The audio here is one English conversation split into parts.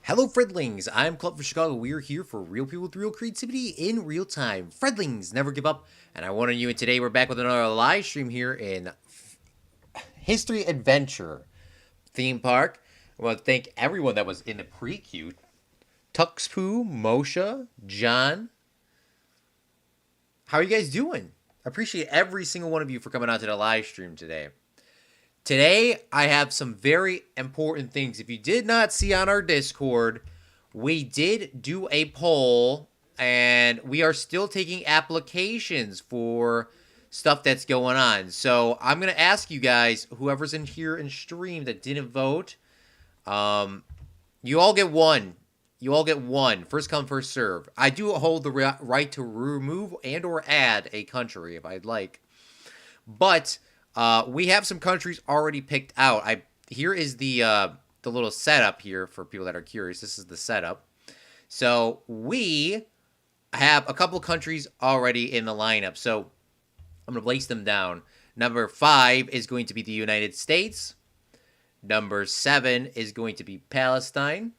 Hello, Fredlings. I'm Claude for Chicago. We're here for real people with real creativity in real time. Fredlings, never give up. And I want you. And today we're back with another live stream here in History Adventure theme park. I want to thank everyone that was in the pre-queue. Tuxpoo, Moshe, John. How are you guys doing? I appreciate every single one of you for coming out to the live stream today. Today, I have some very important things. If you did not see on our Discord, we did do a poll, and we are still taking applications for stuff that's going on. So I'm going to ask you guys, whoever's in here in stream that didn't vote, you all get one. You all get one. First come, first serve. I do hold the right to remove and or add a country if I'd like. But we have some countries already picked out. Here is the little setup here for people that are curious. This is the setup. So we have a couple countries already in the lineup. So I'm going to place them down. Number 5 is going to be the United States. Number 7 is going to be Palestine.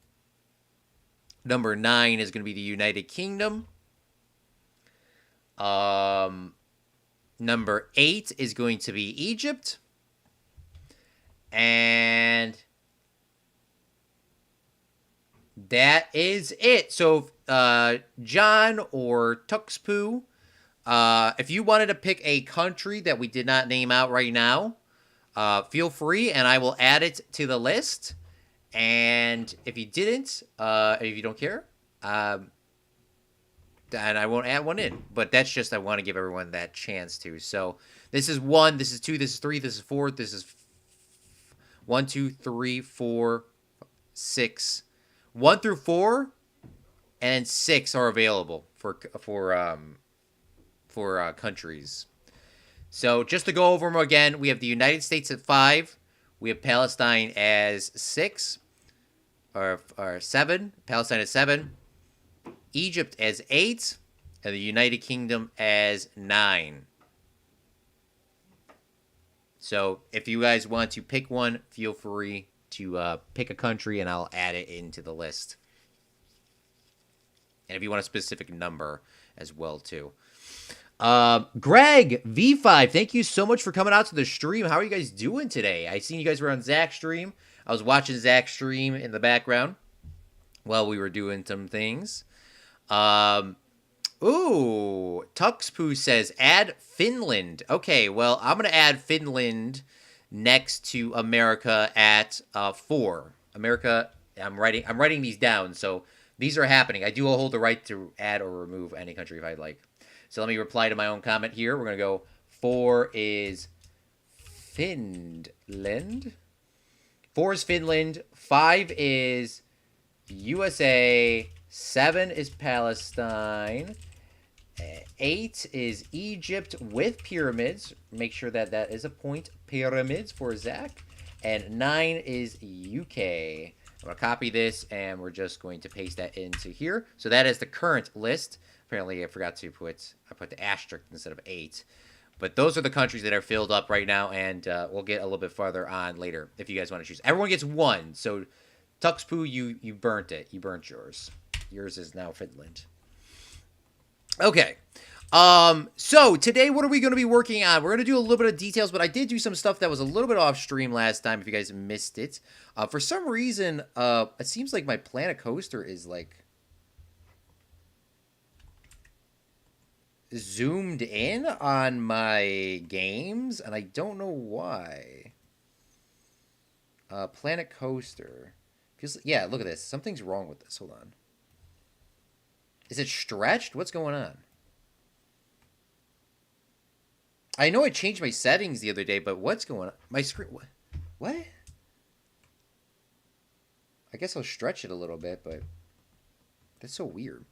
Number 9 is going to be the United Kingdom. Number 8 is going to be Egypt. And that is it. So, John or Tuxpoo, if you wanted to pick a country that we did not name out right now, feel free, and I will add it to the list. And if you didn't, if you don't care, and I won't add one in. But that's just, I want to give everyone that chance to. So this is 1, this is 2, this is 3, this is 4, this is 1, 2, 3, 4, 6. 1 through 4, and 6 are available for countries. So just to go over them again, we have the United States at 5. We have Palestine as 6, or 7. Palestine as 7. Egypt as 8. And the United Kingdom as 9. So if you guys want to pick one, feel free to pick a country, and I'll add it into the list. And if you want a specific number as well, too. Greg V5, thank you so much for coming out to the stream. How are you guys doing today? I seen you guys were on Zach's stream. I was watching Zach's stream in the background while we were doing some things. Tuxpoo says add Finland. Okay, well, I'm gonna add Finland next to America at 4. America, I'm writing these down, so these are happening. I do hold the right to add or remove any country if I'd like. So let me reply to my own comment here. We're going to go 4 is Finland. 4 is Finland. 5 is USA. 7 is Palestine. 8 is Egypt with pyramids. Make sure that that is a point. Pyramids for Zach. And 9 is UK. I'm going to copy this, and we're just going to paste that into here. So that is the current list. Apparently, I forgot to put the asterisk instead of 8. But those are the countries that are filled up right now, and we'll get a little bit farther on later if you guys want to choose. Everyone gets 1. So, Tuxpoo, you burnt it. You burnt yours. Yours is now Finland. Okay. So, today, what are we going to be working on? We're going to do a little bit of details, but I did do some stuff that was a little bit off stream last time if you guys missed it. For some reason, it seems like my Planet Coaster is, like, zoomed in on my games, and I don't know why. Planet Coaster. Yeah, look at this. Something's wrong with this. Hold on. Is it stretched? What's going on? I know I changed my settings the other day, but what's going on? My screen... What? I guess I'll stretch it a little bit, but... That's so weird.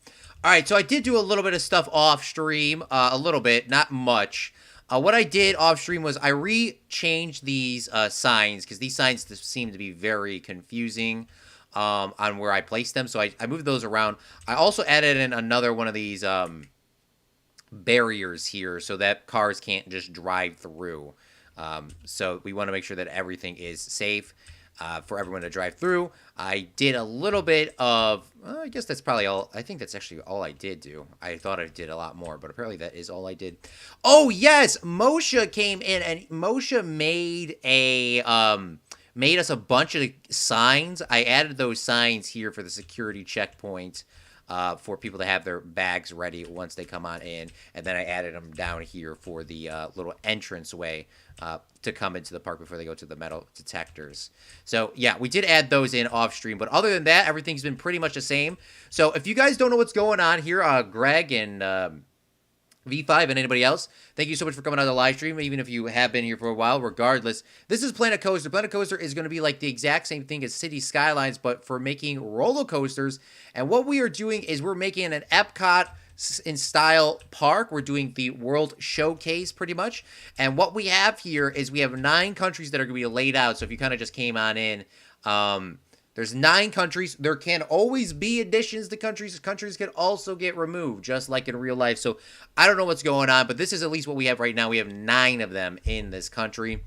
All right, so I did do a little bit of stuff off stream, a little bit, not much. What I did off stream was I re-changed these signs because these signs seem to be very confusing on where I placed them. So I moved those around. I also added in another one of these barriers here so that cars can't just drive through. So we want to make sure that everything is safe. for everyone to drive through. I did a little bit of, I guess that's probably all. I think that's actually all I did do. I thought I did a lot more, but apparently that is all I did. Oh yes, Moshe came in and Moshe made us a bunch of signs. I added those signs here for the security checkpoint. For people to have their bags ready once they come on in. And then I added them down here for the little entrance way to come into the park before they go to the metal detectors. So, yeah, we did add those in off stream. But other than that, everything's been pretty much the same. So, if you guys don't know what's going on here, Greg and V5 and anybody else, thank you so much for coming on the live stream, even if you have been here for a while. Regardless, this is Planet Coaster. Planet Coaster is going to be like the exact same thing as City Skylines, but for making roller coasters. And what we are doing is we're making an Epcot in style park. We're doing the World Showcase pretty much. And what we have here is we have 9 countries that are going to be laid out. So if you kind of just came on in, there's 9 countries. There can always be additions to countries. Countries can also get removed, just like in real life. So I don't know what's going on, but this is at least what we have right now. We have 9 of them in this country.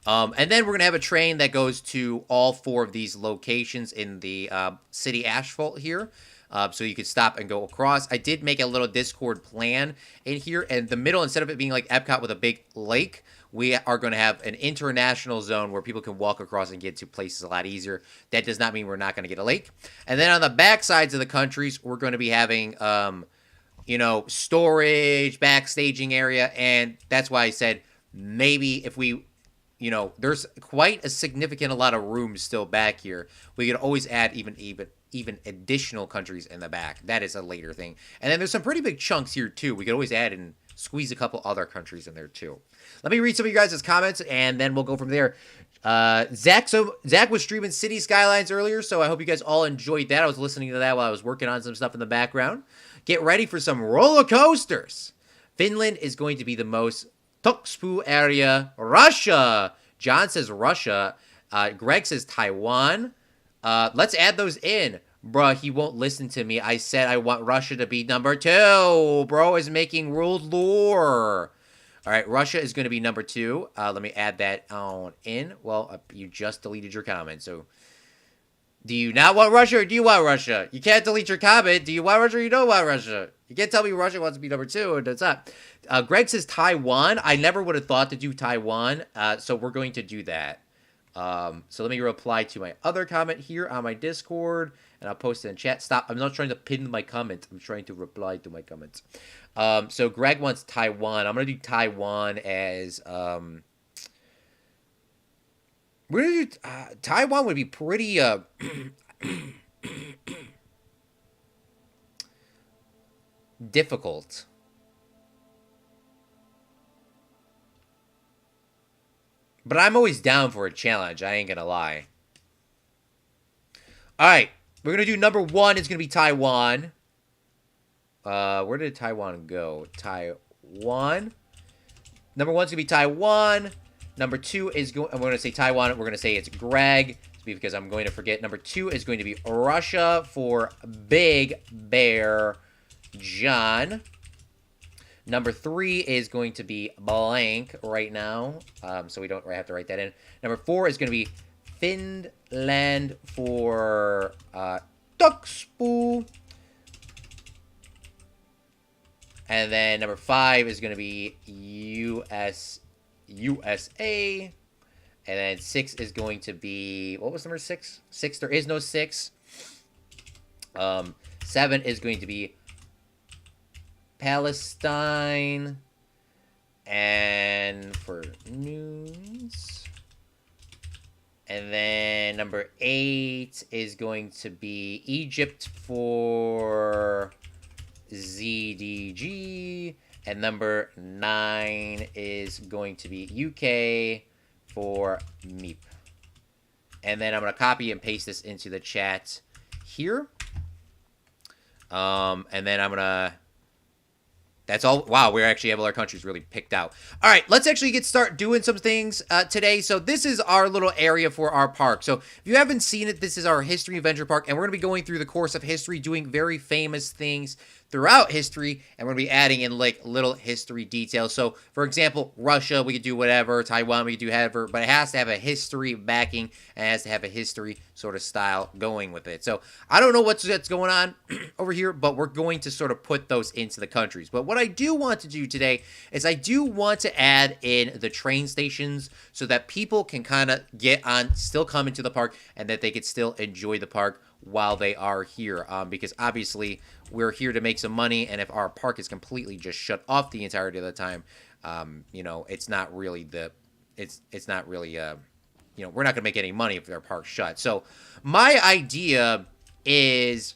And then we're going to have a train that goes to all 4 of these locations in the city asphalt here. So you could stop and go across. I did make a little Discord plan in here. And the middle, instead of it being like Epcot with a big lake, we are going to have an international zone where people can walk across and get to places a lot easier. That does not mean we're not going to get a lake. And then on the back sides of the countries, we're going to be having, storage, backstaging area. And that's why I said maybe if we, there's quite a significant a lot of room still back here. We could always add even additional countries in the back. That is a later thing. And then there's some pretty big chunks here too. We could always add and squeeze a couple other countries in there too. Let me read some of you guys' comments, and then we'll go from there. Zach was streaming City Skylines earlier, so I hope you guys all enjoyed that. I was listening to that while I was working on some stuff in the background. Get ready for some roller coasters. Finland is going to be the most Tuxpu area. Russia. John says Russia. Greg says Taiwan. Let's add those in. Bruh, he won't listen to me. I said I want Russia to be number 2. Bro is making world lore. All right, Russia is going to be number 2. Let me add that on in. Well, you just deleted your comment, so... Do you not want Russia or do you want Russia? You can't delete your comment. Do you want Russia or you don't want Russia? You can't tell me Russia wants to be number 2 or it's not. Greg says Taiwan. I never would have thought to do Taiwan, so we're going to do that. So let me reply to my other comment here on my Discord, and I'll post it in chat. Stop. I'm not trying to pin my comment. I'm trying to reply to my comments. So Greg wants Taiwan. I'm going to do Taiwan as... we're gonna do, Taiwan would be pretty... difficult. But I'm always down for a challenge. I ain't going to lie. All right. We're going to do number 1. It's going to be Taiwan. Where did Taiwan go? Taiwan. Number 1's going to be Taiwan. Number 2 is going... I'm going to say Taiwan. We're going to say it's Greg. Because I'm going to forget. Number 2 is going to be Russia for Big Bear John. Number 3 is going to be blank right now. So we don't have to write that in. Number 4 is going to be Finland for Tuxpu. And then number 5 is going to be USA. And then 6 is going to be... What was number 6? 6, there is no 6. 7 is going to be Palestine. And for news... And then number 8 is going to be Egypt for ZDG. And number 9 is going to be UK for Meep. And then I'm going to copy and paste this into the chat here. And then I'm going to... That's all. Wow, we actually have all our countries really picked out. All right, let's actually start doing some things today. So this is our little area for our park. So if you haven't seen it, this is our History Adventure Park. And we're going to be going through the course of history, doing very famous things throughout history, and we're going to be adding in like little history details. So, for example, Russia, we could do whatever, Taiwan, we could do whatever, but it has to have a history backing, and it has to have a history sort of style going with it. So, I don't know what's going on over here, but we're going to sort of put those into the countries. But what I do want to do today is I do want to add in the train stations so that people can kind of get on, still come into the park, and that they could still enjoy the park while they are here, because obviously we're here to make some money, and if our park is completely just shut off the entirety of the time, it's not really it's not really we're not gonna make any money if our park's shut. So my idea is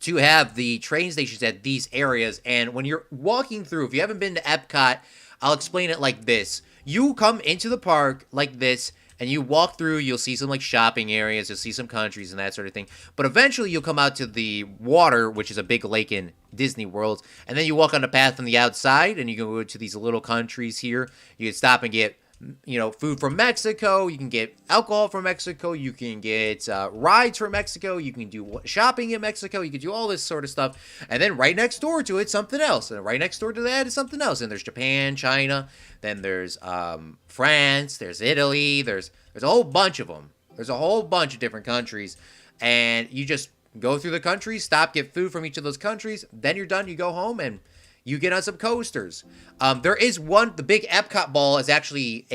to have the train stations at these areas, and when you're walking through, if you haven't been to Epcot, I'll explain it like this. You come into the park like this, and you walk through, you'll see some like shopping areas, you'll see some countries and that sort of thing. But eventually you'll come out to the water, which is a big lake in Disney World. And then you walk on the path from the outside, and you can go to these little countries here. You can stop and get, food from Mexico. You can get alcohol from Mexico. You can get rides from Mexico. You can do shopping in Mexico. You can do all this sort of stuff. And then right next door to it, something else. And right next door to that is something else. And there's Japan, China. Then there's France. There's Italy. There's a whole bunch of them. There's a whole bunch of different countries. And you just go through the countries, stop, get food from each of those countries. Then you're done. You go home and you get on some coasters. There is one, the big Epcot ball is actually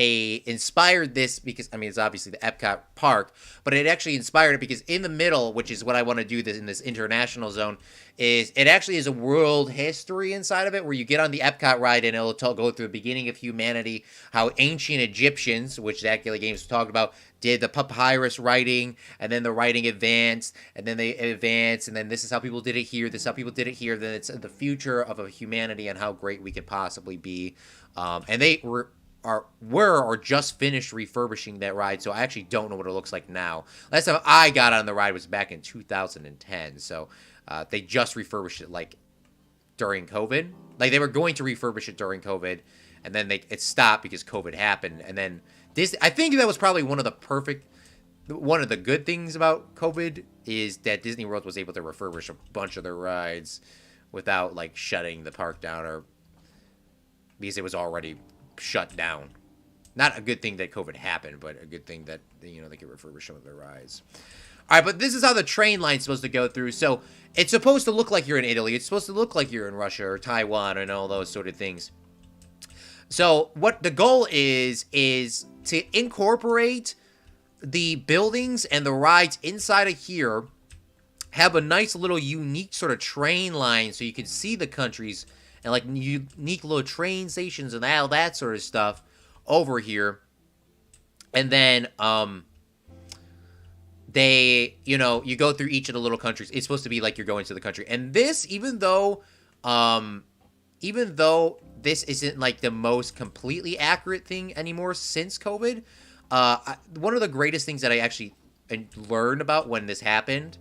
inspired this because, it's obviously the Epcot park, but it actually inspired it because in the middle, which is what I want to do this in this international zone, is it actually is a world history inside of it where you get on the Epcot ride and it'll go through the beginning of humanity, how ancient Egyptians, which Zach Gilly Games talked about, did the papyrus writing, and then the writing advanced, and then they advanced, and then this is how people did it here, this is how people did it here, then it's the future of a humanity and how great we could possibly be. And they were or just finished refurbishing that ride, so I actually don't know what it looks like now. Last time I got on the ride was back in 2010, so they just refurbished it like during COVID. Like they were going to refurbish it during COVID, and then it stopped because COVID happened, and then I think that was probably one of the good things about COVID is that Disney World was able to refurbish a bunch of their rides without like shutting the park down, or because it was already shut down. Not a good thing that COVID happened, but a good thing that they could refurbish some of their rides. All right, but this is how the train line's supposed to go through. So it's supposed to look like you're in Italy. It's supposed to look like you're in Russia or Taiwan and all those sort of things. So what the goal is to incorporate the buildings and the rides inside of here, have a nice little unique sort of train line so you can see the countries and like unique little train stations and all that sort of stuff over here. And then you go through each of the little countries. It's supposed to be like you're going to the country. And this, even though this isn't like the most completely accurate thing anymore since COVID, one of the greatest things that I actually learned about when this happened,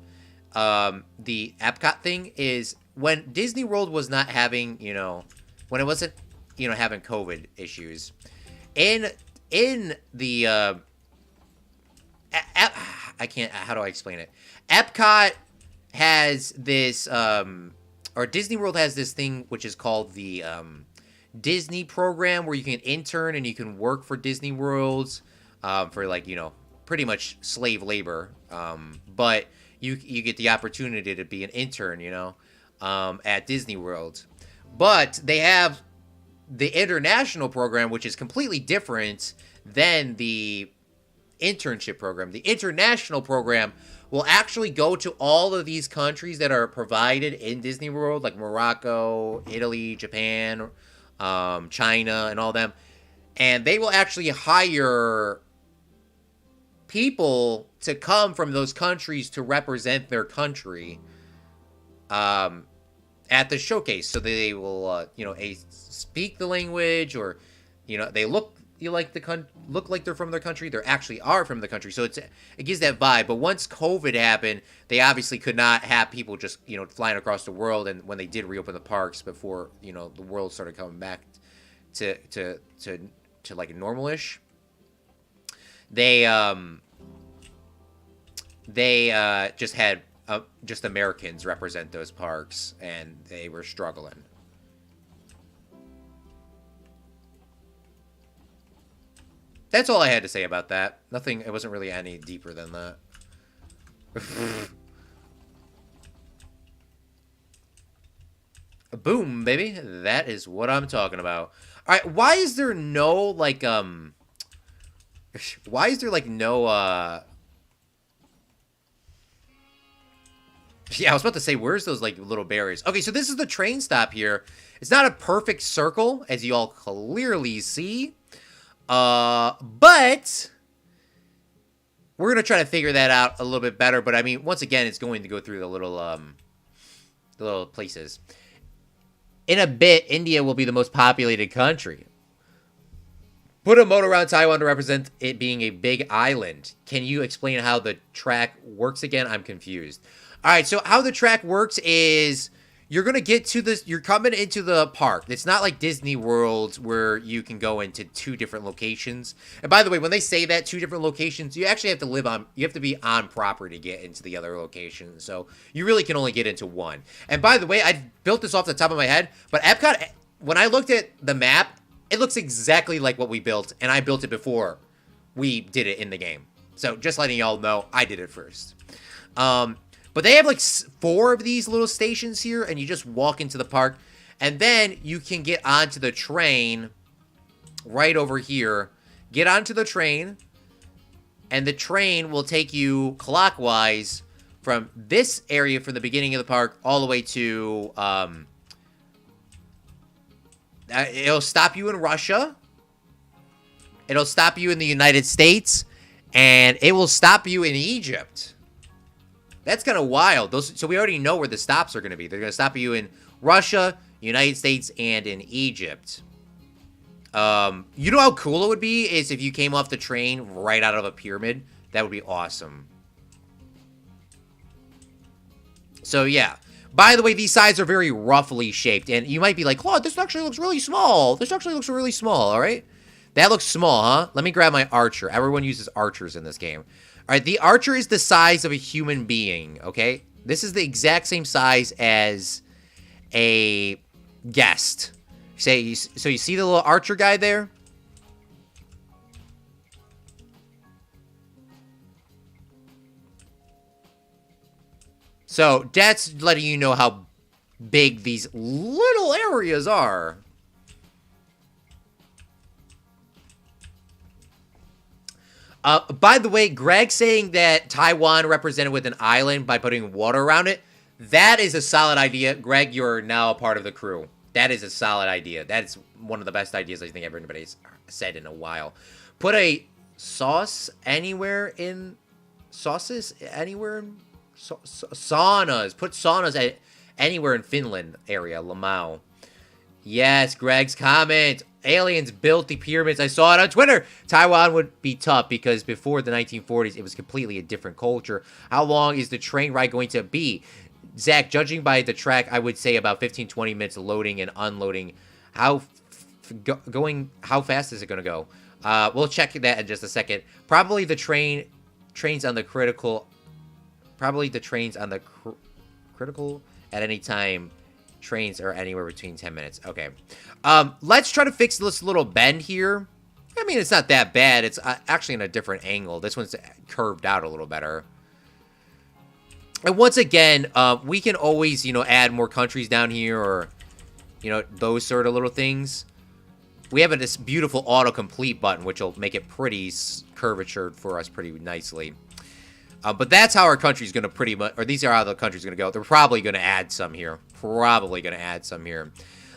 the Epcot thing, is when Disney World was not having, when it wasn't, having COVID issues, in the, I can't, how do I explain it? Epcot has this, or Disney World has this thing which is called the Disney program, where you can intern and you can work for Disney Worlds for like, pretty much slave labor. But you get the opportunity to be an intern, at Disney World. But they have the international program, which is completely different than the internship program. The international program will actually go to all of these countries that are provided in Disney World, like Morocco, Italy, Japan, China, and all them. And they will actually hire people to come from those countries to represent their country at the showcase. So they will, speak the language, or, they look like they're from their country. They actually are from the country. So it gives that vibe. But once COVID happened, they obviously could not have people just, flying across the world. And when they did reopen the parks before, the world started coming back to like normalish, they just had just Americans represent those parks, and they were struggling. That's all I had to say about that. Nothing, it wasn't really any deeper than that. Boom, baby. That is what I'm talking about. All right, why is there no, like, why is there, like, no, yeah, I was about to say, where's those, like, little barriers? Okay, so this is the train stop here. It's not a perfect circle, as you all clearly see. But we're going to try to figure that out a little bit better. But, I mean, once again, it's going to go through the little places. In a bit, India will be the most populated country. Put a moat around Taiwan to represent it being a big island. Can you explain how the track works again? I'm confused. All right, so how the track works is you're going to get to this. You're coming into the park. It's not like Disney World where you can go into 2 different locations. And by the way, when they say that 2 different locations, you actually have to you have to be on property to get into the other location. So you really can only get into one. And by the way, I built this off the top of my head, but Epcot, when I looked at the map, it looks exactly like what we built, and I built it before we did it in the game. So just letting y'all know, I did it first. But they have like 4 of these little stations here, and you just walk into the park. And then you can get onto the train right over here. Get onto the train, and the train will take you clockwise from this area from the beginning of the park all the way to... it'll stop you in Russia. It'll stop you in the United States. And it will stop you in Egypt. That's kind of wild. So we already know where the stops are going to be. They're going to stop you in Russia, United States, and in Egypt. You know how cool it would be is if you came off the train right out of a pyramid. That would be awesome. So, yeah. By the way, these sides are very roughly shaped. And you might be like, Claude, this actually looks really small. This actually looks really small, all right? That looks small, huh? Let me grab my archer. Everyone uses archers in this game. All right, the archer is the size of a human being, okay? This is the exact same size as a guest. So you see the little archer guy there? So that's letting you know how big these little areas are. By the way, Greg saying that Taiwan represented with an island by putting water around it, that is a solid idea. Greg, you're now a part of the crew. That is a solid idea. That's one of the best ideas I think everybody's said in a while. Put a sauce anywhere in... Sauces anywhere in... saunas. Put saunas anywhere in Finland area, Lamau. Yes, Greg's comment. Aliens built the pyramids. I saw it on Twitter. Taiwan would be tough because before the 1940s, it was completely a different culture. How long is the train ride going to be? Zach, judging by the track, I would say about 15-20 minutes loading and unloading. How fast is it going to go? We'll check that in just a second. Probably the trains on the critical. Probably the trains on the critical at any time. Trains are anywhere between 10 minutes. Okay. Let's try to fix this little bend here. I mean, it's not that bad. It's actually in a different angle. This one's curved out a little better. And once again, we can always, add more countries down here or, those sort of little things. We have this beautiful autocomplete button, which will make it pretty curvatured for us pretty nicely. But that's how our country's going to pretty much, or these are how the country's going to go. They're probably going to add some here.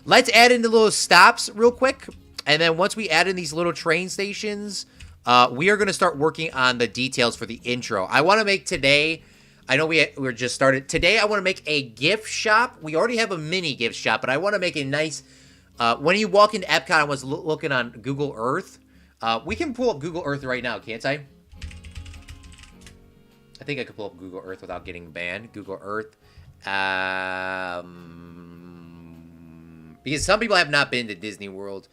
Let's add in the little stops real quick. And then once we add in these little train stations, we are going to start working on the details for the intro. I want to make today, I know we're just started. Today, I want to make a gift shop. We already have a mini gift shop, but I want to make a nice, when you walk into Epcot, I was looking on Google Earth. We can pull up Google Earth right now, can't I? I think I could pull up Google Earth without getting banned. Google Earth. Because some people have not been to Disney World,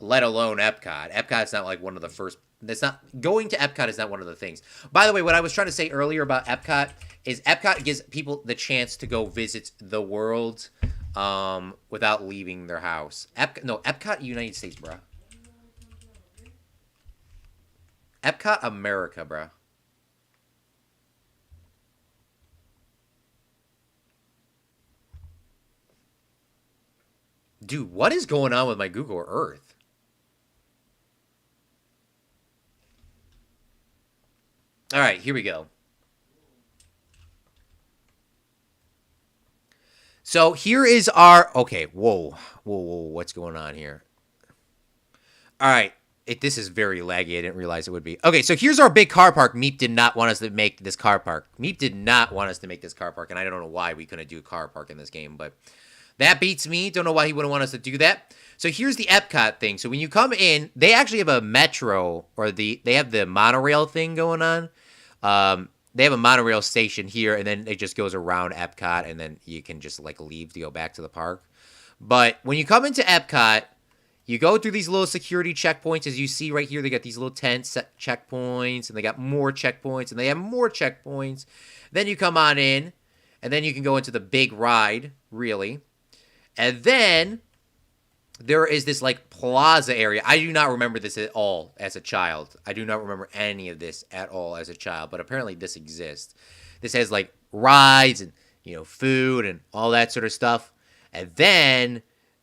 let alone Epcot. Epcot's not like one of the first That's not going to Epcot is not one of the things. By the way, what I was trying to say earlier about Epcot is Epcot gives people the chance to go visit the world without leaving their house. Epcot United States, bro. Epcot America, bro. Dude, what is going on with my Google Earth? All right, here we go. So here is our... Okay, whoa, what's going on here? All right, this is very laggy. I didn't realize it would be. Okay, so here's our big car park. Meep did not want us to make this car park. Meep did not want us to make this car park, and I don't know why we couldn't do a car park in this game, but that beats me. Don't know why he wouldn't want us to do that. So here's the Epcot thing. So when you come in, they actually have a metro, or they have the monorail thing going on. They have a monorail station here, and then it just goes around Epcot, and then you can just like leave to go back to the park. But when you come into Epcot, you go through these little security checkpoints. As you see right here, they got these little tent checkpoints, and they got more checkpoints, and they have more checkpoints. Then you come on in, and then you can go into the big ride, really. And then there is this like plaza area. I do not remember this at all as a child. I do not remember any of this at all as a child, but apparently this exists. This has like rides and, you know, food and all that sort of stuff. And then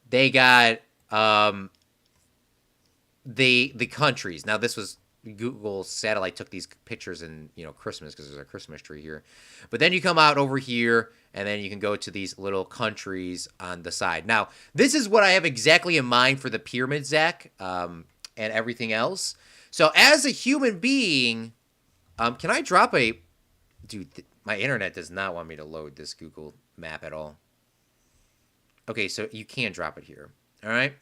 they got the countries. Now this was Google satellite took these pictures in, you know, Christmas, because there's a Christmas tree here. But then you come out over here, and then you can go to these little countries on the side. Now, this is what I have exactly in mind for the pyramid, Zach, and everything else. So as a human being, can I drop a... Dude, my internet does not want me to load this Google map at all. Okay, so you can drop it here. All right?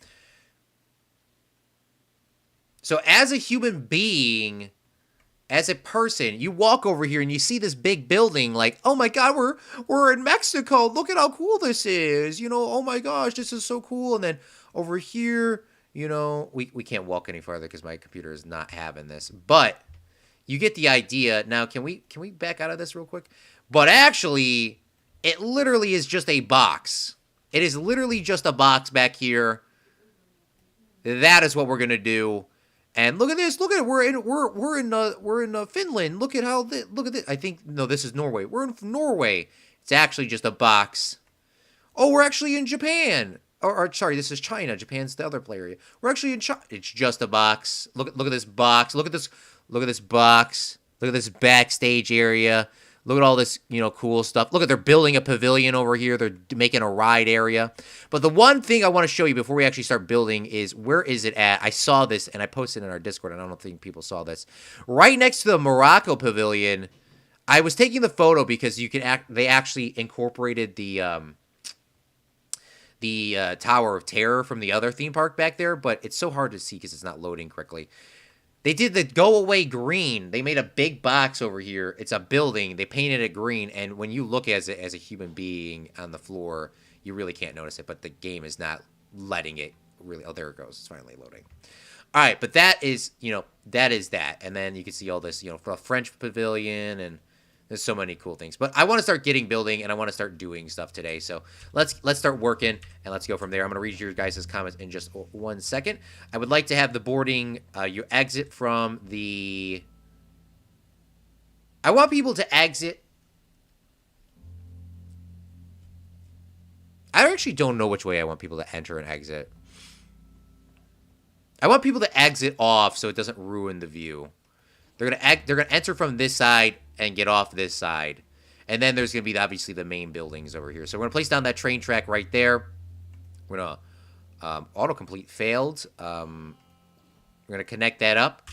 So as a human being, as a person, you walk over here and you see this big building like, oh my God, we're in Mexico. Look at how cool this is. You know, oh my gosh, this is so cool. And then over here, you know, we can't walk any farther because my computer is not having this. But you get the idea. Now, can we back out of this real quick? But actually, it literally is just a box. It is literally just a box back here. That is what we're going to do. And look at this! Look at it. We're in Finland. Look at look at this. I think no, this is Norway. We're in Norway. It's actually just a box. Oh, we're actually in Japan. Or sorry, this is China. Japan's the other area. We're actually in China. It's just a box. Look at this box. Look at this. Look at this box. Look at this backstage area. Look at all this, you know, cool stuff. Look at, they're building a pavilion over here. They're making a ride area. But the one thing I want to show you before we actually start building is, where is it at? I saw this, and I posted in our Discord, and I don't think people saw this. Right next to the Morocco pavilion, I was taking the photo because they actually incorporated the Tower of Terror from the other theme park back there, but it's so hard to see because it's not loading correctly. They did the go away green. They made a big box over here. It's a building. They painted it green, and when you look as a human being on the floor, you really can't notice it, but the game is not letting it really. Oh, there it goes. It's finally loading. All right, but that is, you know, that is that. And then you can see all this, you know, for a French pavilion, and there's so many cool things. But I want to start building, and I want to start doing stuff today. So let's start working, and let's go from there. I'm going to read your guys' comments in just 1 second. I would like to have the boarding, you exit from the... I want people to exit. I actually don't know which way I want people to enter and exit. I want people to exit off so it doesn't ruin the view. They're gonna enter from this side and get off this side. And then there's going to be, obviously, the main buildings over here. So we're going to place down that train track right there. We're going to autocomplete failed. We're going to connect that up.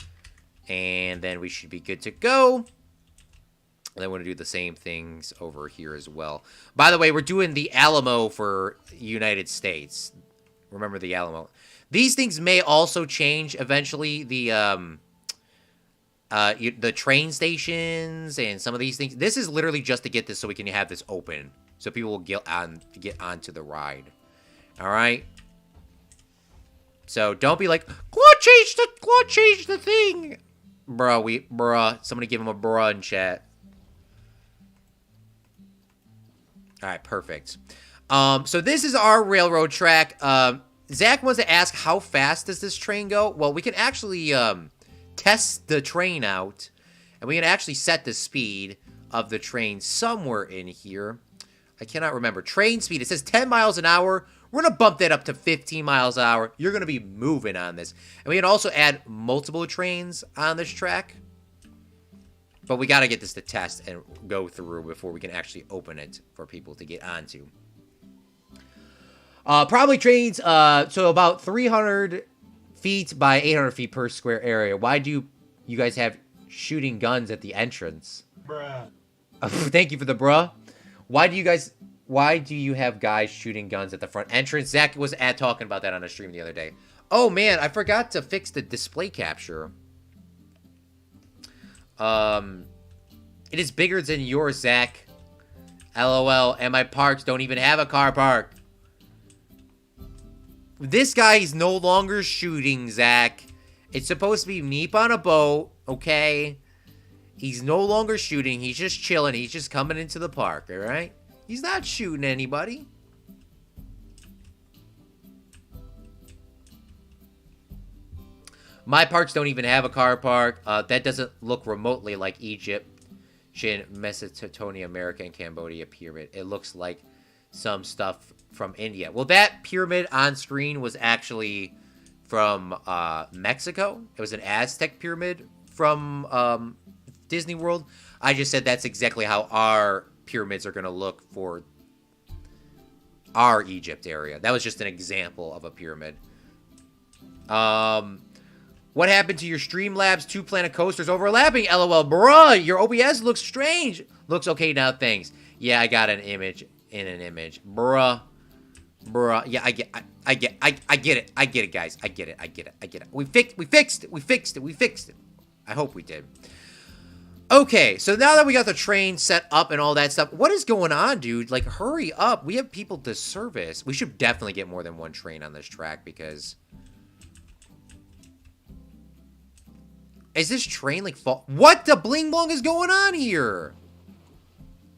And then we should be good to go. And then we're going to do the same things over here as well. By the way, we're doing the Alamo for United States. Remember the Alamo. These things may also change eventually. The train stations and some of these things. This is literally just to get this so we can have this open, so people will get onto the ride. All right. So don't be like, Claude changed the thing. Bruh. Somebody give him a bruh in chat. All right, perfect. So this is our railroad track. Zach wants to ask, how fast does this train go? Well, we can actually test the train out, and we can actually set the speed of the train somewhere in here. I cannot remember. Train speed, it says 10 miles an hour. We're going to bump that up to 15 miles an hour. You're going to be moving on this. And we can also add multiple trains on this track. But we got to get this to test and go through before we can actually open it for people to get onto. Probably trains, so about 300 feet by 800 feet per square area. Why do you guys have shooting guns at the entrance? Bruh. Thank you for the bruh. Why do you have guys shooting guns at the front entrance? Zach was talking about that on a stream the other day. Oh man, I forgot to fix the display capture. It is bigger than yours, Zach. LOL, and my parks don't even have a car park. This guy is no longer shooting, Zach. It's supposed to be Meep on a boat, okay? He's no longer shooting. He's just chilling. He's just coming into the park, all right? He's not shooting anybody. My parks don't even have a car park. That doesn't look remotely like Egypt, Mesopotamia, America, and Cambodia pyramid. It looks like some stuff from India. Well, that pyramid on screen was actually from Mexico. It was an Aztec pyramid from Disney World. I just said that's exactly how our pyramids are going to look for our Egypt area. That was just an example of a pyramid. What happened to your Streamlabs 2 Planet Coasters overlapping? LOL, bruh, your OBS looks strange. Looks okay now, thanks. Yeah, I got an image in an image. Bruh. Yeah, I get it. I get it, guys. I get it. We fixed it. I hope we did. Okay, so now that we got the train set up and all that stuff, what is going on, dude? Like, hurry up. We have people to service. We should definitely get more than one train on this track because... Is this train, like, What the bling blong is going on here?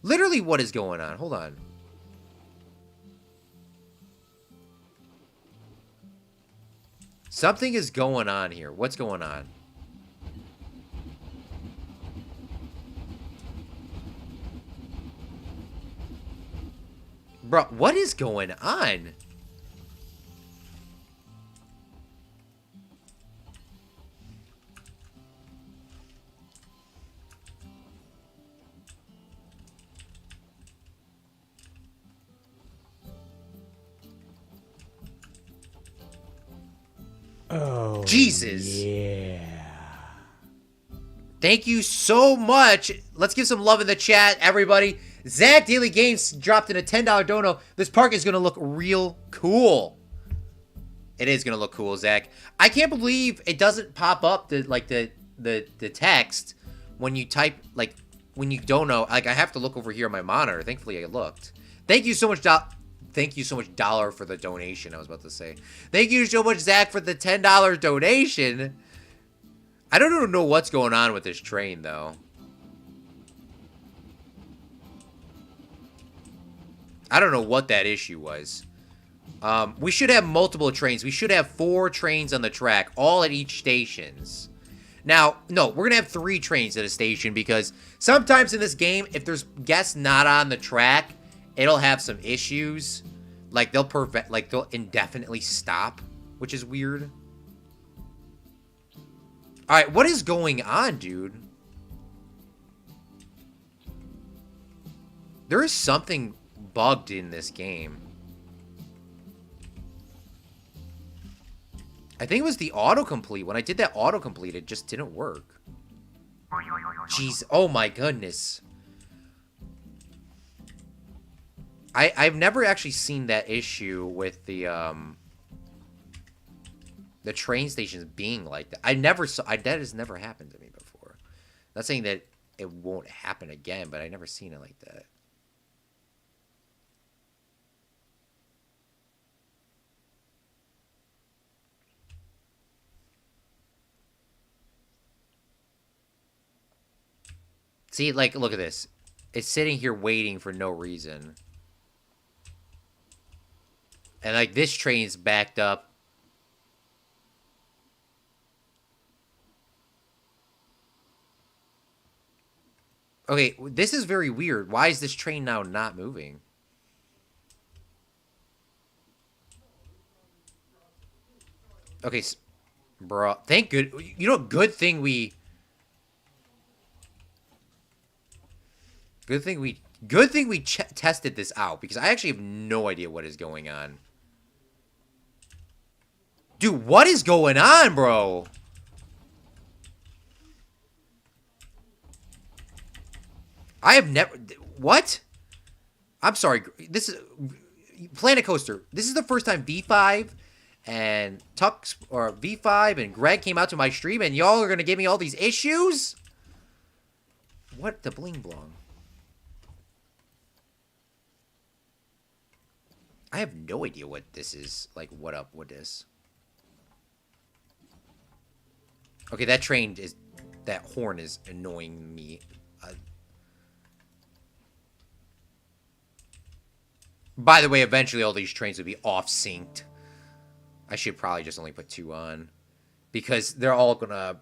Literally, what is going on? Hold on. Something is going on here. What's going on? Bro, what is going on? Oh, Jesus. Yeah. Thank you so much. Let's give some love in the chat, everybody. Zach Daily Games dropped in a $10 dono. This park is going to look real cool. It is going to look cool, Zach. I can't believe it doesn't pop up the text when you type, like, when you don't know. Like, I have to look over here on my monitor. Thankfully, I looked. Thank you so much, Thank you so much, Dollar, for the donation, I was about to say. Thank you so much, Zach, for the $10 donation. I don't know what's going on with this train, though. I don't know what that issue was. We should have multiple trains. We should have 4 trains on the track, all at each stations. Now, no, we're going to have 3 trains at a station because sometimes in this game, if there's guests not on the track, it'll have some issues. Like, they'll indefinitely stop, which is weird. Alright, what is going on, dude? There is something bugged in this game. I think it was the autocomplete. When I did that autocomplete, it just didn't work. Jeez, oh my goodness. I've never actually seen that issue with the train stations being like that. That has never happened to me before. Not saying that it won't happen again, but I've never seen it like that. See, like, look at this. It's sitting here waiting for no reason. And, like, this train's backed up. Okay, this is very weird. Why is this train now not moving? Okay, bro. Thank good. You know, good thing we. Good thing we tested this out because I actually have no idea what is going on. Dude, what is going on, bro? I have never. What? I'm sorry. This is Planet Coaster. This is the first time V5 and Tux or V5 and Greg came out to my stream, and y'all are gonna give me all these issues. What the bling blong? I have no idea what this is. Like, what up with this? Okay, that train is... That horn is annoying me. By the way, eventually all these trains will be off-synced. I should probably just only put 2 on. Because they're all gonna...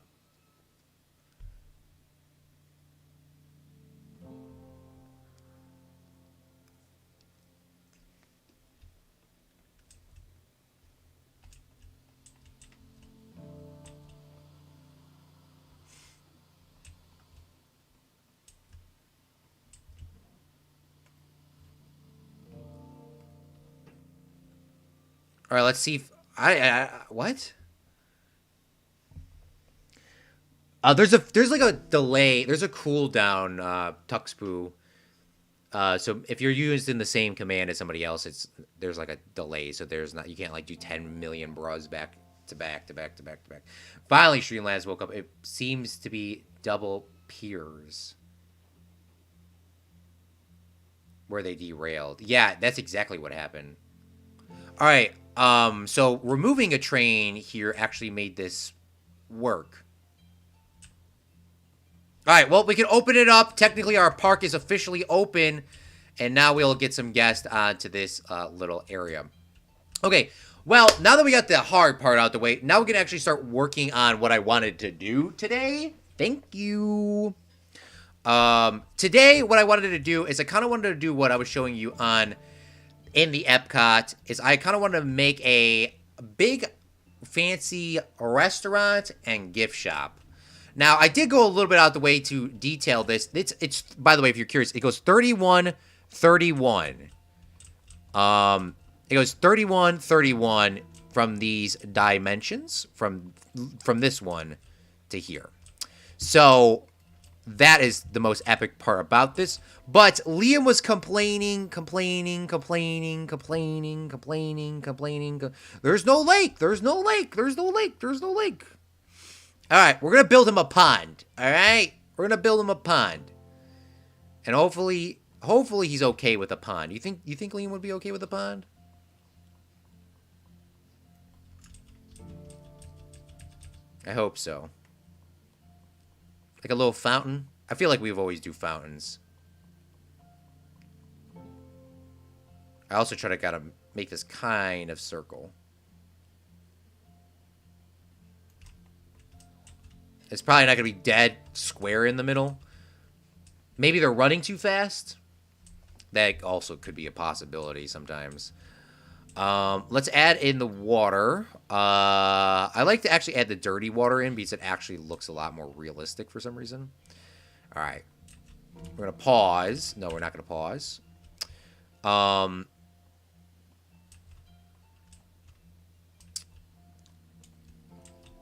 All right, let's see if what? There's like a delay. There's a cooldown, Tuxpoo. So if you're using the same command as somebody else, there's like a delay. So there's not, you can't like do 10 million bras back to back to back to back to back. Finally, Streamlabs woke up. It seems to be double peers where they derailed. Yeah, that's exactly what happened. All right. So removing a train here actually made this work. All right, well, we can open it up. Technically, our park is officially open, and now we'll get some guests onto this little area. Okay, well, now that we got the hard part out the way, now we can actually start working on what I wanted to do today. Thank you. Today, what I wanted to do is I kind of wanted to do what I was showing you in the Epcot, is I kind of wanted to make a big, fancy restaurant and gift shop. Now, I did go a little bit out the way to detail this. It's by the way, if you're curious, it goes 31, 31. It goes 31, 31 from these dimensions, from this one to here. So that is the most epic part about this. But Liam was complaining. There's no lake. All right, we're going to build him a pond. All right? We're going to build him a pond. And hopefully he's okay with a pond. You think Liam would be okay with a pond? I hope so. Like a little fountain. I feel like we always do fountains. I also try to kind of make this kind of circle. It's probably not going to be dead square in the middle. Maybe they're running too fast. That also could be a possibility sometimes. Let's add in the water. I like to actually add the dirty water in because it actually looks a lot more realistic for some reason. All right. We're going to pause. No, we're not going to pause. All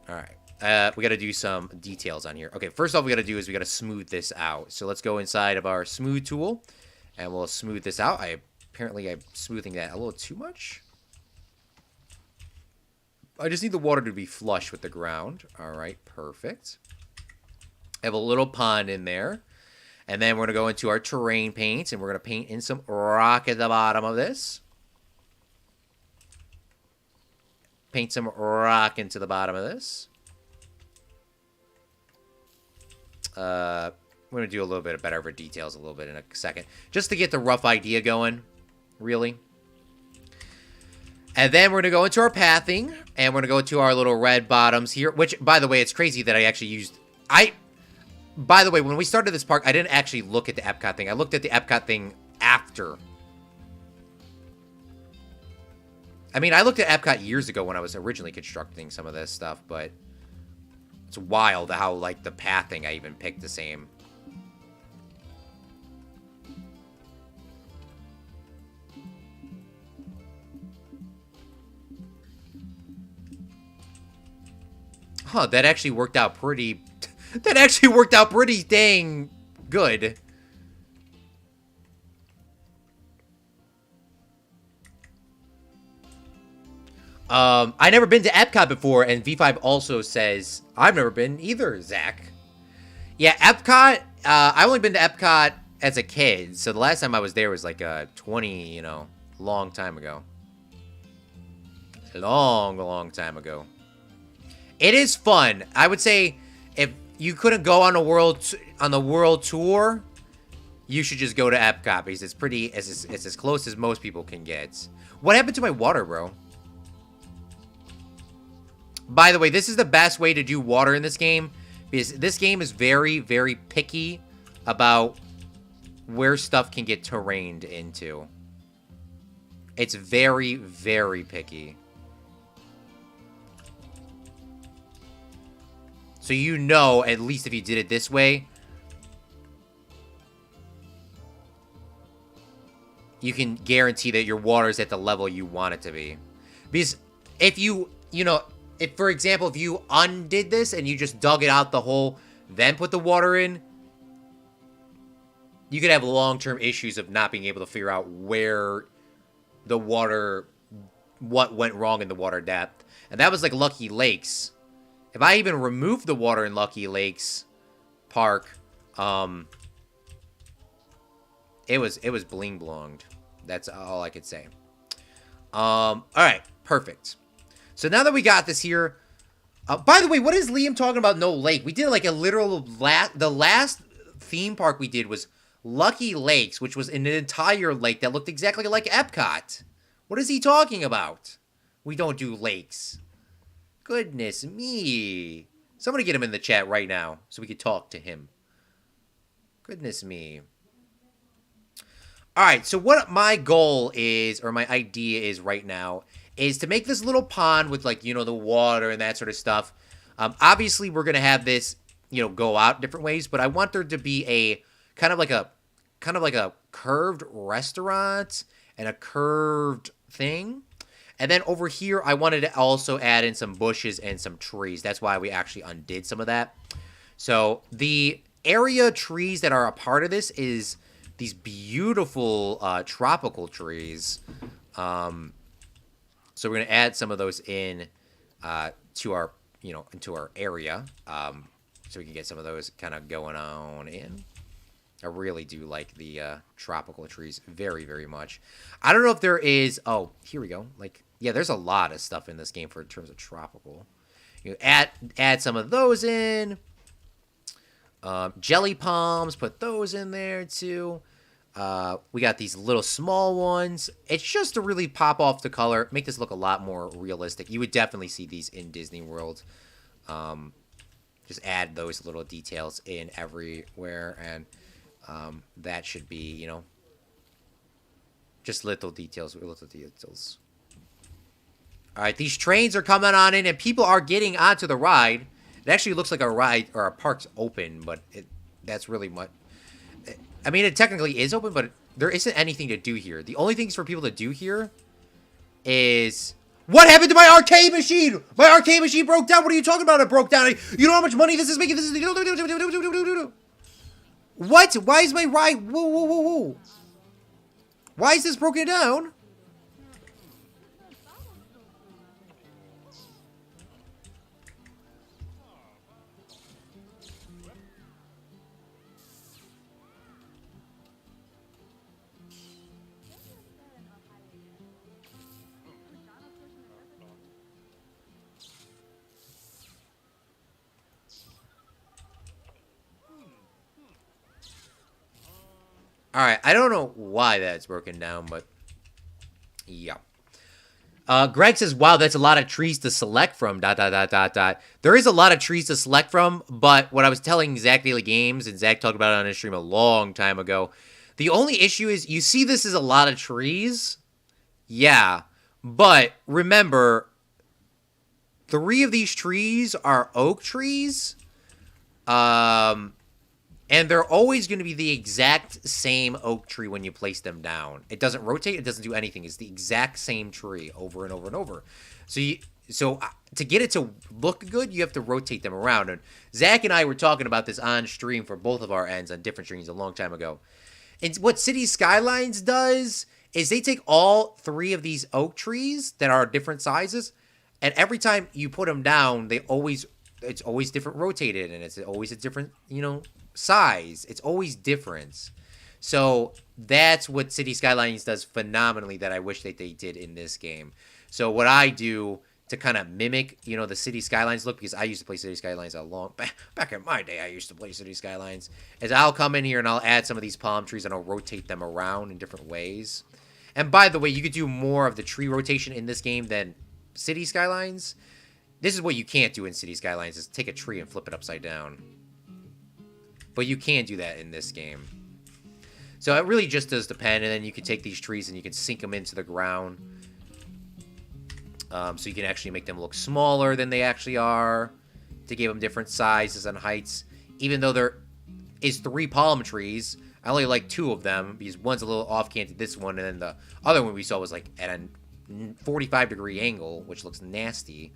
right. We got to do some details on here. Okay, first off, we got to do is we got to smooth this out. So let's go inside of our smooth tool, and we'll smooth this out. Apparently I'm smoothing that a little too much. I just need the water to be flush with the ground. All right, perfect. I have a little pond in there. And then we're going to go into our terrain paints, and we're going to paint in some rock at the bottom of this. Paint some rock into the bottom of this. We're We're going to do a little bit better for details a little bit in a second. Just to get the rough idea going, really. And then we're going to go into our pathing. And we're going to go to our little red bottoms here. Which, by the way, it's crazy that I actually used... By the way, when we started this park, I didn't actually look at the Epcot thing. I looked at the Epcot thing after. I mean, I looked at Epcot years ago when I was originally constructing some of this stuff, but it's wild how, like, the pathing I even picked the same. Huh, that actually worked out pretty... That actually worked out pretty dang good. I never been to Epcot before, and V5 also says, I've never been either, Zach. Yeah, Epcot, I've only been to Epcot as a kid, so the last time I was there was like 20, long time ago. Long time ago. It is fun. I would say if you couldn't go on the world tour, you should just go to Epcot because it's as close as most people can get. What happened to my water, bro? By the way, this is the best way to do water in this game because this game is very, very picky about where stuff can get terrained into. It's very, very picky. So you know, at least if you did it this way, you can guarantee that your water is at the level you want it to be. Because if if, for example, if you undid this and you just dug it out the hole, then put the water in, you could have long-term issues of not being able to figure out where the water, what went wrong in the water depth. And that was like Lucky Lakes. If I even removed the water in Lucky Lakes Park, it was bling blonged. That's all I could say. All right, perfect. So now that we got this here, by the way, what is Liam talking about? No lake. We did like a literal the last theme park we did was Lucky Lakes, which was an entire lake that looked exactly like Epcot. What is he talking about? We don't do lakes. Goodness me. Somebody get him in the chat right now so we could talk to him. Goodness me. Alright, so what my goal is, or my idea is right now, is to make this little pond with, like, the water and that sort of stuff. Obviously, we're going to have this, go out different ways, but I want there to be a kind of like a curved restaurant and a curved thing. And then over here, I wanted to also add in some bushes and some trees. That's why we actually undid some of that. So the area trees that are a part of this is these beautiful tropical trees. So we're going to add some of those in to our, into our area. So we can get some of those kind of going on in. I really do like the tropical trees very, very much. I don't know if there is... Oh, here we go. Yeah, there's a lot of stuff in this game in terms of tropical. You add some of those in. Jelly palms, put those in there too. We got these little small ones. It's just to really pop off the color, make this look a lot more realistic. You would definitely see these in Disney World. Just add those little details in everywhere, and that should be, just little details. All right, these trains are coming on in, and people are getting onto the ride. It actually looks like a ride or a park's open, but that's really much. I mean, it technically is open, but there isn't anything to do here. The only things for people to do here is... What happened to my arcade machine? My arcade machine broke down. What are you talking about? It broke down. You know how much money this is making? What? Why is my ride... Whoa. Why is this broken down? All right, I don't know why that's broken down, but yeah. Greg says, "Wow, that's a lot of trees to select from." Dot dot dot dot dot. There is a lot of trees to select from, but what I was telling Zach Daily Games, and Zach talked about it on his stream a long time ago. The only issue is you see this is a lot of trees, yeah, but remember, 3 of these trees are oak trees, and they're always going to be the exact same oak tree when you place them down. It doesn't rotate. It doesn't do anything. It's the exact same tree over and over and over. So to get it to look good, you have to rotate them around. And Zach and I were talking about this on stream for both of our ends on different streams a long time ago. And what City Skylines does is they take all 3 of these oak trees that are different sizes, and every time you put them down, it's always different rotated, and it's always a different, size. It's always different. So that's what City Skylines does phenomenally that I wish that they did in this game. So what I do to kind of mimic, the City Skylines look, because I used to play City Skylines back in my day, I used to play City Skylines, is I'll come in here and I'll add some of these palm trees and I'll rotate them around in different ways. And by the way, you could do more of the tree rotation in this game than City Skylines. This is what you can't do in City Skylines, is take a tree and flip it upside down. But you can do that in this game. So it really just does depend, and then you can take these trees and you can sink them into the ground. So you can actually make them look smaller than they actually are, to give them different sizes and heights. Even though there is 3 palm trees, I only like 2 of them, because one's a little off-canted, this one, and then the other one we saw was like at a 45-degree angle, which looks nasty.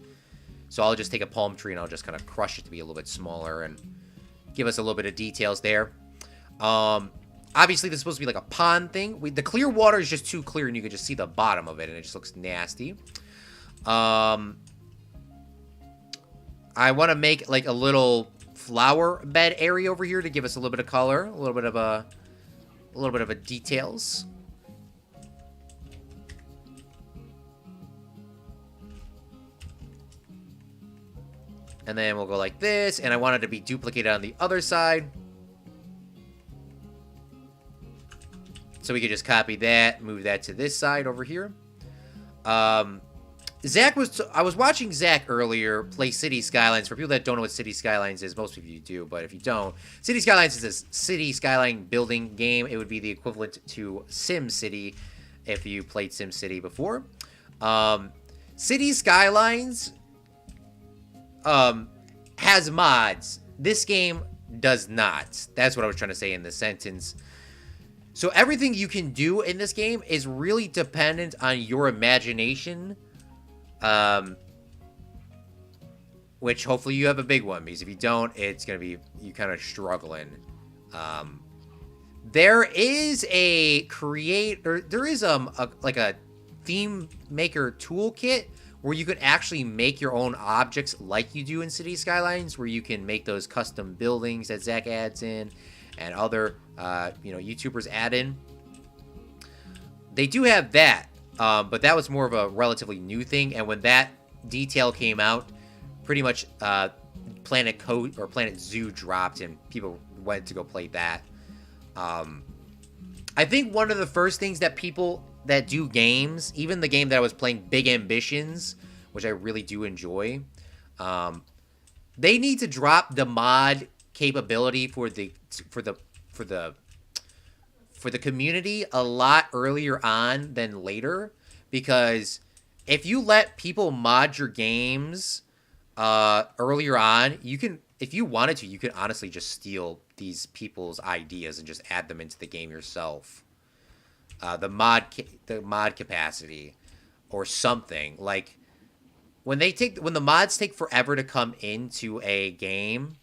So I'll just take a palm tree and I'll just kind of crush it to be a little bit smaller and give us a little bit of details there. Obviously, this is supposed to be like a pond thing. The clear water is just too clear, and you can just see the bottom of it, and it just looks nasty. I want to make like a little flower bed area over here to give us a little bit of color, a little bit of a details. And then we'll go like this, and I want it to be duplicated on the other side. So we could just copy that, move that to this side over here. I was watching Zach earlier play City Skylines. For people that don't know what City Skylines is, most of you do, but if you don't, City Skylines is a city skyline building game. It would be the equivalent to Sim City if you played Sim City before. City Skylines has mods. This game does not. That's what I was trying to say in this sentence. So everything you can do in this game is really dependent on your imagination. Which hopefully you have a big one, because if you don't, it's going to be you kind of struggling. There is a like a theme maker toolkit where you could actually make your own objects like you do in City Skylines, where you can make those custom buildings that Zach adds in and other YouTubers add in. They do have that, but that was more of a relatively new thing, and when that detail came out, pretty much Planet Zoo dropped and people went to go play that. I think one of the first things that people that do games, even the game that I was playing, Big Ambitions, which I really do enjoy, they need to drop the mod capability for the community a lot earlier on than later, because if you let people mod your games earlier on, you can, if you wanted to, you could honestly just steal these people's ideas and just add them into the game yourself. The mod capacity or something. Like when the mods take forever to come into a game,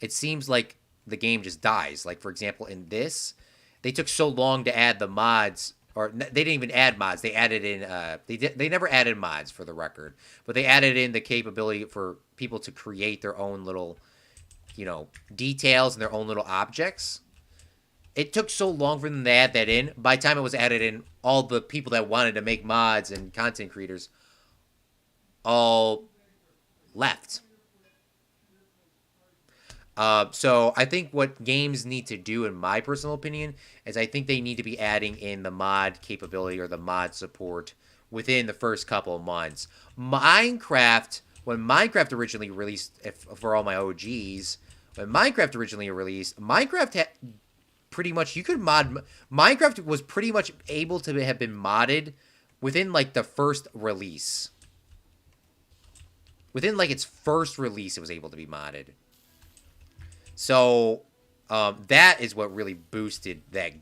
it seems like the game just dies. Like, for example, in this, they took so long to add the mods, or they didn't even add mods. They added in they never added mods, for the record, but they added in the capability for people to create their own little, details and their own little objects. It took so long for them to add that in. By the time it was added in, all the people that wanted to make mods and content creators all left. So I think what games need to do, in my personal opinion, is I think they need to be adding in the mod capability or the mod support within the first couple of months. Minecraft, when Minecraft originally released, for all my OGs, when Minecraft originally released, Minecraft had pretty much, you could mod, Minecraft was pretty much able to have been modded within like the first release. Within like its first release, it was able to be modded. So that is what really boosted that,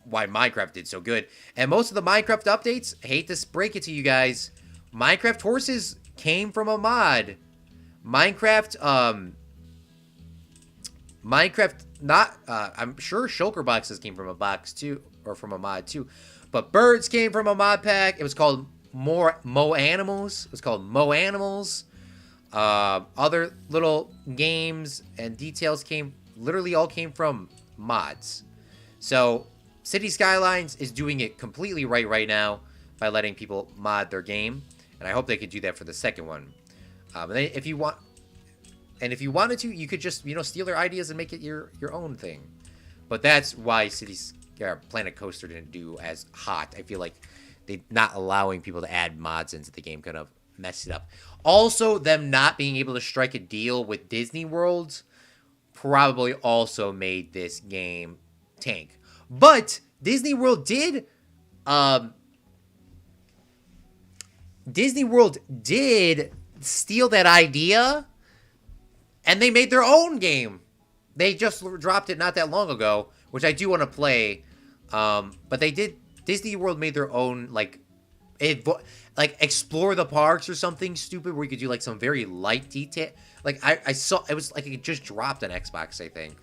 why Minecraft did so good. And most of the Minecraft updates, hate to break it to you guys, Minecraft horses came from a mod. Minecraft, not, I'm sure shulker boxes came from a box too, or from a mod too. But birds came from a mod pack. It was called Mo Animals. It was called Mo Animals. Other little games and details literally all came from mods. So City Skylines is doing it completely right now by letting people mod their game, and I hope they could do that for the second one. And then if you wanted to, you could just steal their ideas and make it your own thing. But that's why Planet Coaster didn't do as hot. I feel like they not allowing people to add mods into the game kind of messed it up. Also, them not being able to strike a deal with Disney World probably also made this game tank. But Disney World did steal that idea, and they made their own game. They just dropped it not that long ago, which I do want to play. But Disney World made their own, like explore the parks or something stupid where you could do like some very light detail. Like I saw, it was like it just dropped on Xbox, I think.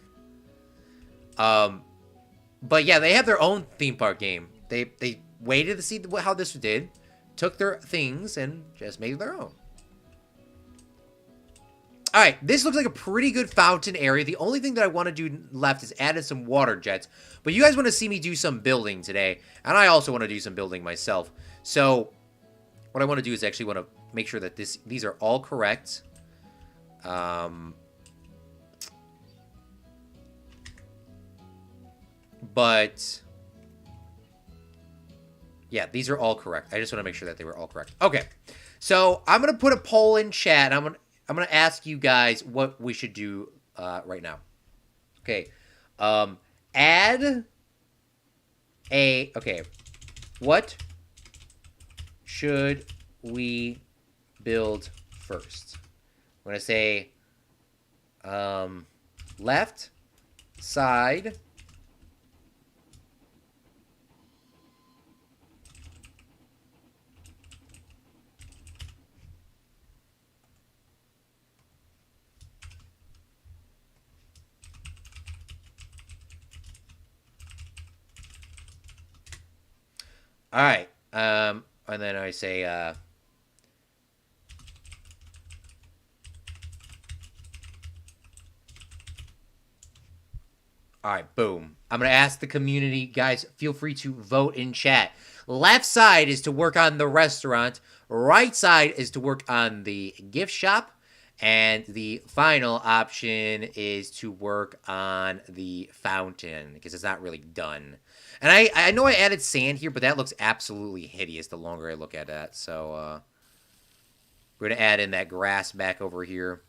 But yeah, they have their own theme park game. They waited to see how this did, took their things and just made their own. All right, this looks like a pretty good fountain area. The only thing that I want to do left is add in some water jets. But you guys want to see me do some building today, and I also want to do some building myself. So what I want to do is actually want to make sure that these are all correct. But yeah, these are all correct. I just want to make sure that they were all correct. Okay, so I'm gonna put a poll in chat. And I'm gonna ask you guys what we should do right now. Okay, what should we build first? I'm gonna say left side all right, and then I say all right, boom. I'm going to ask the community, guys, feel free to vote in chat. Left side is to work on the restaurant. Right side is to work on the gift shop. And the final option is to work on the fountain, because it's not really done. And I know I added sand here, but that looks absolutely hideous the longer I look at that. So we're going to add in that grass back over here.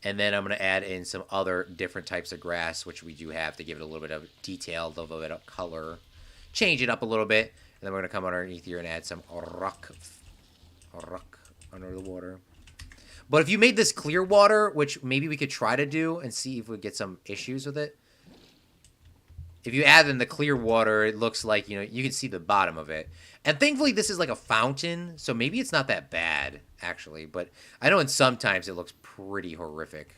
And then I'm going to add in some other different types of grass, which we do have to give it a little bit of detail, a little bit of color. Change it up a little bit. And then we're going to come underneath here and add some rock under the water. But if you made this clear water, which maybe we could try to do and see if we get some issues with it. If you add in the clear water, it looks like, you can see the bottom of it. And thankfully, this is like a fountain, so maybe it's not that bad, actually. But I know sometimes it looks pretty horrific.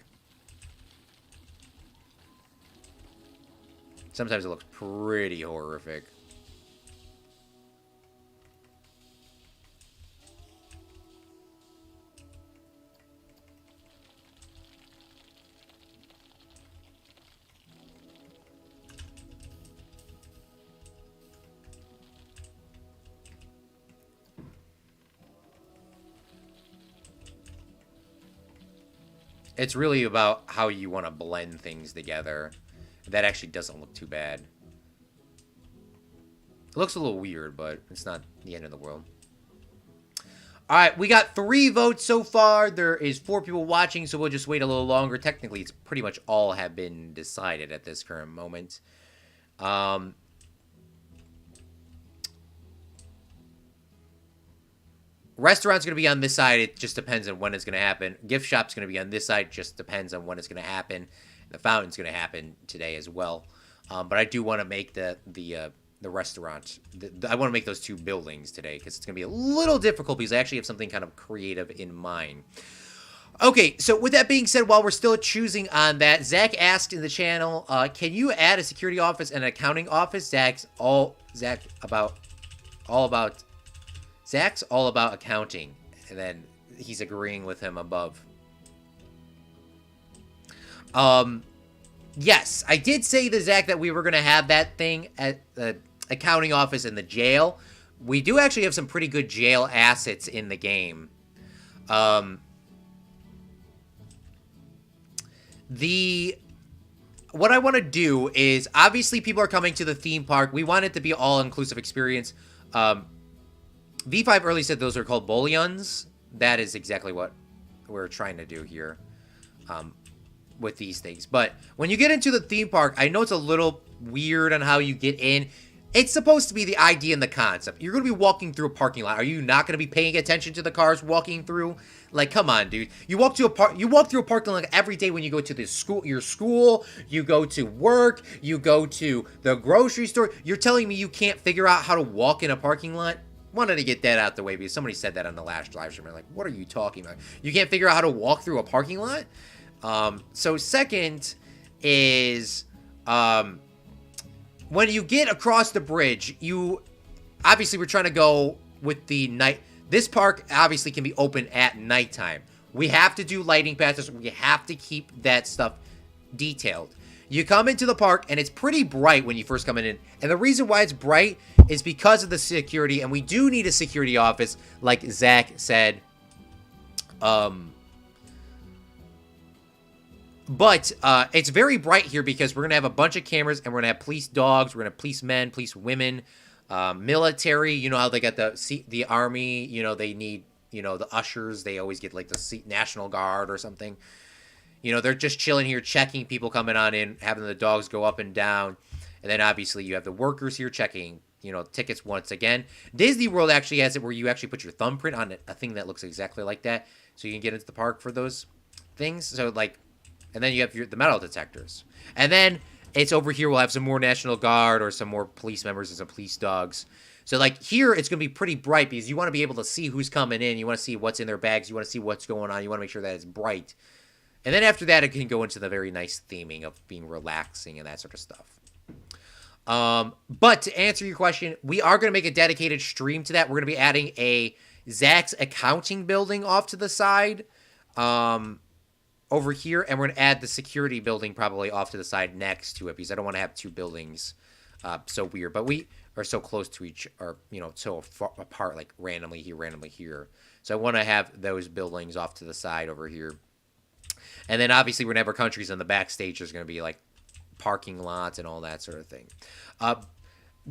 Sometimes it looks pretty horrific. It's really about how you want to blend things together. That actually doesn't look too bad. It looks a little weird, but it's not the end of the world. All right, we got 3 votes so far. There is 4 people watching, so we'll just wait a little longer. Technically, it's pretty much all have been decided at this current moment. Restaurant's going to be on this side. It just depends on when it's going to happen. Gift shop's going to be on this side. Just depends on when it's going to happen. The fountain's going to happen today as well. But I do want to make the restaurant. I want to make those 2 buildings today because it's going to be a little difficult because I actually have something kind of creative in mind. Okay, so with that being said, while we're still choosing on that, Zach asked in the channel, can you add a security office and an accounting office? Zach's all about accounting, and then he's agreeing with him above. Yes, I did say to Zach that we were going to have that thing at the accounting office in the jail. We do actually have some pretty good jail assets in the game. What I want to do is, obviously people are coming to the theme park. We want it to be an all-inclusive experience. V5 early said those are called bullions. That is exactly what we're trying to do here with these things. But when you get into the theme park, I know it's a little weird on how you get in. It's supposed to be the idea and the concept. You're going to be walking through a parking lot. Are you not going to be paying attention to the cars walking through? Like, come on, dude. You walk through a parking lot every day when you go to your school, you go to work, you go to the grocery store. You're telling me you can't figure out how to walk in a parking lot? Wanted to get that out the way because somebody said that on the last live stream. Like, what are you talking about? You can't figure out how to walk through a parking lot? So second is, when you get across the bridge, obviously we're trying to go with the night. This park obviously can be open at nighttime. We have to do lighting patches. We have to keep that stuff detailed. You come into the park, and it's pretty bright when you first come in. And the reason why it's bright is because of the security, and we do need a security office, like Zach said. But it's very bright here because we're going to have a bunch of cameras, and we're going to have police dogs, we're going to have policemen, police women, military. You know how they got the army, you know, they need, you know, the ushers. They always get, like, the National Guard or something. You know, they're just chilling here, checking people coming on in, having the dogs go up and down. And then, obviously, you have the workers here checking, you know, tickets once again. Disney World actually has it where you actually put your thumbprint on a thing that looks exactly like that. So you can get into the park for those things. So, like, and then you have the metal detectors. And then it's over here, we'll have some more National Guard or some more police members and some police dogs. So, like, here, it's going to be pretty bright because you want to be able to see who's coming in. You want to see what's in their bags. You want to see what's going on. You want to make sure that it's bright. And then after that, it can go into the very nice theming of being relaxing and that sort of stuff. But to answer your question, we are going to make a dedicated stream to that. We're going to be adding a Zach's accounting building off to the side over here. And we're going to add the security building probably off to the side next to it because I don't want to have 2 buildings so weird. But we are so close to each, or, you know, so far apart, like randomly here. So I want to have those buildings off to the side over here. And then, obviously, we're going to have our countries on the backstage. There's going to be, like, parking lots and all that sort of thing.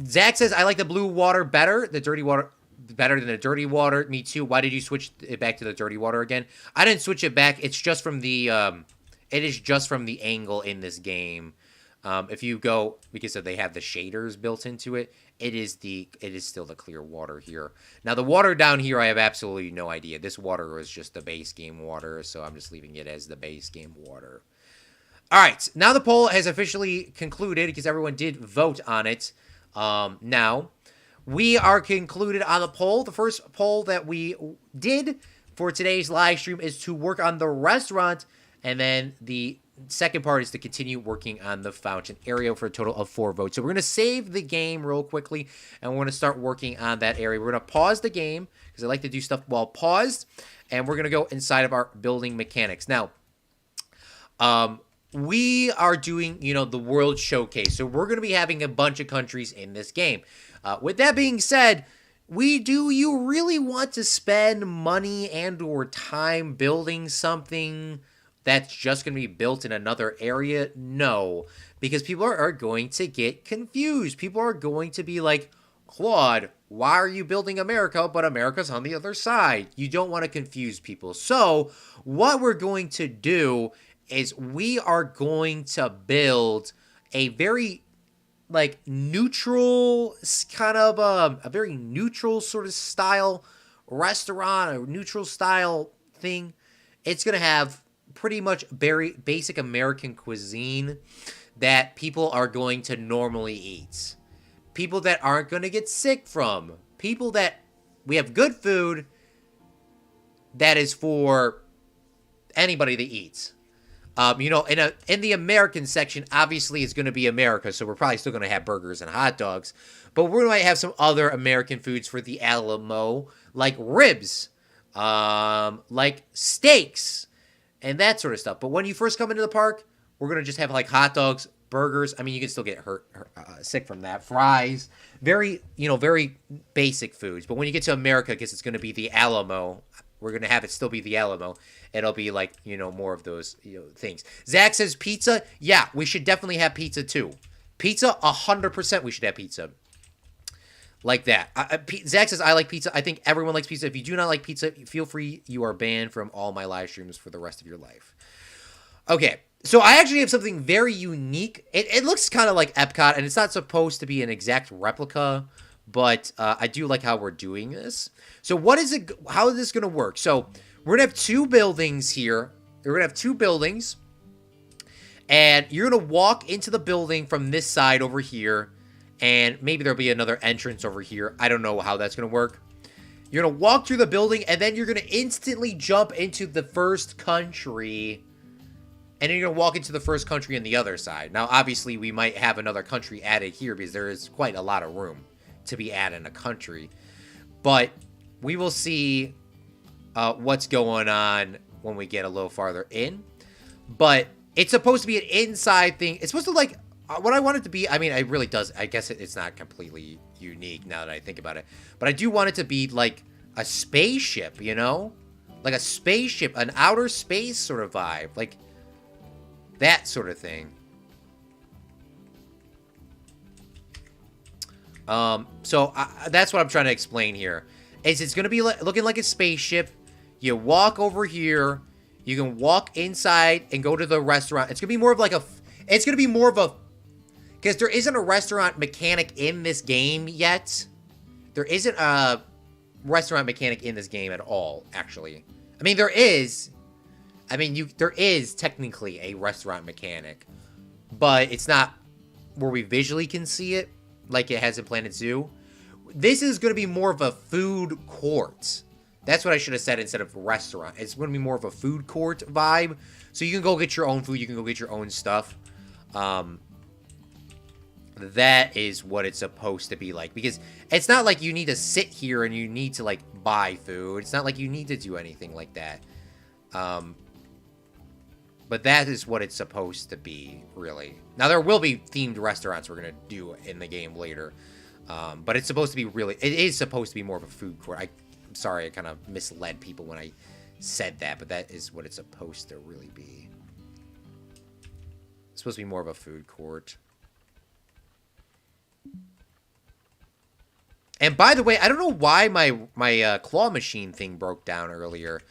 Zach says, I like the blue water better, the dirty water better than the dirty water. Me too. Why did you switch it back to the dirty water again? I didn't switch it back. It's just from the, it is just from the angle in this game. If you go, because they have the shaders built into it, it is still the clear water here. Now, the water down here, I have absolutely no idea. This water was just the base game water, so I'm just leaving it as the base game water. All right, now the poll has officially concluded because everyone did vote on it. Now, we are concluded on the poll. The first poll that we did for today's live stream is to work on the restaurant, and then the second part is to continue working on the fountain area for a total of 4 votes. So we're going to save the game real quickly, and we're going to start working on that area. We're going to pause the game, because I like to do stuff while paused, and we're going to go inside of our building mechanics. Now, we are doing, you know, the World Showcase, so we're going to be having a bunch of countries in this game. With that being said, do you really want to spend money and or time building something that's just going to be built in another area? No, because people are going to get confused. People are going to be like, Claude, why are you building America, but America's on the other side? You don't want to confuse people. So what we're going to do is we are going to build a very like neutral kind of a very neutral sort of style restaurant, a neutral style thing. It's going to have pretty much very basic American cuisine that people are going to normally eat. People that aren't going to get sick from. People that we have good food that is for anybody that eats. You know, in the American section, obviously it's going to be America, so we're probably still going to have burgers and hot dogs. But we might have some other American foods for the Alamo, like ribs, like steaks, and that sort of stuff. But when you first come into the park, we're going to just have like hot dogs, burgers. I mean, you can still get sick from that. Fries, very basic foods. But when you get to America, I guess it's going to be the Alamo. We're going to have it still be the Alamo. It'll be like, more of those things. Zach says pizza. Yeah, we should definitely have pizza too. Pizza, 100% we should have pizza. Like that. Zach says, I like pizza. I think everyone likes pizza. If you do not like pizza, feel free. You are banned from all my live streams for the rest of your life. Okay. So I actually have something very unique. It looks kind of like Epcot, and it's not supposed to be an exact replica, but I do like how we're doing this. So how is this going to work? So we're going to have two buildings here. We're going to have two buildings, and you're going to walk into the building from this side over here, and maybe there'll be another entrance over here. I don't know how that's going to work. You're going to walk through the building, and then you're going to instantly jump into the first country. And then you're going to walk into the first country on the other side. Now, obviously, we might have another country added here because there is quite a lot of room to be added in a country. But we will see what's going on when we get a little farther in. But it's supposed to be an inside thing. It's supposed to, like, what I want it to be, I mean, it really does. I guess it's not completely unique now that I think about it. But I do want it to be, like, a spaceship, Like a spaceship, an outer space sort of vibe. Like, that sort of thing. So that's what I'm trying to explain here. It's going to be looking like a spaceship. You walk over here. You can walk inside and go to the restaurant. It's going to be more of like because there isn't a restaurant mechanic in this game yet. There isn't a restaurant mechanic in this game at all, actually. I mean, there is. There is technically a restaurant mechanic, but it's not where we visually can see it like it has in Planet Zoo. This is going to be more of a food court. That's what I should have said instead of restaurant. It's going to be more of a food court vibe. So you can go get your own food. You can go get your own stuff. That is what it's supposed to be like. Because it's not like you need to sit here and you need to, like, buy food. It's not like you need to do anything like that. But that is what it's supposed to be, really. Now, there will be themed restaurants we're going to do in the game later. But it's supposed to be it is supposed to be more of a food court. I'm sorry, I kind of misled people when I said that, but that is what it's supposed to really be. It's supposed to be more of a food court. And by the way, I don't know why my claw machine thing broke down earlier.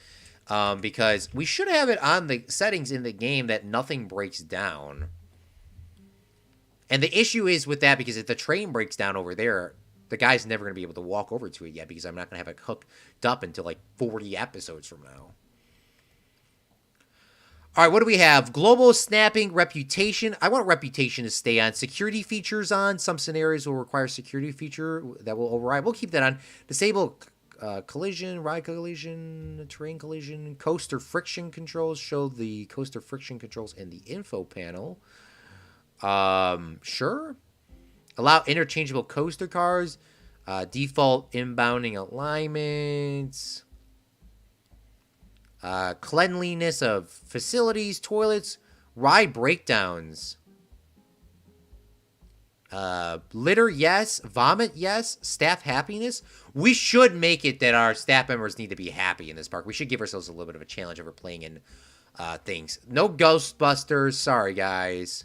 Because we should have it on the settings in the game that nothing breaks down. And the issue is with that, because if the train breaks down over there, the guy's never going to be able to walk over to it yet, because I'm not going to have it hooked up until like 40 episodes from now. All right, what do we have? Global snapping, reputation. I want reputation to stay on. Security features on. Some scenarios will require security feature that will override. We'll keep that on. Disable collision, ride collision, terrain collision, coaster friction controls. Show the coaster friction controls in the info panel. Sure. Allow interchangeable coaster cars. Default inbounding alignments. Cleanliness of facilities, toilets, ride breakdowns. Litter, yes. Vomit, yes. Staff happiness. We should make it that our staff members need to be happy in this park. We should give ourselves a little bit of a challenge over playing in things. No Ghostbusters. Sorry, guys.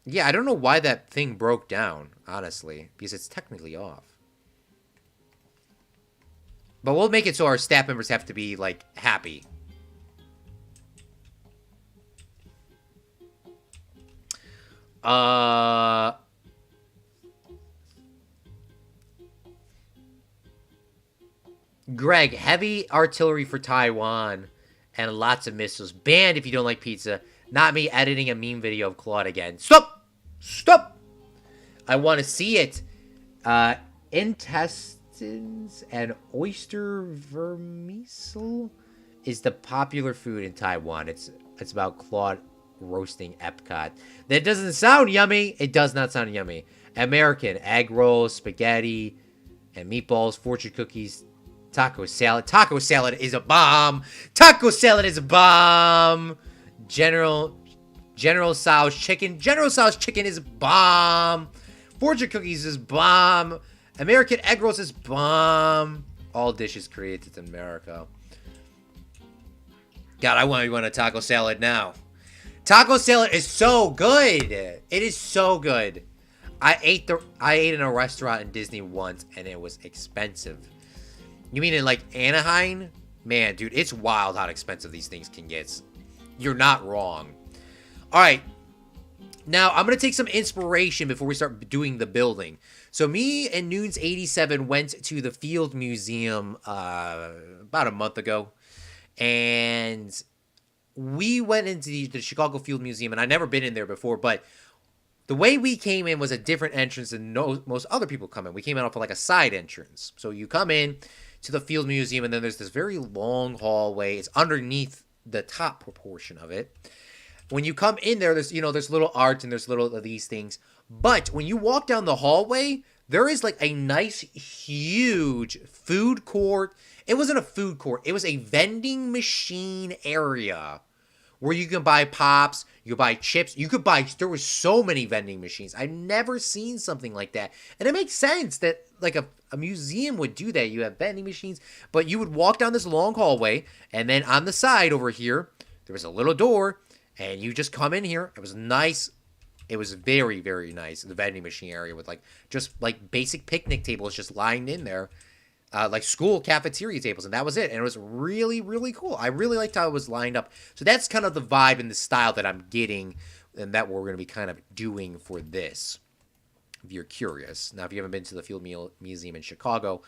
Yeah, I don't know why that thing broke down, honestly, because it's technically off. But we'll make it so our staff members have to be, like, happy. Uh... Greg, heavy artillery for Taiwan and lots of missiles. Banned if you don't like pizza. Not me editing a meme video of Claude again. Stop! Stop! I want to see it. Intestines and oyster vermicelli is the popular food in Taiwan. It's about Claude roasting Epcot. That doesn't sound yummy. It does not sound yummy. American egg rolls, spaghetti, and meatballs, fortune cookies, taco salad. Taco salad is a bomb. Taco salad is a bomb. General Tso's chicken. General Tso's chicken is bomb. Fortune cookies is bomb. American egg rolls is bomb. All dishes created in America. God, I want to go on a taco salad now. Taco salad is so good. It is so good. I ate in a restaurant in Disney once, and it was expensive. You mean in, like, Anaheim? Man, dude, it's wild how expensive these things can get. You're not wrong. All right. Now, I'm going to take some inspiration before we start doing the building. So, me and Noons87 went to the Field Museum about a month ago. And we went into the Chicago Field Museum, and I'd never been in there before, but the way we came in was a different entrance than most other people come in. We came in off of like a side entrance. So you come in to the Field Museum, and then there's this very long hallway. It's underneath the top proportion of it. When you come in there, there's little art and there's little of these things. But when you walk down the hallway, there is like a nice, huge food court. It wasn't a food court. It was a vending machine area where you can buy pops, you could buy chips, there were so many vending machines. I've never seen something like that. And it makes sense that like a museum would do that. You have vending machines, but you would walk down this long hallway, and then on the side over here, there was a little door, and you just come in here. It was nice. It was very, very nice. The vending machine area with just basic picnic tables just lined in there. Like school cafeteria tables, and that was it. And it was really, really cool. I really liked how it was lined up. So that's kind of the vibe and the style that I'm getting, and that we're going to be kind of doing for this, if you're curious. Now, if you haven't been to the Field Museum in Chicago,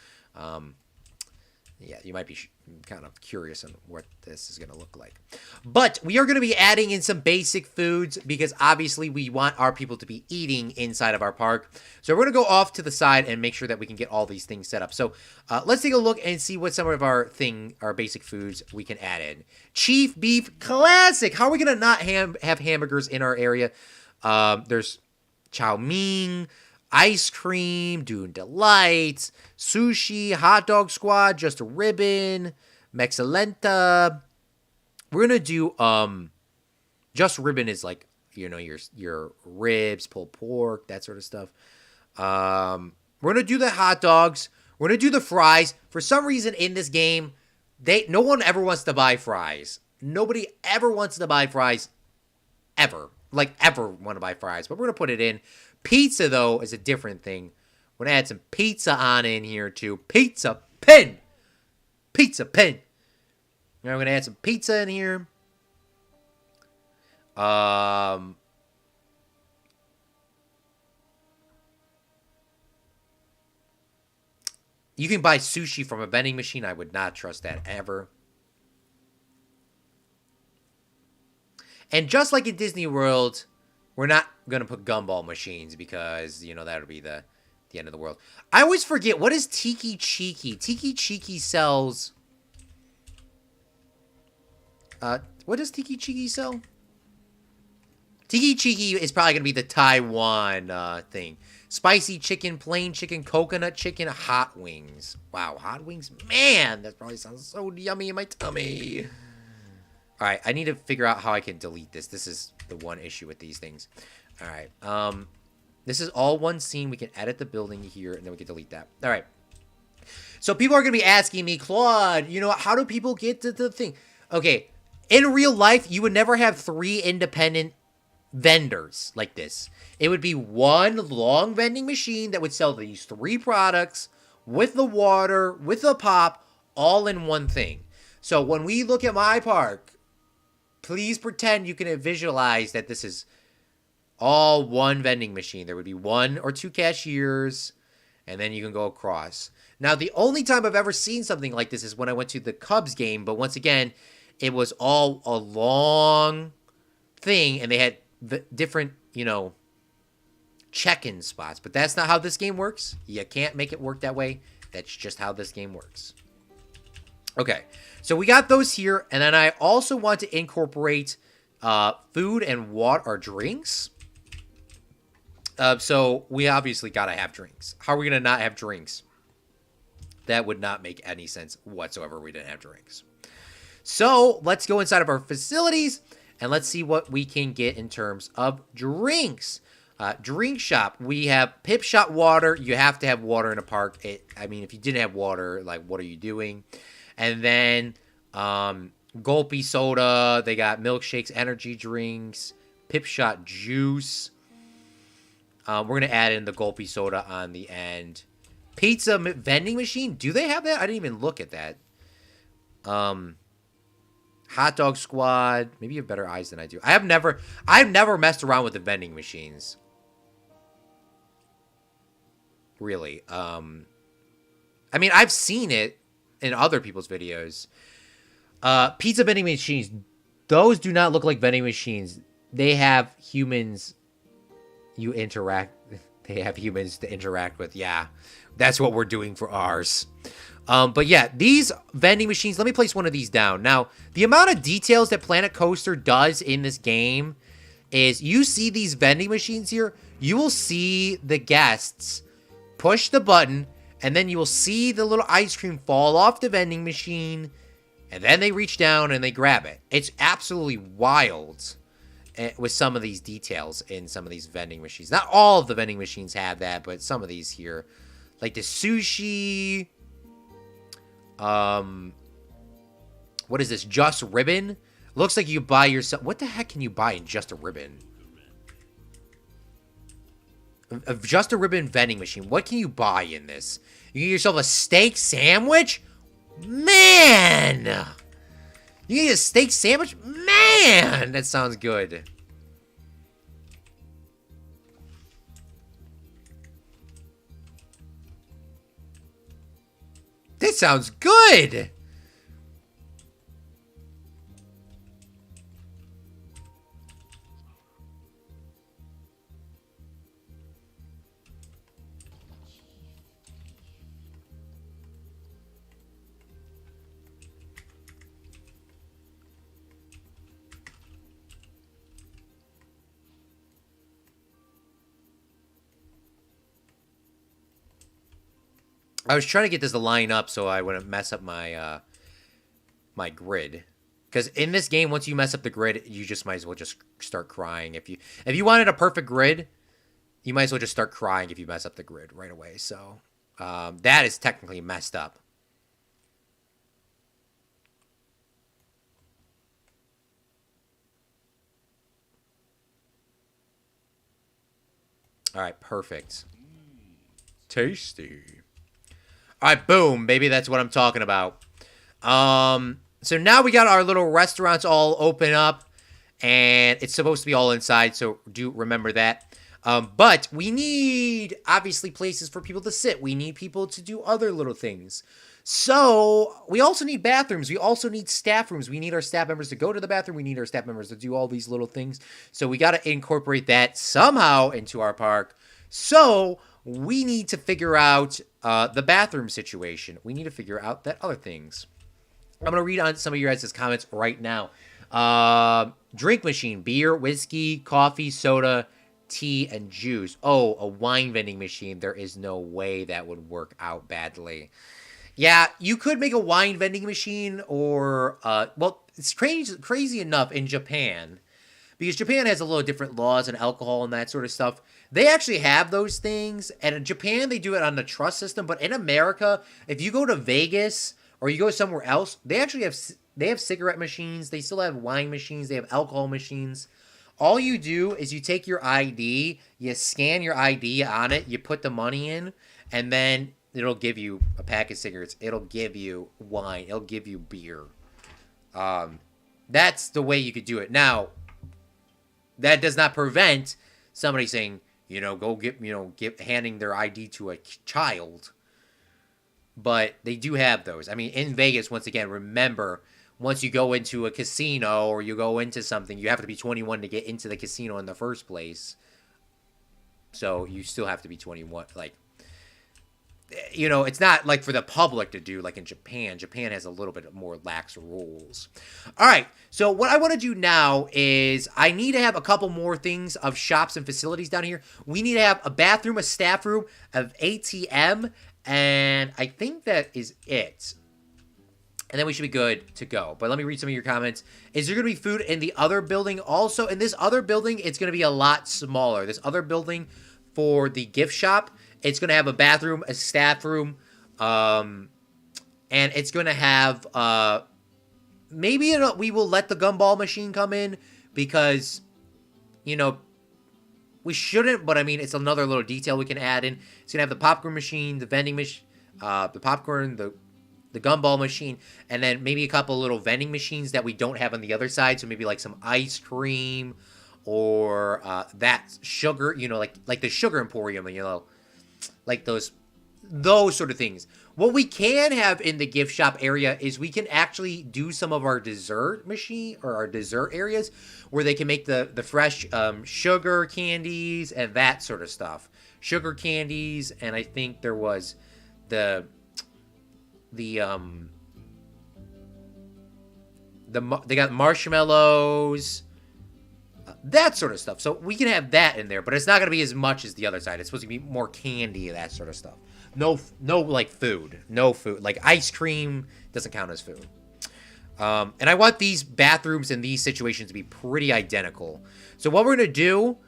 yeah, you might be kind of curious on what this is going to look like. But we are going to be adding in some basic foods because obviously we want our people to be eating inside of our park. So we're going to go off to the side and make sure that we can get all these things set up. So let's take a look and see what some of our basic foods we can add in. Chief beef classic. How are we going to not have hamburgers in our area? There's chow mein, ice cream, Dune Delights, sushi, hot dog squad, just a ribbon, Mexalenta. We're gonna do just ribbon is like your ribs, pulled pork, that sort of stuff. We're gonna do the hot dogs. We're gonna do the fries. For some reason in this game, no one ever wants to buy fries. Nobody ever wants to buy fries, ever. Ever want to buy fries, but we're gonna put it in. Pizza, though, is a different thing. We're going to add some pizza on in here, too. Pizza pin! Pizza pin! Now we're going to add some pizza in here. You can buy sushi from a vending machine. I would not trust that ever. And just like in Disney World, we're not going to put gumball machines because, that would be the end of the world. I always forget, what is Tiki Cheeky? Tiki Cheeky sells... what does Tiki Cheeky sell? Tiki Cheeky is probably going to be the Taiwan thing. Spicy chicken, plain chicken, coconut chicken, hot wings. Wow, hot wings? Man, that probably sounds so yummy in my tummy. All right, I need to figure out how I can delete this. This is the one issue with these things. All right, this is all one scene. We can edit the building here, and then we can delete that. All right. So people are going to be asking me, Claude, how do people get to the thing? Okay, in real life, you would never have 3 independent vendors like this. It would be one long vending machine that would sell these 3 products with the water, with the pop, all in one thing. So when we look at my park, please pretend you can visualize that this is all one vending machine. There would be 1 or 2 cashiers, and then you can go across. Now, the only time I've ever seen something like this is when I went to the Cubs game, but once again, it was all a long thing, and they had different, check-in spots. But that's not how this game works. You can't make it work that way. That's just how this game works. Okay, so we got those here, and then I also want to incorporate food and water or drinks. So we obviously got to have drinks. How are we going to not have drinks? That would not make any sense whatsoever. We didn't have drinks. So let's go inside of our facilities and let's see what we can get in terms of drinks. Drink shop. We have Pip Shot water. You have to have water in a park. If you didn't have water, like, what are you doing? And then Gulpy soda. They got milkshakes, energy drinks, Pip Shot juice. We're going to add in the Gulpy soda on the end. Pizza vending machine. Do they have that? I didn't even look at that. Hot dog squad. Maybe you have better eyes than I do. I've never messed around with the vending machines. Really. I've seen it in other people's videos. Pizza vending machines. Those do not look like vending machines. They have humans they have humans to interact with. Yeah, that's what we're doing for ours. But yeah, these vending machines, let me place one of these down. Now, the amount of details that Planet Coaster does in this game is you see these vending machines here, you will see the guests push the button, and then you will see the little ice cream fall off the vending machine, and then they reach down and they grab it. It's absolutely wild with some of these details in some of these vending machines. Not all of the vending machines have that, but some of these here. Like the sushi. What is this? Just Ribbon? Looks like you buy yourself... What the heck can you buy in Just a Ribbon? Just a Ribbon vending machine. What can you buy in this? You get yourself a steak sandwich? Man! You get a steak sandwich? Man! That sounds good. That sounds good! I was trying to get this to line up so I wouldn't mess up my my grid. Because in this game, once you mess up the grid, you just might as well just start crying. If you wanted a perfect grid, you might as well just start crying if you mess up the grid right away. So that is technically messed up. All right, perfect. Tasty. All right, boom, baby. That's what I'm talking about. So now we got our little restaurants all open up, and it's supposed to be all inside, so do remember that. But we need, obviously, places for people to sit. We need people to do other little things. So we also need bathrooms. We also need staff rooms. We need our staff members to go to the bathroom. We need our staff members to do all these little things. So we got to incorporate that somehow into our park. So we need to figure out the bathroom situation. We need to figure out that other things. I'm going to read on some of your guys' comments right now. Drink machine, beer, whiskey, coffee, soda, tea, and juice. Oh, a wine vending machine. There is no way that would work out badly. Yeah, you could make a wine vending machine or, well, it's crazy enough in Japan because Japan has a little different laws and alcohol and that sort of stuff. They actually have those things, and in Japan they do it on the trust system. But in America, if you go to Vegas or you go somewhere else, they have cigarette machines. They still have wine machines. They have alcohol machines. All you do is you take your ID, you scan your ID on it, you put the money in, and then it'll give you a pack of cigarettes. It'll give you wine. It'll give you beer. That's the way you could do it. Now, that does not prevent somebody saying, go handing their ID to a child. But they do have those. I mean, in Vegas, once again, remember, once you go into a casino or you go into something, you have to be 21 to get into the casino in the first place. So you still have to be 21. Like, it's not like for the public to do like in Japan. Japan has a little bit more lax rules. All right. So what I want to do now is I need to have a couple more things of shops and facilities down here. We need to have a bathroom, a staff room, an ATM, and I think that is it. And then we should be good to go. But let me read some of your comments. Is there going to be food in the other building? Also, in this other building, it's going to be a lot smaller. This other building for the gift shop, it's going to have a bathroom, a staff room, and it's going to have, maybe we will let the gumball machine come in because, we shouldn't, but I mean, it's another little detail we can add in. It's going to have the popcorn machine, the vending machine, the popcorn, the gumball machine, and then maybe a couple little vending machines that we don't have on the other side. So maybe like some ice cream or that sugar, like the sugar emporium, like those sort of things. What we can have in the gift shop area is we can actually do some of our dessert machine or our dessert areas where they can make the fresh sugar candies and that sort of stuff. Sugar candies, and I think there was they got marshmallows, that sort of stuff. So we can have that in there, but it's not going to be as much as the other side. It's supposed to be more candy, that sort of stuff. No, like food. No food. Like ice cream doesn't count as food. And I want these bathrooms in these situations to be pretty identical. So what we're going to do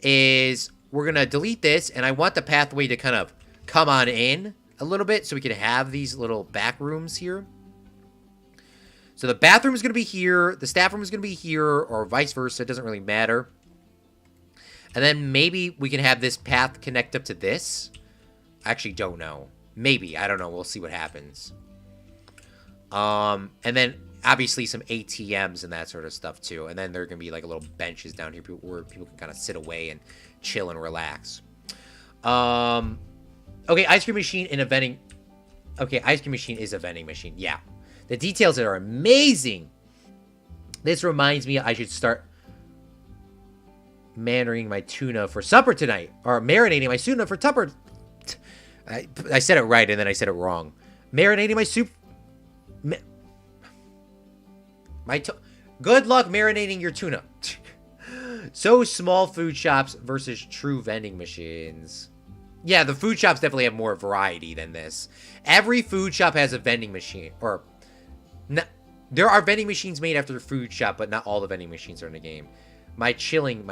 is we're going to delete this, and I want the pathway to kind of come on in a little bit so we can have these little back rooms here. So the bathroom is going to be here, the staff room is going to be here, or vice versa. It doesn't really matter. And then maybe we can have this path connect up to this. I actually don't know. Maybe. I don't know. We'll see what happens. And then obviously some ATMs and that sort of stuff too. And then there are going to be like little benches down here where people can kind of sit away and chill and relax. Okay, ice cream machine in a vending... Okay, ice cream machine is a vending machine. Yeah. The details are amazing. This reminds me I should start marinating my tuna for supper tonight. Or marinating my tuna for supper. I said it right and then I said it wrong. Marinating my soup... Good luck marinating your tuna. So small food shops versus true vending machines. Yeah, the food shops definitely have more variety than this. Every food shop has a vending machine. Or... there are vending machines made after the food shop, but not all the vending machines are in the game. My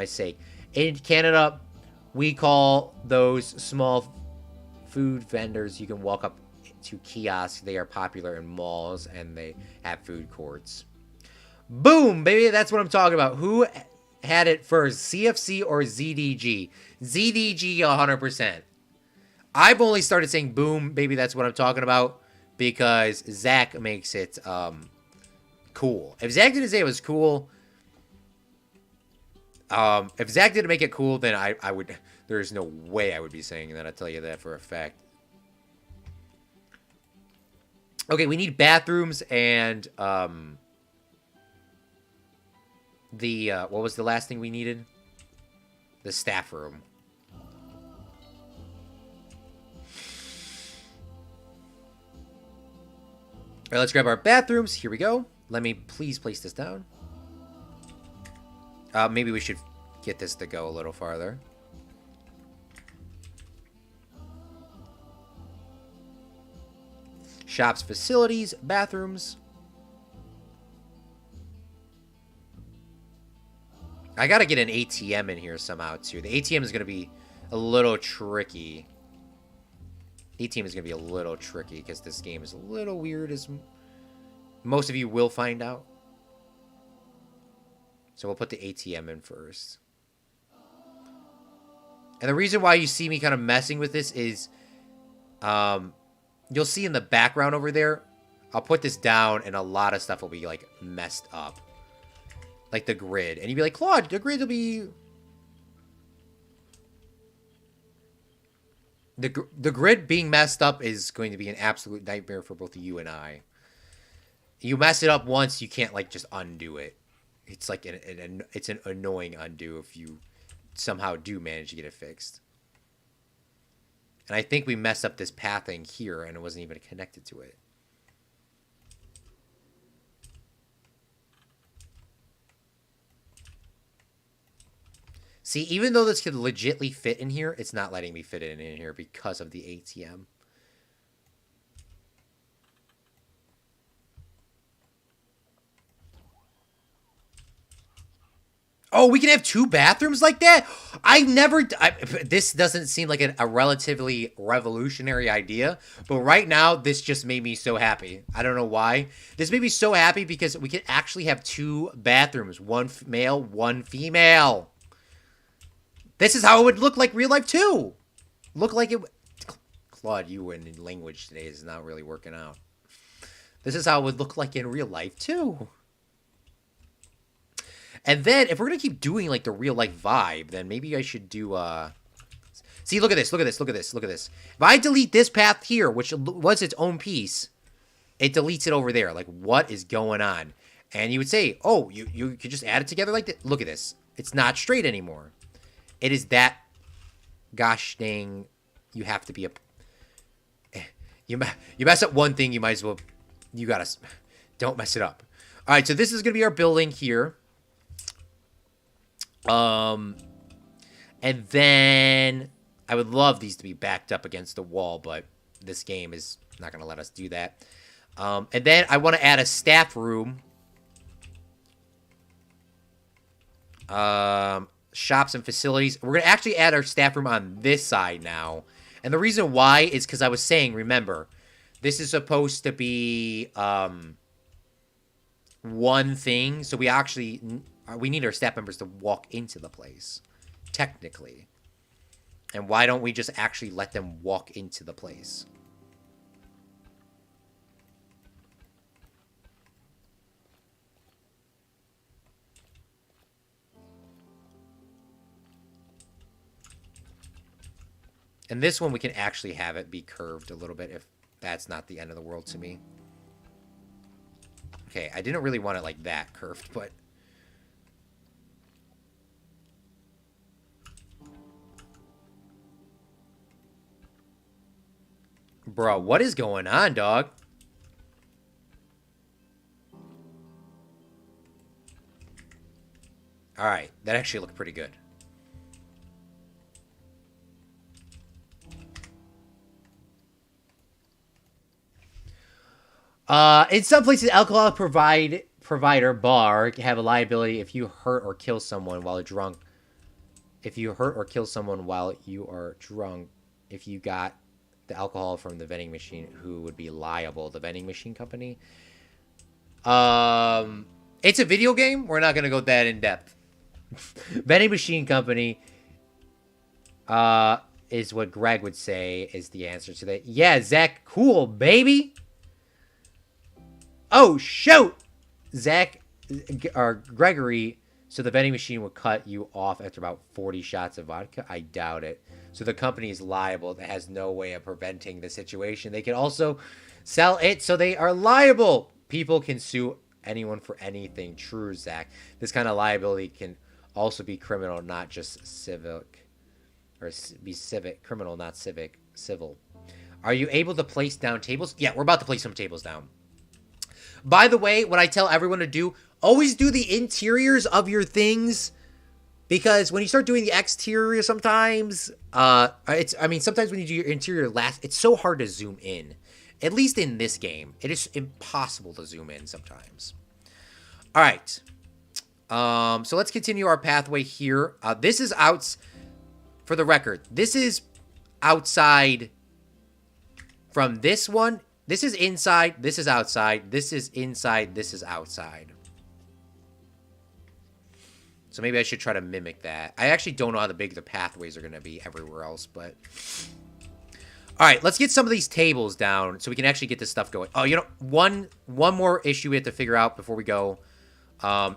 sake. In Canada, we call those small food vendors. You can walk up to kiosks. They are popular in malls, and they have food courts. Boom, baby. That's what I'm talking about. Who had it first, CFC or ZDG? ZDG 100%. I've only started saying boom, baby. That's what I'm talking about. Because Zach makes it cool. If Zach didn't say it was cool, if Zach didn't make it cool, then I would. There's no way I would be saying that. I'll tell you that for a fact. Okay, we need bathrooms and what was the last thing we needed? The staff room. All right, let's grab our bathrooms. Here we go. Let me please place this down. Maybe we should get this to go a little farther. Shops, facilities, bathrooms. I gotta get an ATM in here somehow, too. The ATM is gonna be a little tricky. ATM is gonna be a little tricky because this game is a little weird, as most of you will find out. So we'll put the ATM in first. And the reason why you see me kind of messing with this is, you'll see in the background over there, I'll put this down and a lot of stuff will be, like, messed up. Like the grid. And you'd be like, Claude, the grid will be... The grid being messed up is going to be an absolute nightmare for both you and I. You mess it up once, you can't, like, just undo it. It's like it's an annoying undo if you somehow do manage to get it fixed. And I think we messed up this pathing here and it wasn't even connected to it. See, even though this could legitly fit in here, it's not letting me fit it in here because of the ATM. Oh, we can have 2 bathrooms like that? This doesn't seem like a relatively revolutionary idea, but right now, this just made me so happy. I don't know why. This made me so happy because we could actually have 2 bathrooms. 1 male, 1 female. This is how it would look like real life too. Look like it... Claude, you in language today is not really working out. This is how it would look like in real life too. And then, if we're going to keep doing, like, the real-life vibe, then maybe I should do, See, look at this, look at this, look at this, look at this. If I delete this path here, which was its own piece, it deletes it over there. Like, what is going on? And you would say, oh, you could just add it together like that. Look at this. It's not straight anymore. It is that... Gosh dang... You have to be a... You mess up one thing, you might as well... You gotta... Don't mess it up. Alright, so this is going to be our building here. And then I would love these to be backed up against the wall, but this game is not going to let us do that. And then I want to add a staff room. Shops and facilities. We're going to actually add our staff room on this side now. And the reason why is because I was saying, remember, this is supposed to be, one thing. So we actually... We need our staff members to walk into the place, technically. And why don't we just actually let them walk into the place? And this one, we can actually have it be curved a little bit if that's not the end of the world to me. Okay, I didn't really want it like that curved, but... Bro, what is going on, dog? Alright, that actually looked pretty good. In some places, alcohol provider bar can have a liability if you hurt or kill someone while drunk. If you hurt or kill someone while you are drunk, if you got the alcohol from the vending machine, who would be liable? The vending machine company? It's a video game. We're not going to go that in depth. Vending machine company is what Greg would say is the answer to that. Yeah, Zach, cool, baby. Oh, shoot! Zach, or Gregory, so the vending machine would cut you off after about 40 shots of vodka? I doubt it. So the company is liable. That has no way of preventing the situation. They can also sell it, so they are liable. People can sue anyone for anything. True, Zach. This kind of liability can also be criminal, not just civic. Or be civic. Criminal, not civic. Civil. Are you able to place down tables? Yeah, we're about to place some tables down. By the way, what I tell everyone to do, always do the interiors of your things, because when you start doing the exterior sometimes, sometimes when you do your interior last, it's so hard to zoom in. At least in this game, it is impossible to zoom in sometimes. All right. So let's continue our pathway here. This is out, for the record, this is outside from this one. This is inside, this is outside, this is inside, this is outside. So maybe I should try to mimic that. I actually don't know how big the pathways are going to be everywhere else, but... Alright, let's get some of these tables down so we can actually get this stuff going. Oh, you know, one more issue we have to figure out before we go.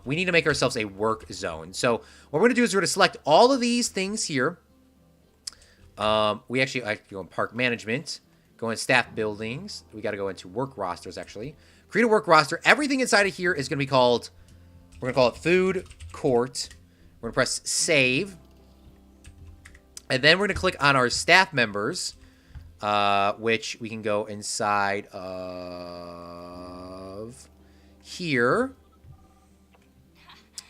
We need to make ourselves a work zone. So what we're going to do is we're going to select all of these things here. I go in park management, go in staff buildings. We got to go into work rosters, actually. Create a work roster. Everything inside of here is going to be called, we're going to call it food court. We're going to press save. And then we're going to click on our staff members, which we can go inside of here.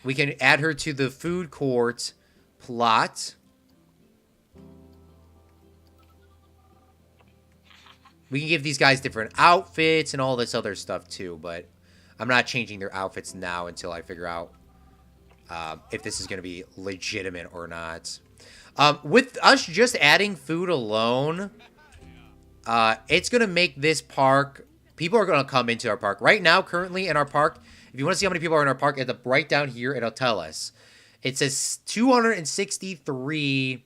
We can add her to the food court plot. We can give these guys different outfits and all this other stuff too, but I'm not changing their outfits now until I figure out if this is going to be legitimate or not. With us just adding food alone, it's going to make this park... People are going to come into our park. Right now, currently in our park, if you want to see how many people are in our park, it's right down here, it'll tell us. It says 263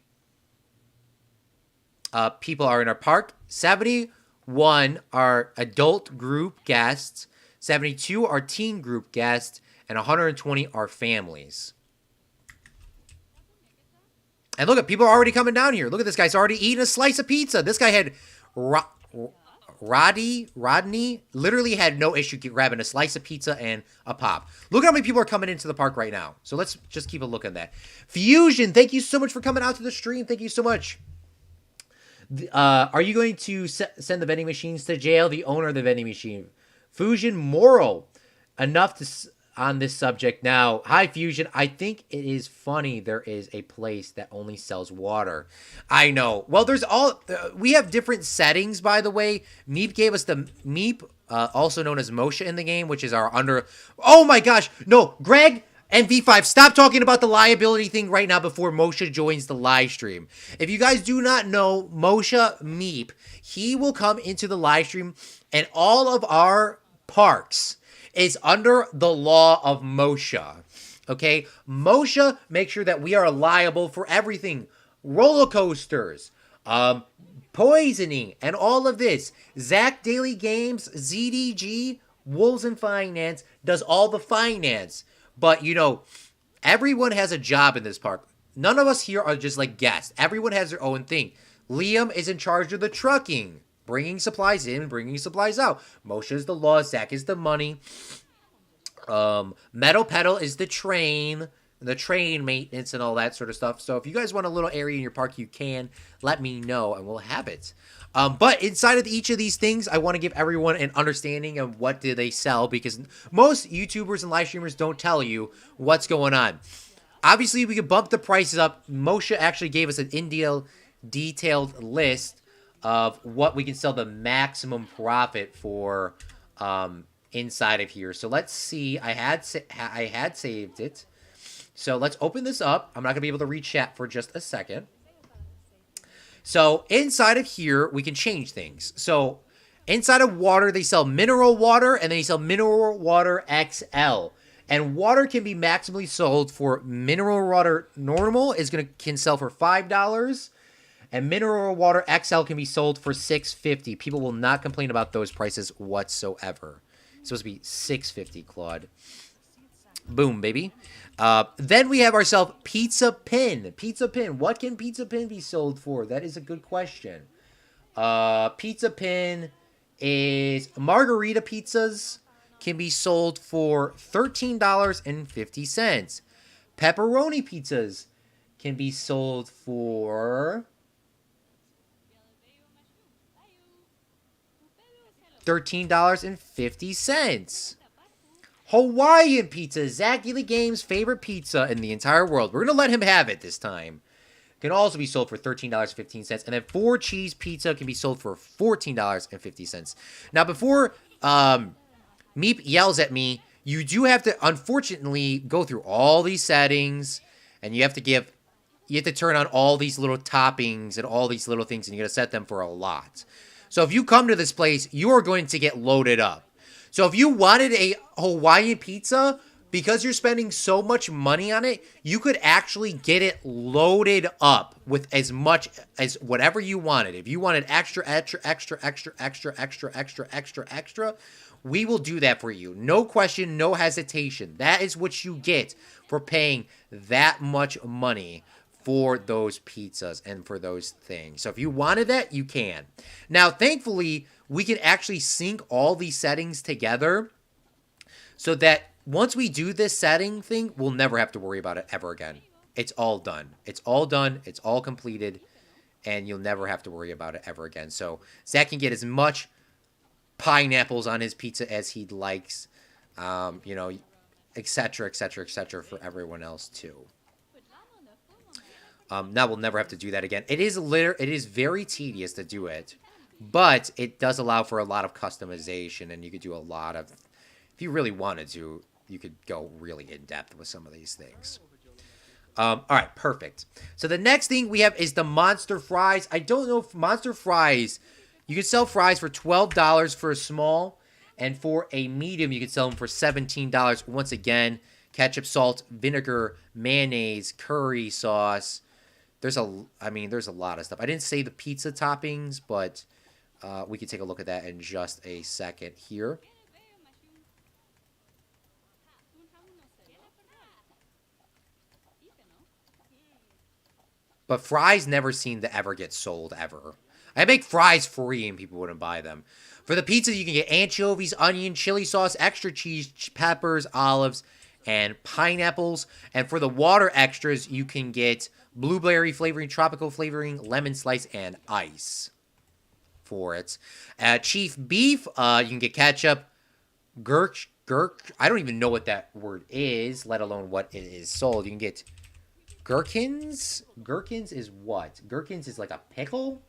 people are in our park. 71 are adult group guests. 72 are teen group guests. And 120 are families. And look at people are already coming down here. Look at this guy's already eating a slice of pizza. This guy had... Rodney literally had no issue grabbing a slice of pizza and a pop. Look at how many people are coming into the park right now. So let's just keep a look at that. Fusion, thank you so much for coming out to the stream. Thank you so much. Are you going to send the vending machines to jail? The owner of the vending machine. Fusion Moral. Enough to... on this subject now. Hi, Fusion. I think it is funny there is a place that only sells water. I know. Well, there's all... we have different settings, by the way. Meep gave us the... Meep, also known as Moshe in the game, which is our under... Oh, my gosh. No, Greg and V5, stop talking about the liability thing right now before Moshe joins the live stream. If you guys do not know Moshe Meep, he will come into the live stream and all of our parks... is under the law of Moshe. Okay? Moshe makes sure that we are liable for everything. Roller coasters, poisoning, and all of this. Zach Daily Games, ZDG, Wolves and Finance, does all the finance. But, you know, everyone has a job in this park. None of us here are just like guests. Everyone has their own thing. Liam is in charge of the trucking. Bringing supplies in, bringing supplies out. Moshe is the law. Zach is the money. Metal Pedal is the train maintenance and all that sort of stuff. So if you guys want a little area in your park, you can let me know and we'll have it. But inside of each of these things, I want to give everyone an understanding of what do they sell because most YouTubers and live streamers don't tell you what's going on. Obviously, we could bump the prices up. Moshe actually gave us an detailed list of what we can sell the maximum profit for inside of here. So let's see. I had saved it. So let's open this up. I'm not going to be able to read chat for just a second. So inside of here, we can change things. So inside of water, they sell mineral water and they sell mineral water XL. And water can be maximally sold for mineral water normal can sell for $5. And mineral water XL can be sold for $6.50. People will not complain about those prices whatsoever. It's supposed to be $6.50, Claude. Boom, baby. Then we have ourselves Pizza Pin. Pizza Pin. What can Pizza Pin be sold for? That is a good question. Pizza Pin is margarita pizzas can be sold for $13.50. Pepperoni pizzas can be sold for $13.50. Hawaiian pizza, Zach Daily Games' favorite pizza in the entire world. We're going to let him have it this time. Can also be sold for $13.15. And then 4 cheese pizza can be sold for $14.50. Now, before Meep yells at me, you do have to, unfortunately, go through all these settings, and you have to turn on all these little toppings and all these little things, and you got to set them for a lot. So if you come to this place, you are going to get loaded up. So if you wanted a Hawaiian pizza, because you're spending so much money on it, you could actually get it loaded up with as much as whatever you wanted. If you wanted extra, we will do that for you. No question, no hesitation. That is what you get for paying that much money for those pizzas and for those things. So if you wanted that, you can. Now, thankfully, we can actually sync all these settings together so that once we do this setting thing, we'll never have to worry about it ever again. It's all done. It's all done. It's all completed. And you'll never have to worry about it ever again. So Zach can get as much pineapples on his pizza as he likes, you know, etc., etc., etc. for everyone else too. Now we'll never have to do that again. It is very tedious to do it, but it does allow for a lot of customization, and you could do a lot of, if you really wanted to, you could go really in depth with some of these things. All right, perfect. So the next thing we have is the monster fries. I don't know if monster fries, you can sell fries for $12 for a small, and for a medium, you can sell them for $17. Once again, ketchup, salt, vinegar, mayonnaise, curry sauce. There's a lot of stuff. I didn't say the pizza toppings, but we can take a look at that in just a second here. But fries never seem to ever get sold, ever. I make fries free and people wouldn't buy them. For the pizza, you can get anchovies, onion, chili sauce, extra cheese, peppers, olives, and pineapples. And for the water extras, you can get blueberry flavoring, tropical flavoring, lemon slice, and ice for it. Chief beef, you can get ketchup, gurk. I don't even know what that word is, let alone what it is sold. You can get gherkins. Gherkins is what? Gherkins is like a pickle?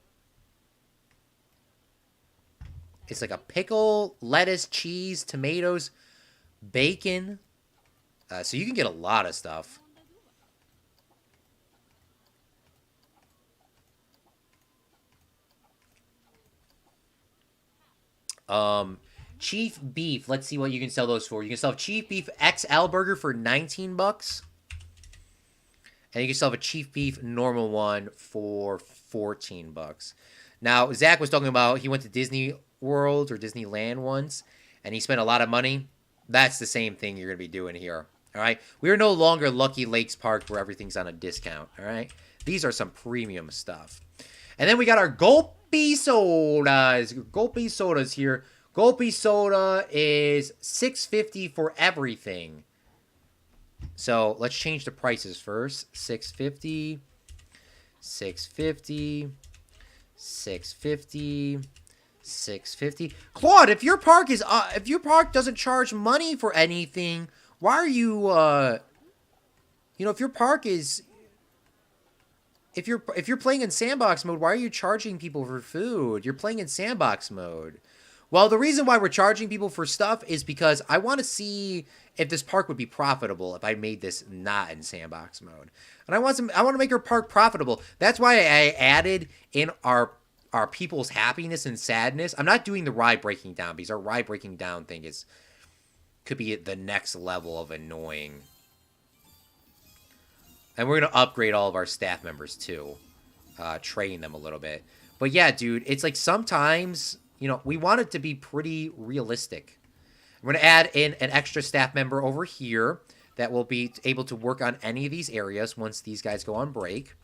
It's like a pickle, lettuce, cheese, tomatoes, bacon. So you can get a lot of stuff. Chief beef. Let's see what you can sell those for. You can sell a chief beef XL burger for $19. And you can sell a chief beef normal one for $14. Now, Zach was talking about he went to Disney World or Disneyland once, and he spent a lot of money. That's the same thing you're going to be doing here. All right? We are no longer Lucky Lakes Park where everything's on a discount. All right? These are some premium stuff. And then we got our Gulpy sodas. Gulpy sodas here. Gulpy soda is $6.50 for everything. So let's change the prices first. $6.50, $6.50, $6.50, $6.50. Claude, if your park doesn't charge money for anything, why are you if your park is if you're playing in sandbox mode, why are you charging people for food? You're playing in sandbox mode. Well, the reason why we're charging people for stuff is because I want to see if this park would be profitable if I made this not in sandbox mode. And I want to make our park profitable. That's why I added in our people's happiness and sadness. I'm not doing the ride breaking down because our ride breaking down thing could be at the next level of annoying. And we're going to upgrade all of our staff members too. Train them a little bit. But yeah, dude, it's like sometimes, we want it to be pretty realistic. We're going to add in an extra staff member over here that will be able to work on any of these areas once these guys go on break.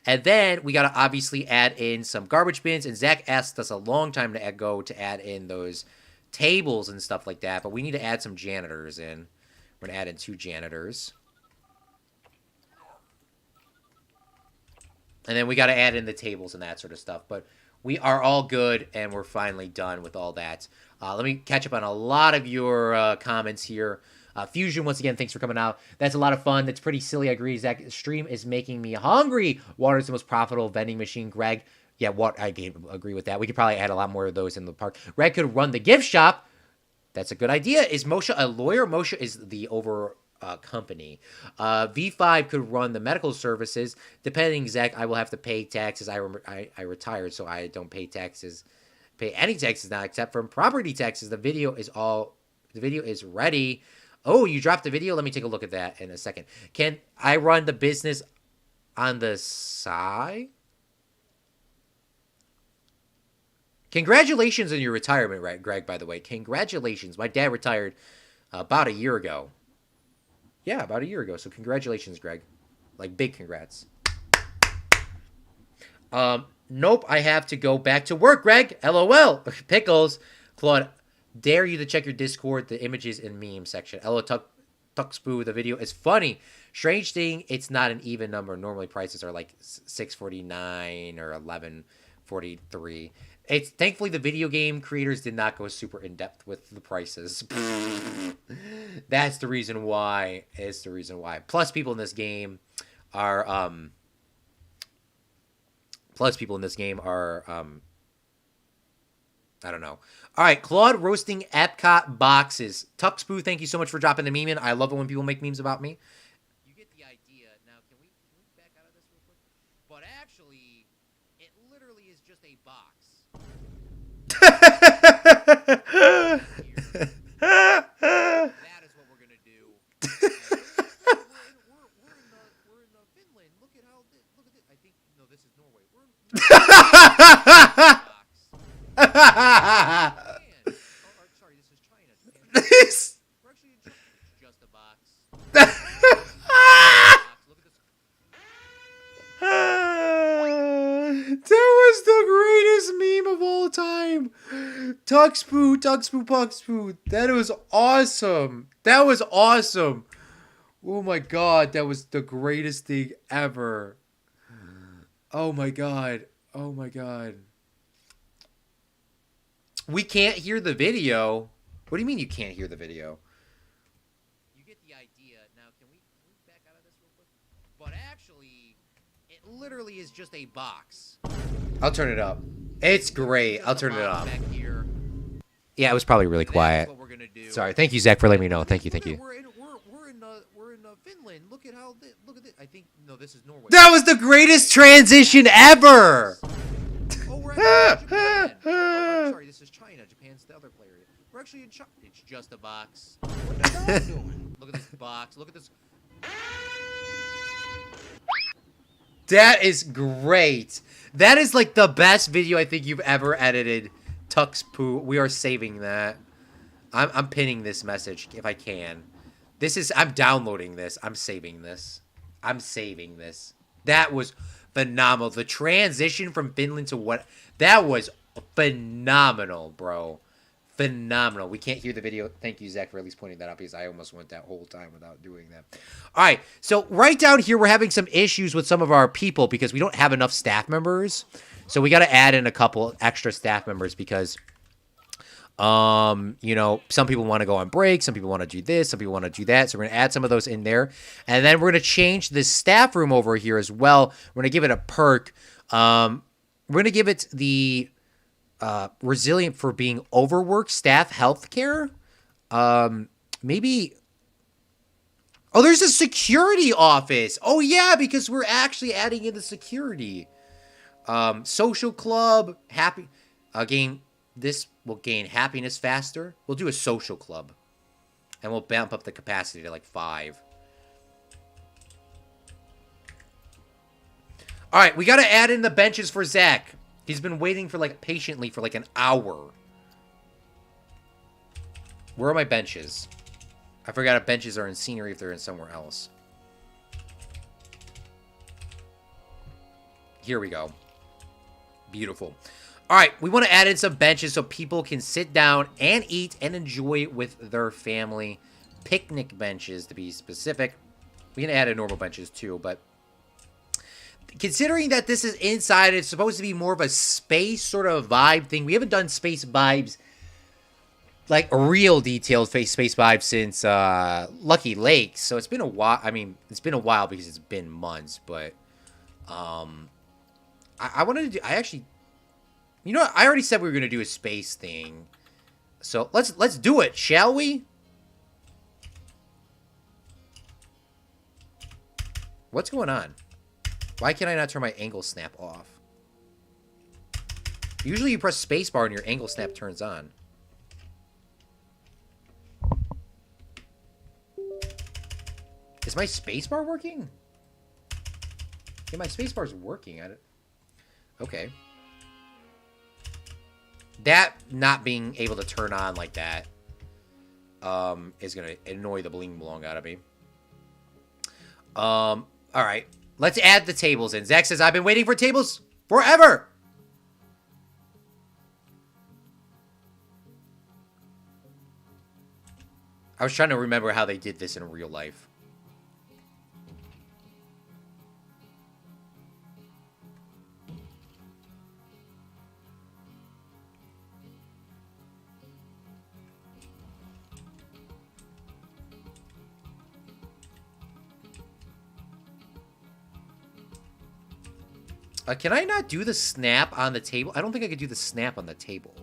And then we got to obviously add in some garbage bins. And Zach asked us a long time to add in those tables and stuff like that. But we need to add some janitors in. We're going to add in 2 janitors. And then we got to add in the tables and that sort of stuff. But we are all good, and we're finally done with all that. Let me catch up on a lot of your comments here. Fusion, once again, thanks for coming out. That's a lot of fun. That's pretty silly. I agree. Zach, stream is making me hungry. Water is the most profitable vending machine. Greg, yeah, I agree with that. We could probably add a lot more of those in the park. Greg could run the gift shop. That's a good idea. Is Moshe a lawyer? Moshe is the over company. V5 could run the medical services. Depending, Zach, I will have to pay taxes. I retired, so I don't pay taxes. Pay any taxes now except for property taxes. The video is ready. Oh, you dropped the video? Let me take a look at that in a second. Can I run the business on the side? Congratulations on your retirement, right, Greg, by the way. Congratulations. My dad retired about a year ago. Yeah, about a year ago. So congratulations, Greg. Like, big congrats. Nope, I have to go back to work, Greg. LOL. Pickles. Claude, dare you to check your Discord, the images and meme section. LOL, Tuxboo, the video is funny. Strange thing, it's not an even number. Normally prices are like $6.49 or $11.43. It's thankfully the video game creators did not go super in depth with the prices. That's the reason why. It's the reason why. Plus people in this game are I don't know. All right, Claude roasting Epcot boxes. Tuxboo, thank you so much for dropping the meme in. I love it when people make memes about me. You get the idea. Now, can we back out of this real quick? But actually, it literally is just a box. That is what we're gonna do. We're in Finland. Look at this. I think no, this is Norway. Sorry, this is China. We're actually just a box. Look at this. That was the greatest meme of all time. Tuxboo, Puxboo. That was awesome. That was awesome. Oh my god, that was the greatest thing ever. Oh my god. Oh my god. We can't hear the video. What do you mean you can't hear the video? You get the idea. Now, can we back out of this real quick? But actually, it literally is just a box. I'll turn it up. It's great. I'll turn it up. Yeah, it was probably really quiet. What we're gonna do. Sorry. Thank you, Zach, for letting me know. Thank you. We're in Finland. Look at this. I think no, this is Norway. That was the greatest transition ever. Oh, we're actually in Japan. Oh, sorry, this is China. Japan's the other player. We're actually in China. It's just a box. What are they doing? Look at this box. Look at this. That is great. That is like the best video I think you've ever edited. Tuxpoo. We are saving that. I'm pinning this message if I can. I'm downloading this. I'm saving this. That was phenomenal. The transition from Finland to that was phenomenal, bro. Phenomenal. We can't hear the video. Thank you, Zach, for at least pointing that out because I almost went that whole time without doing that. All right. So right down here, we're having some issues with some of our people because we don't have enough staff members. So we got to add in a couple extra staff members because, you know, some people want to go on break. Some people want to do this. Some people want to do that. So we're going to add some of those in there. And then we're going to change the staff room over here as well. We're going to give it a perk. We're going to give it the resilient for being overworked staff healthcare. Maybe. Oh, there's a security office. Oh, yeah, because we're actually adding in the security. Social club, happy. This will gain happiness faster. We'll do a social club. And we'll bump up the capacity to like 5. All right, we got to add in the benches for Zach. He's been waiting for patiently for an hour. Where are my benches? I forgot if benches are in scenery if they're in somewhere else. Here we go. Beautiful. All right, we want to add in some benches so people can sit down and eat and enjoy with their family. Picnic benches, to be specific. We can add in normal benches too, but considering that this is inside, it's supposed to be more of a space sort of vibe thing. We haven't done space vibes, like a real detailed space vibes since Lucky Lakes. So it's been a while. I mean, it's been a while because it's been months, but I wanted to do, I actually, you know what? I already said we were going to do a space thing. So let's do it, shall we? What's going on? Why can I not turn my angle snap off? Usually you press spacebar and your angle snap turns on. Is my spacebar working? Yeah, my spacebar's working. Okay. That not being able to turn on like that is going to annoy the bling blong out of me. All right. Let's add the tables in. Zach says, I've been waiting for tables forever. I was trying to remember how they did this in real life. Can I not do the snap on the table? I don't think I could do the snap on the table.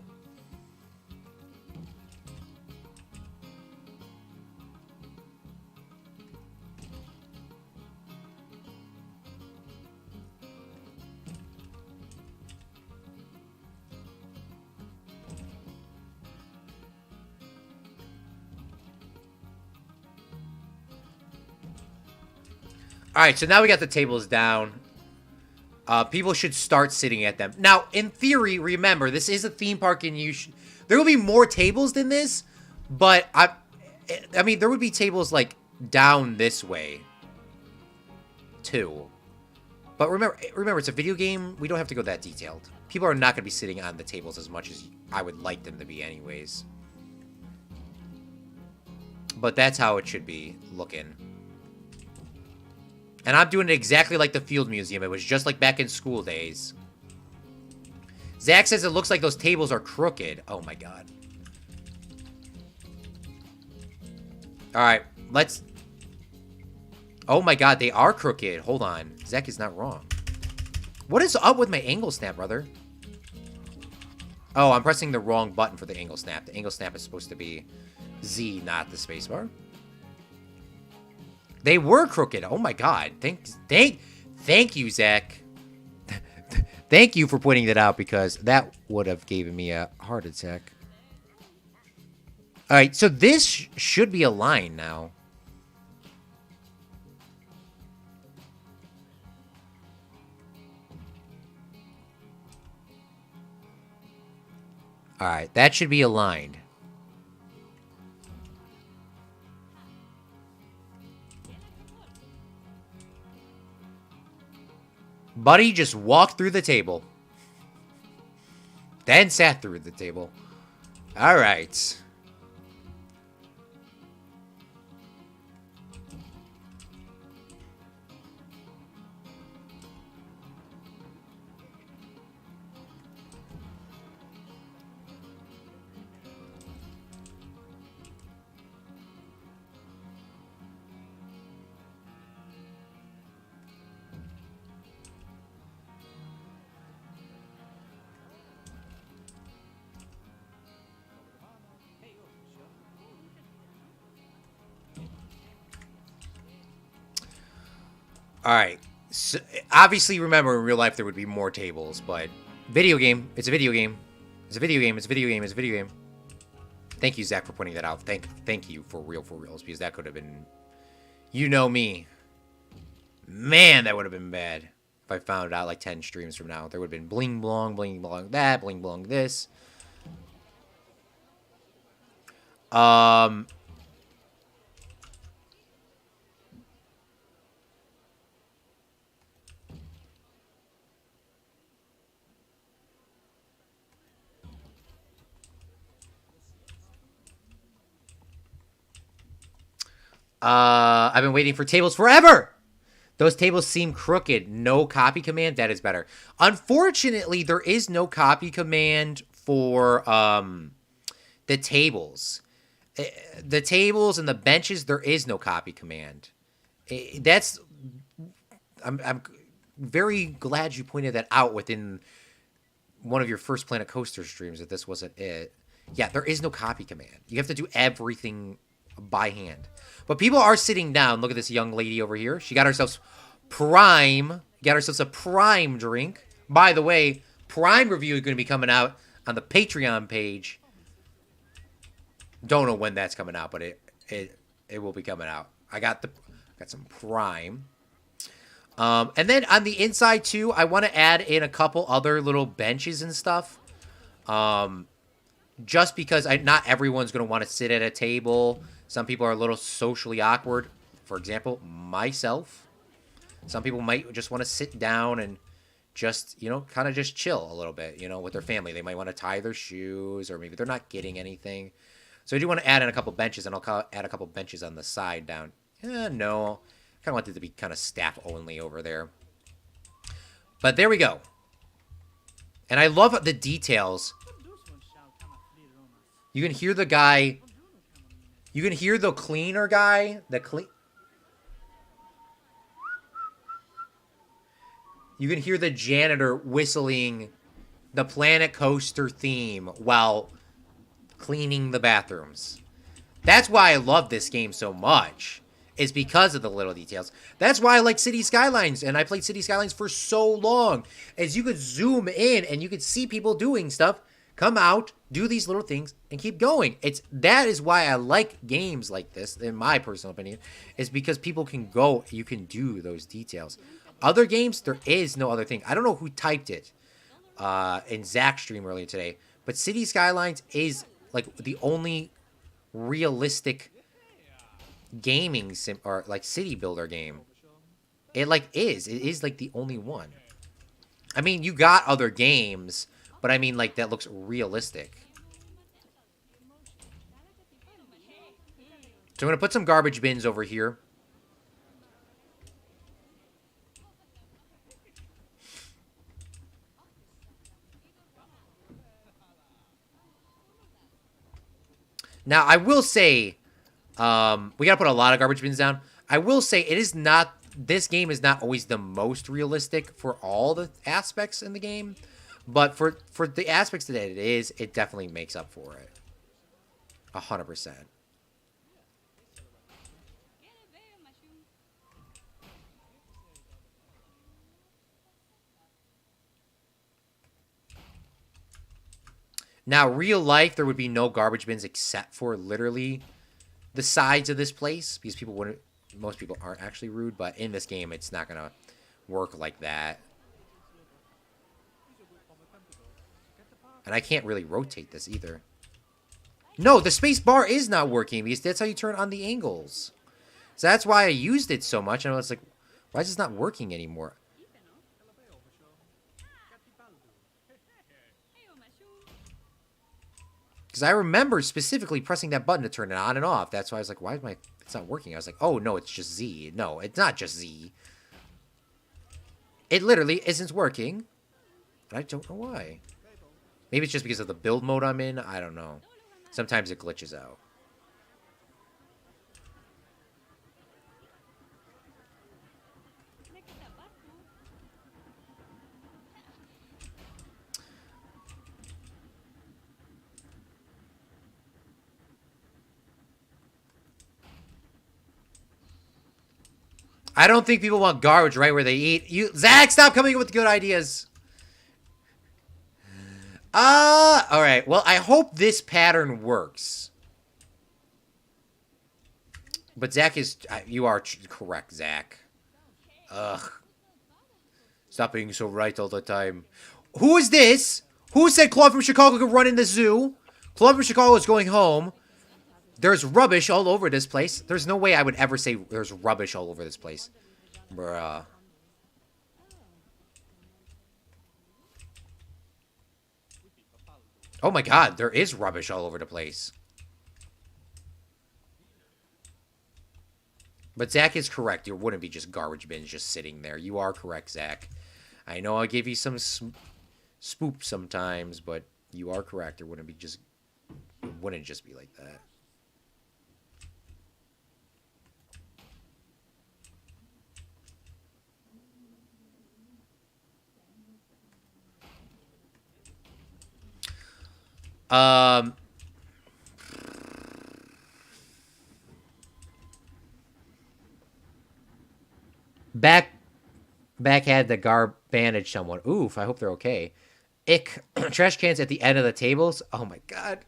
All right, so now we got the tables down. People should start sitting at them. Now, in theory, remember, this is a theme park and there will be more tables than this, but I mean, there would be tables, like, down this way, too. But remember, it's a video game. We don't have to go that detailed. People are not going to be sitting on the tables as much as I would like them to be anyways. But that's how it should be looking. And I'm doing it exactly like the Field Museum. It was just like back in school days. Zach says it looks like those tables are crooked. Oh my god. Alright, let's... Oh my god, they are crooked. Hold on. Zach is not wrong. What is up with my angle snap, brother? Oh, I'm pressing the wrong button for the angle snap. The angle snap is supposed to be Z, not the spacebar. They were crooked. Oh my god. Thank you, Zach. Thank you for pointing that out, because that would have given me a heart attack. Alright, so this should be a line now. Alright, that should be aligned. Buddy just walked through the table. Then sat through the table. Alright. Alright. So, obviously, remember, in real life, there would be more tables, but... Video game. It's a video game. It's a video game. It's a video game. It's a video game. Thank you, Zach, for pointing that out. Thank you for reals, because that could have been... You know me. Man, that would have been bad. If I found out, like, 10 streams from now. There would have been bling blong that, bling blong this. I've been waiting for tables forever. Those tables seem crooked. No copy command. That is better. Unfortunately, there is no copy command for the tables. The tables and the benches, there is no copy command. I'm very glad you pointed that out within one of your first Planet Coaster streams, that this wasn't it. Yeah, there is no copy command. You have to do everything by hand. But people are sitting down. Look at this young lady over here. She got herself Prime. Got herself a Prime drink. By the way, Prime review is going to be coming out on the Patreon page. Don't know when that's coming out, but it will be coming out. I got some Prime. And then on the inside too, I want to add in a couple other little benches and stuff. Just because not everyone's going to want to sit at a table. Some people are a little socially awkward. For example, myself. Some people might just want to sit down and just, kind of just chill a little bit, with their family. They might want to tie their shoes, or maybe they're not getting anything. So I do want to add in a couple benches, and I'll add a couple benches on the side down. No. I kind of want it to be kind of staff only over there. But there we go. And I love the details. You can hear the guy. You can hear the cleaner guy. You can hear the janitor whistling the Planet Coaster theme while cleaning the bathrooms. That's why I love this game so much. Is because of the little details. That's why I like City Skylines, and I played City Skylines for so long. As you could zoom in and you could see people doing stuff, come out, do these little things, and keep going. That is why I like games like this, in my personal opinion, is because people can go, you can do those details. Other games, there is no other thing. I don't know who typed it in Zach's stream earlier today, but City Skylines is like the only realistic gaming or like city builder game. It is like the only one. I mean, you got other games, but I mean like that looks realistic. So I'm gonna put some garbage bins over here. Now I will say, we gotta put a lot of garbage bins down. I will say this game is not always the most realistic for all the aspects in the game. But for the aspects that it is, it definitely makes up for it. 100%. Now, real life, there would be no garbage bins except for literally the sides of this place, because most people aren't actually rude, but in this game, it's not going to work like that. And I can't really rotate this either. No, the space bar is not working, because that's how you turn on the angles. So that's why I used it so much, and I was like, why is this not working anymore? Because I remember specifically pressing that button to turn it on and off. That's why I was like, it's not working. I was like, oh, no, it's just Z. No, it's not just Z. It literally isn't working. And I don't know why. Maybe it's just because of the build mode I'm in. I don't know. Sometimes it glitches out. I don't think people want garbage right where they eat. Zach, stop coming up with good ideas. All right. Well, I hope this pattern works. But Zach you are correct, Zach. Ugh. Stop being so right all the time. Who is this? Who said Claude from Chicago could run in the zoo? Claude from Chicago is going home. There's rubbish all over this place. There's no way I would ever say there's rubbish all over this place. Bruh. Oh my god, there is rubbish all over the place. But Zach is correct. There wouldn't be just garbage bins just sitting there. You are correct, Zach. I know I give you some spoop sometimes, but you are correct. There wouldn't just be like that. Back had the bandage someone. Oof, I hope they're okay. Ick. Trash cans at the end of the tables. Oh my god.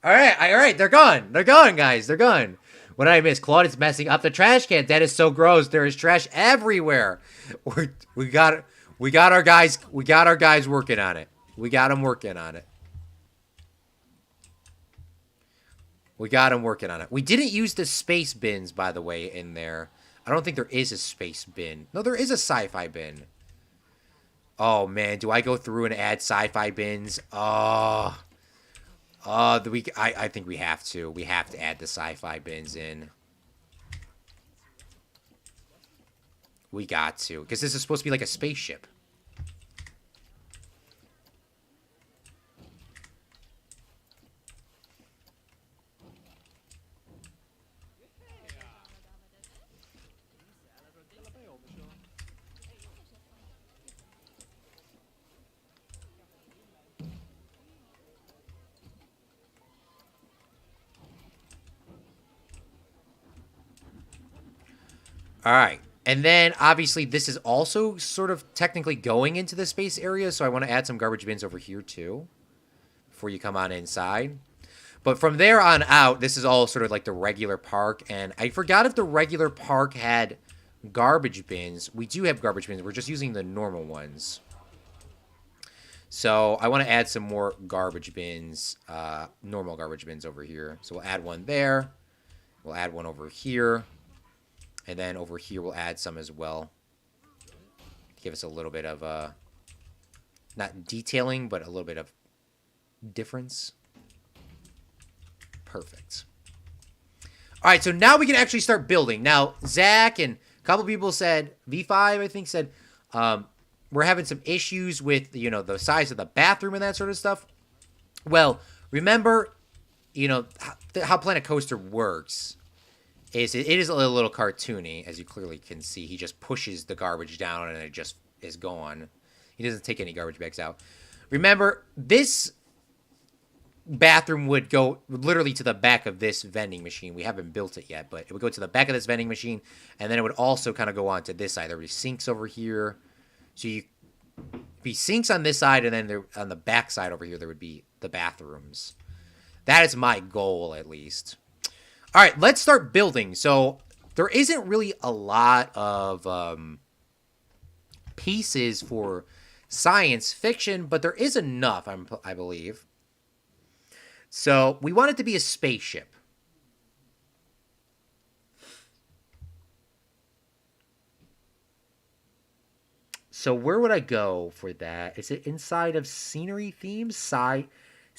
Alright, they're gone. They're gone, guys. They're gone. What did I miss? Claude is messing up the trash can. That is so gross. There is trash everywhere. We got our guys working on it. We got them working on it. We got them working on it. We didn't use the space bins, by the way, in there. I don't think there is a space bin. No, there is a sci-fi bin. Oh, man. Do I go through and add sci-fi bins? Oh. I think we have to. We have to add the sci-fi bins in. We got to. Because this is supposed to be like a spaceship. All right. And then, obviously, this is also sort of technically going into the space area, so I want to add some garbage bins over here, too, before you come on inside. But from there on out, this is all sort of like the regular park, and I forgot if the regular park had garbage bins. We do have garbage bins. We're just using the normal ones. So I want to add some more garbage bins, normal garbage bins over here. So we'll add one there. We'll add one over here. And then over here, we'll add some as well. Give us a little bit of, not detailing, but a little bit of difference. Perfect. All right, so now we can actually start building. Now, Zach and a couple people said, V5, I think, said, we're having some issues with, you know, the size of the bathroom and that sort of stuff. Well, remember, you know, how Planet Coaster works. It is a little cartoony, as you clearly can see. He just pushes the garbage down and it just is gone. He doesn't take any garbage bags out. Remember, this bathroom would go literally to the back of this vending machine. We haven't built it yet, but it would go to the back of this vending machine, and then it would also kind of go on to this side. There would be sinks over here. So you be sinks on this side, and then there, on the back side over here, there would be the bathrooms. That is my goal, at least. All right, let's start building. So there isn't really a lot of pieces for science fiction, but there is enough, I believe. So we want it to be a spaceship. So where would I go for that? Is it inside of scenery themes?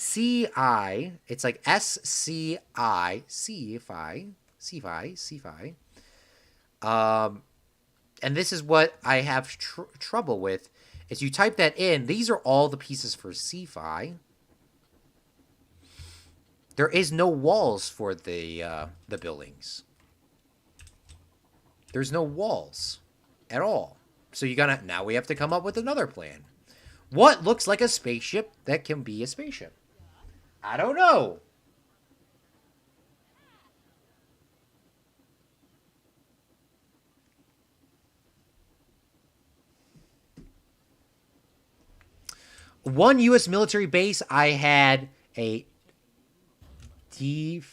C-I. It's like S-C-I. C-Fi. And this is what I have trouble with. Is you type that in. These are all the pieces for C-Fi. There is no walls for the buildings. There's no walls at all. So now we have to come up with another plan. What looks like a spaceship that can be a spaceship? I don't know. One U.S. military base, I had a defect.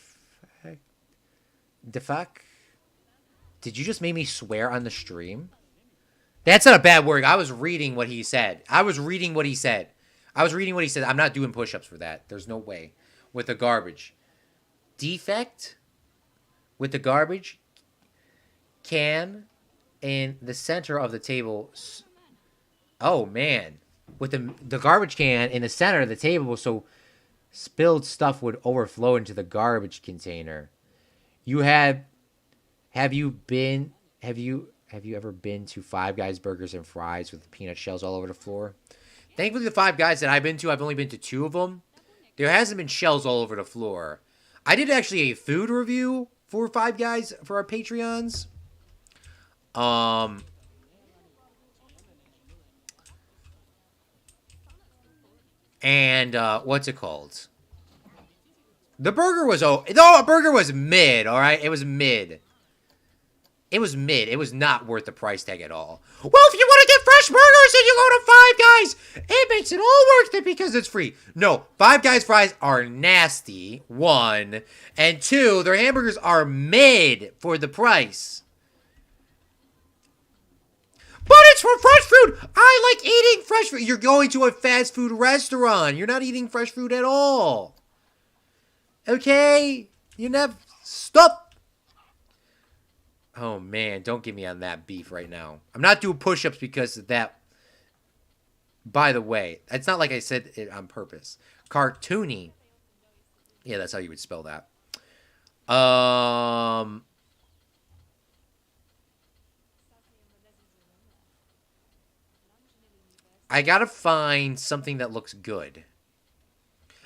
Did you just make me swear on the stream? That's not a bad word. I was reading what he said. I'm not doing push-ups for that. There's no way. With the garbage. Defect with the garbage can in the center of the table. Oh, man. With the garbage can in the center of the table, so spilled stuff would overflow into the garbage container. Have you ever been to Five Guys Burgers and Fries with peanut shells all over the floor? Thankfully, the Five Guys that I've been to, I've only been to 2 of them. There hasn't been shells all over the floor. I did actually a food review for Five Guys for our Patreons. And what's it called? The burger was a burger was mid. All right, it was mid. It was mid. It was not worth the price tag at all. Well, if you want to get fresh burgers and you go to Five Guys, it makes it all worth it because it's free. No, Five Guys fries are nasty, one. And two, their hamburgers are mid for the price. But it's for fresh food. I like eating fresh food. You're going to a fast food restaurant. You're not eating fresh food at all. Okay? You never... Stop. Oh, man. Don't get me on that beef right now. I'm not doing push-ups because of that. By the way, it's not like I said it on purpose. Cartoony. Yeah, that's how you would spell that. I gotta find something that looks good.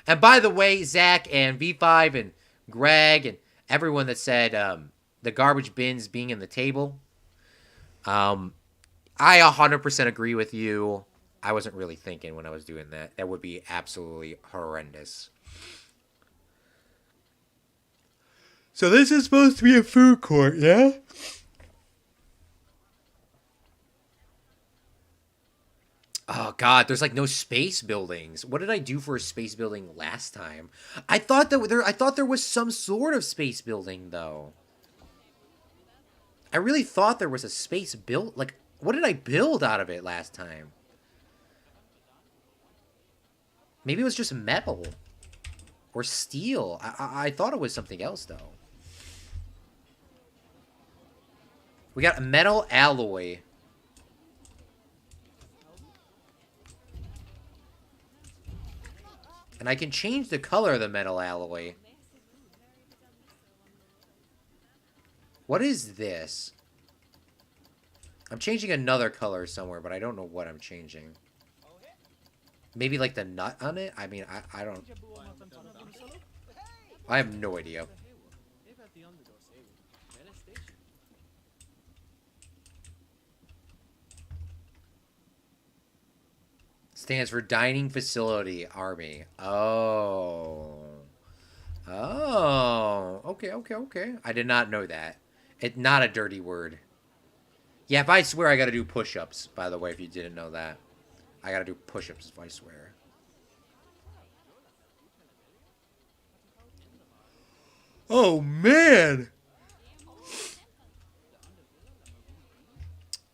And by the way, Zach and V5 and Greg and everyone that said the garbage bins being in the table, I 100% agree with you. I wasn't really thinking when I was doing that. That would be absolutely horrendous. So this is supposed to be a food court, yeah? Oh God, there's like no space buildings. What did I do for a space building last time? I thought there was some sort of space building though. I really thought there was a space built. Like, what did I build out of it last time? Maybe it was just metal or steel. I thought it was something else though. We got a metal alloy. And I can change the color of the metal alloy. What is this? I'm changing another color somewhere, but I don't know what I'm changing. Maybe like the nut on it? I mean, I don't... I have no idea. Stands for Dining Facility Army. Oh. Oh. Okay. I did not know that. It's not a dirty word. Yeah, if I swear I gotta do push-ups, by the way, if you didn't know that. I gotta do push-ups if I swear. Oh, man!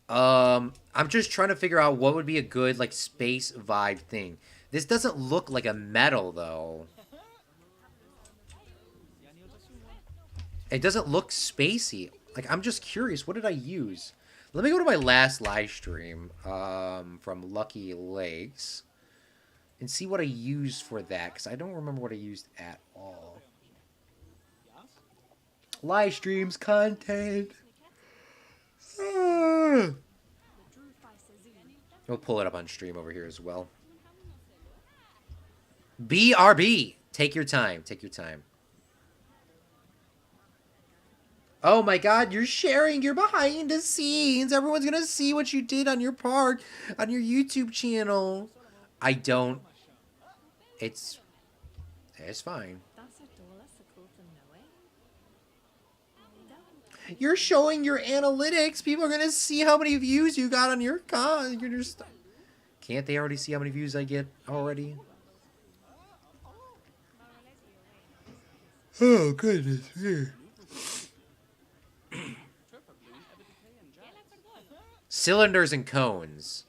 I'm just trying to figure out what would be a good, like, space vibe thing. This doesn't look like a metal, though. It doesn't look spacey. Like, I'm just curious. What did I use? Let me go to my last live stream from Lucky Lakes and see what I used for that, because I don't remember what I used at all. Live streams, content. We'll pull it up on stream over here as well. BRB. Take your time. Take your time. Oh my God, you're sharing your behind the scenes. Everyone's going to see what you did on your part, on your YouTube channel. I don't. It's fine. You're showing your analytics. People are going to see how many views you got on your con. You're just... Can't they already see how many views I get already? Oh, goodness. Cylinders and cones.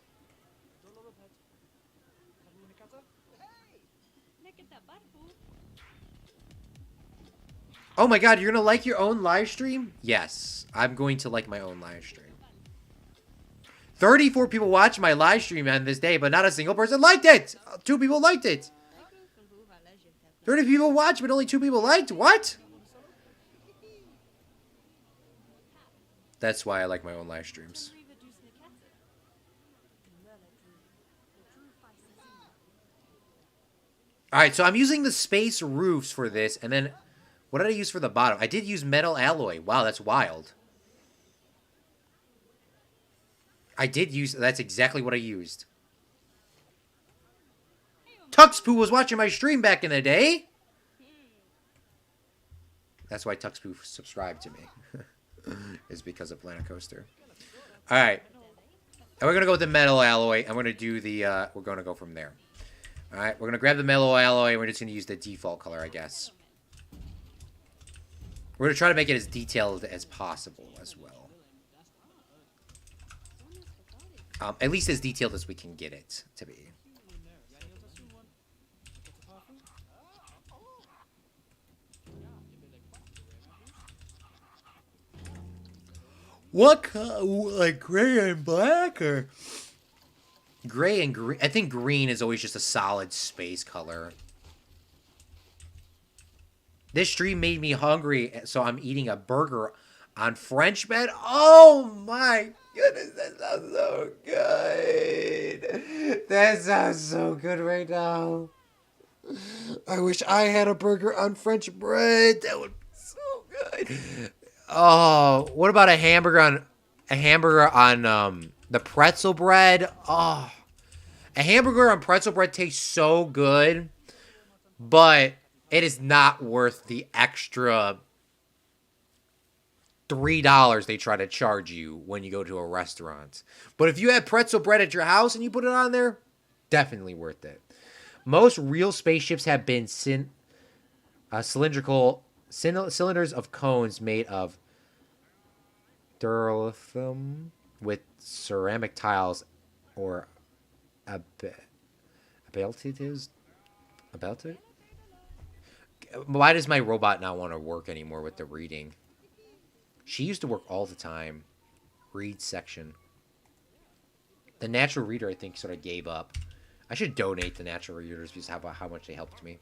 Oh my God, you're gonna like your own live stream? Yes, I'm going to like my own live stream. 34 people watched my live stream on this day, but not a single person liked it. 2 people liked it. 30 people watched, but only 2 people liked. What? That's why I like my own live streams. Alright, so I'm using the space roofs for this, and then... What did I use for the bottom? I did use metal alloy. Wow, that's wild. I did use... That's exactly what I used. Tuxpoo was watching my stream back in the day. That's why Tuxpoo subscribed to me. is because of Planet Coaster. All right. And we're going to go with the metal alloy. And we're going to do the, we're going to go from there. All right. We're going to grab the metal alloy. And we're just going to use the default color, I guess. We're going to try to make it as detailed as possible as well. At least as detailed as we can get it to be. What color? Like gray and black or gray and green? I think green is always just a solid space color. This stream made me hungry, so I'm eating a burger on French bread. Oh my goodness, that sounds so good. That sounds so good right now. I wish I had a burger on French bread. That would be so good. Oh, what about a hamburger on the pretzel bread? Oh, a hamburger on pretzel bread tastes so good, but it is not worth the extra $3 they try to charge you when you go to a restaurant. But if you have pretzel bread at your house and you put it on there, definitely worth it. Most real spaceships have been cylindrical cylinders of cones made of duraluminium with ceramic tiles or abeltides. Why does my robot not want to work anymore with the reading? She used to work all the time. Read section. The natural reader, I think, sort of gave up. I should donate to natural readers because how much they helped me.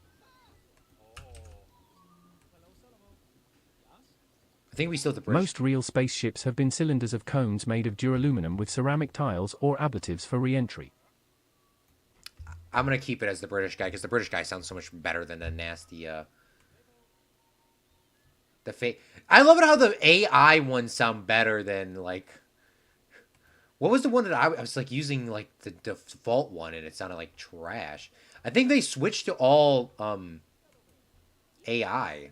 I think we still have the British. Most real spaceships have been cylinders of cones made of duraluminum with ceramic tiles or ablatives for re-entry. I'm going to keep it as the British guy because the British guy sounds so much better than the nasty... I love it how the AI ones sound better than, like... What was the one that I was, like, using, like, the default one, and it sounded like trash. I think they switched to all, AI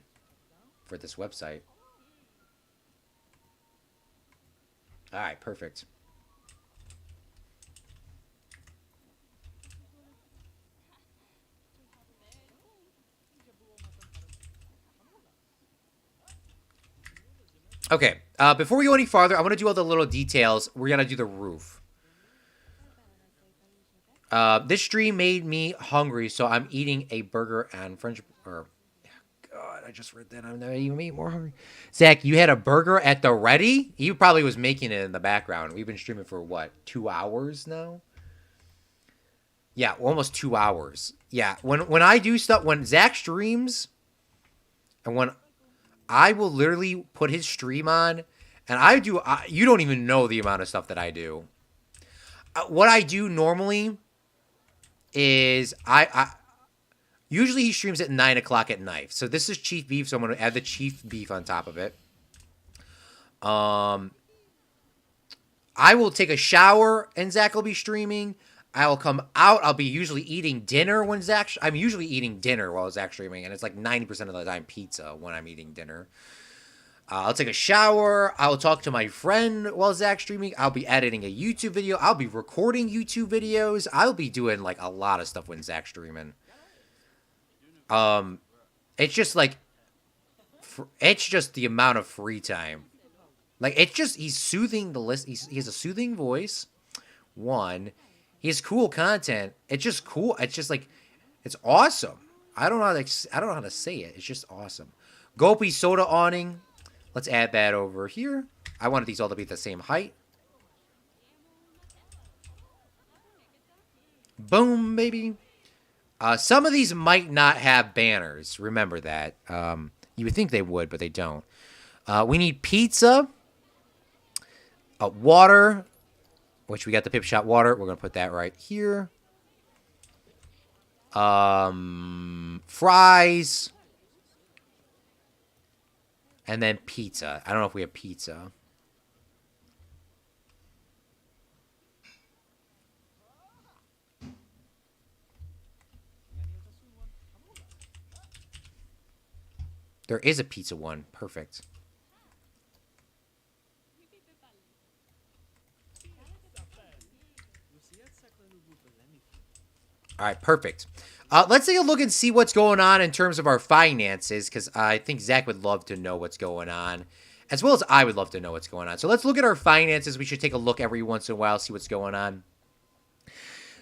for this website. Alright, perfect. Okay, before we go any farther, I want to do all the little details. We're going to do the roof. This stream made me hungry, so I'm eating a burger and French... God, I just read that. I'm not even eating more hungry. Zach, you had a burger at the ready? He probably was making it in the background. We've been streaming for, what, 2 hours now? Yeah, almost 2 hours. Yeah, when I do stuff... When Zach streams, and when... I will literally put his stream on, and you don't even know the amount of stuff that I do. What I do normally is usually he streams at 9 o'clock at night. So this is Chief Beef, so I'm going to add the Chief Beef on top of it. I will take a shower, and Zach will be streaming. I will come out. I'll be usually eating dinner when I'm usually eating dinner while Zach's streaming, and it's like 90% of the time pizza when I'm eating dinner. I'll take a shower. I'll talk to my friend while Zach's streaming. I'll be editing a YouTube video. I'll be recording YouTube videos. I'll be doing like a lot of stuff when Zach's streaming. It's just like, it's just the amount of free time. Like, it's just, he's soothing the list. He has a soothing voice. One. He has cool content. It's just cool. It's just like, it's awesome. I don't know how to say it. It's just awesome. Gopi soda awning. Let's add that over here. I wanted these all to be the same height. Boom, baby. Some of these might not have banners. Remember that. You would think they would, but they don't. We need pizza. Water. Which we got the Pip Shot water. We're going to put that right here. Fries. And then pizza. I don't know if we have pizza. There is a pizza one. Perfect. All right, perfect. Let's take a look and see what's going on in terms of our finances, because I think Zach would love to know what's going on, as well as I would love to know what's going on. So let's look at our finances. We should take a look every once in a while, see what's going on.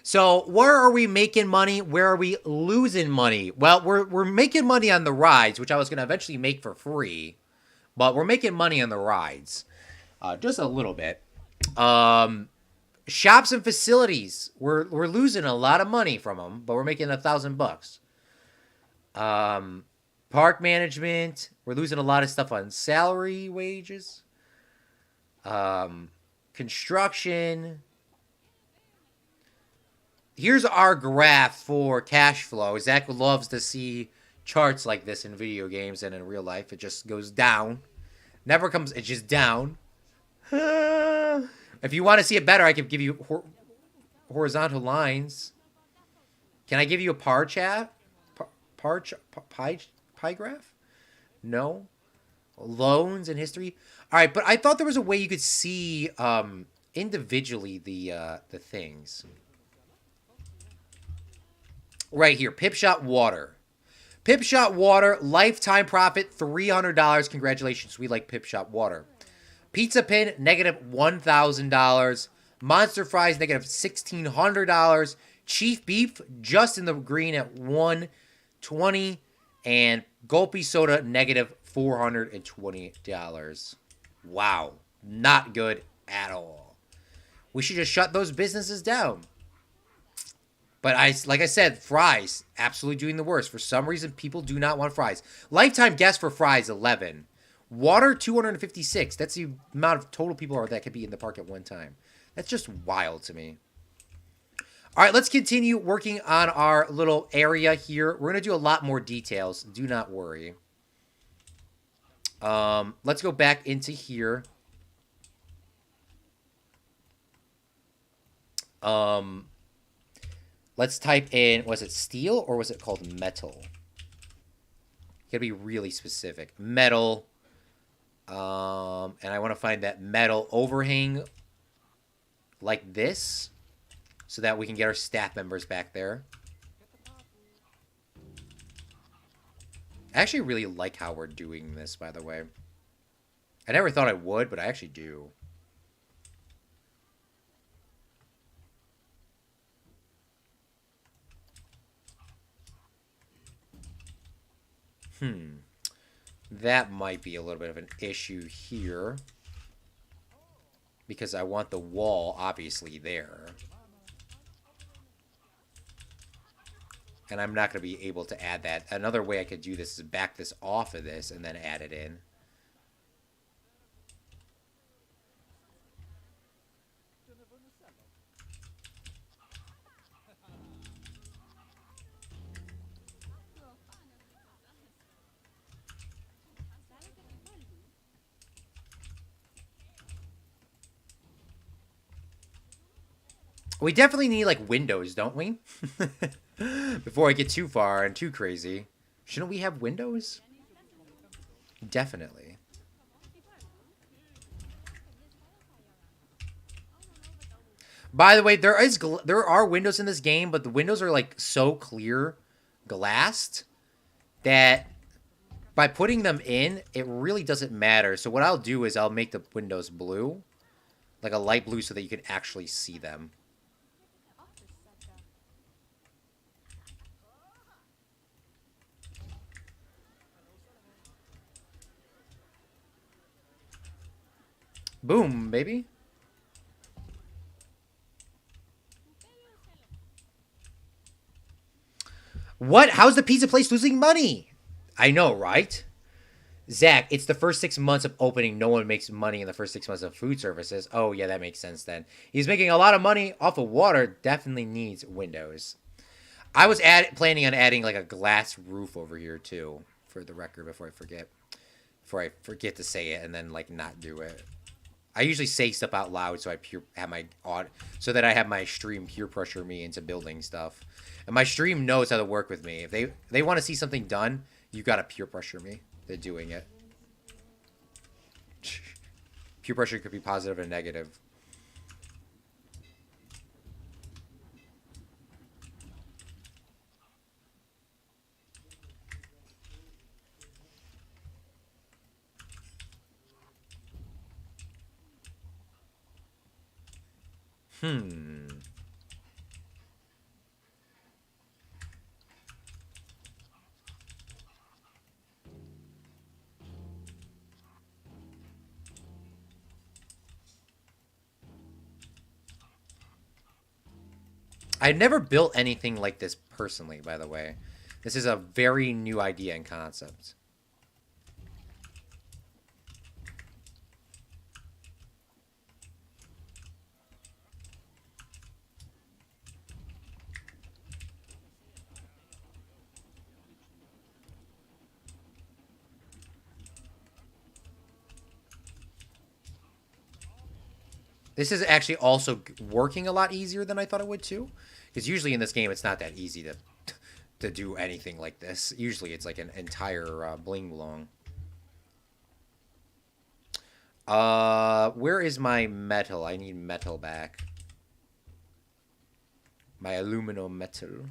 So where are we making money? Where are we losing money? Well, we're making money on the rides, which I was going to eventually make for free, but we're making money on the rides, just a little bit. Um, Shops and facilities, we're losing a lot of money from them, but we're making $1,000. Park management, we're losing a lot of stuff on salary wages. Construction. Here's our graph for cash flow. Zach loves to see charts like this in video games and in real life. It just goes down. Never comes, it's just down. If you want to see it better, I could give you horizontal lines. Can I give you a pie graph? No. Loans and history. All right, but I thought there was a way you could see individually the things. Right here, Pip Shot Water. Pip Shot Water, lifetime profit $300. Congratulations, we like Pip Shot Water. Pizza Pin, negative $1,000. Monster Fries, negative $1,600. Chief Beef, just in the green at $120. And Gulpy Soda, negative $420. Wow, not good at all. We should just shut those businesses down. But like I said, fries, absolutely doing the worst. For some reason, people do not want fries. Lifetime guess for fries, 11. Water, 256. That's the amount of total people that could be in the park at one time. That's just wild to me. All right, let's continue working on our little area here. We're going to do a lot more details. Do not worry. Let's go back into here. Let's type in, was it steel or was it called metal? Gotta be really specific. Metal. And I want to find that metal overhang like this so that we can get our staff members back there. I actually really like how we're doing this, by the way. I never thought I would, but I actually do. That might be a little bit of an issue here. Because I want the wall, obviously, there. And I'm not going to be able to add that. Another way I could do this is back this off of this and then add it in. We definitely need, like, windows, don't we? Before I get too far and too crazy. Shouldn't we have windows? Definitely. By the way, there are windows in this game, but the windows are, like, so clear glassed that by putting them in, it really doesn't matter. So what I'll do is I'll make the windows blue. Like a light blue so that you can actually see them. Boom, baby. What? How's the pizza place losing money? I know, right? Zach, it's the first 6 months of opening. No one makes money in the first 6 months of food services. Oh, yeah, that makes sense then. He's making a lot of money off of water. Definitely needs windows. I was planning on adding like a glass roof over here too, for the record, before I forget. Before I forget to say it and then like not do it. I usually say stuff out loud so I so that I have my stream peer pressure me into building stuff. And my stream knows how to work with me. If they want to see something done, you gotta peer pressure me. They're doing it. Peer pressure could be positive and negative. Hmm. I've never built anything like this personally, by the way. This is a very new idea and concept. This is actually also working a lot easier than I thought it would too. Because usually in this game, it's not that easy to do anything like this. Usually it's like an entire bling blong. Where is my metal? I need metal back. My aluminum metal.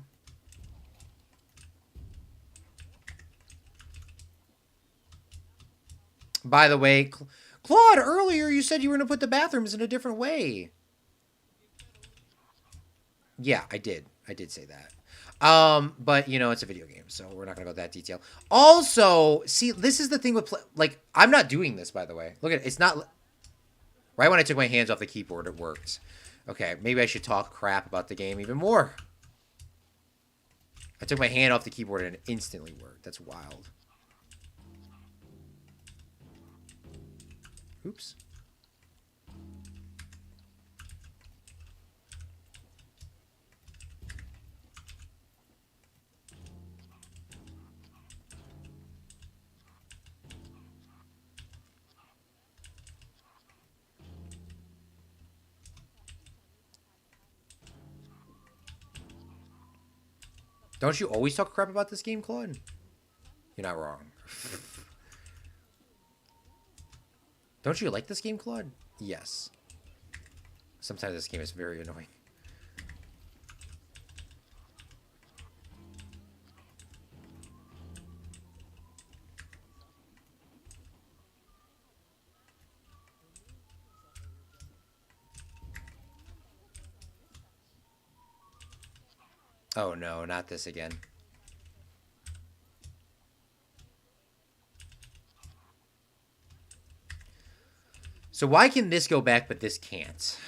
By the way, Claude, earlier you said you were going to put the bathrooms in a different way. Yeah, I did. I did say that. But you know, it's a video game, so we're not gonna go that detail. Also, see, this is the thing with like, I'm not doing this, by the way. Look at it. It's not right when I took my hands off the keyboard, it worked. Okay, maybe I should talk crap about the game even more. I took my hand off the keyboard and it instantly worked. That's wild. Oops. Don't you always talk crap about this game, Claude? You're not wrong. Don't you like this game, Claude? Yes. Sometimes this game is very annoying. Oh no, not this again. So why can this go back but this can't?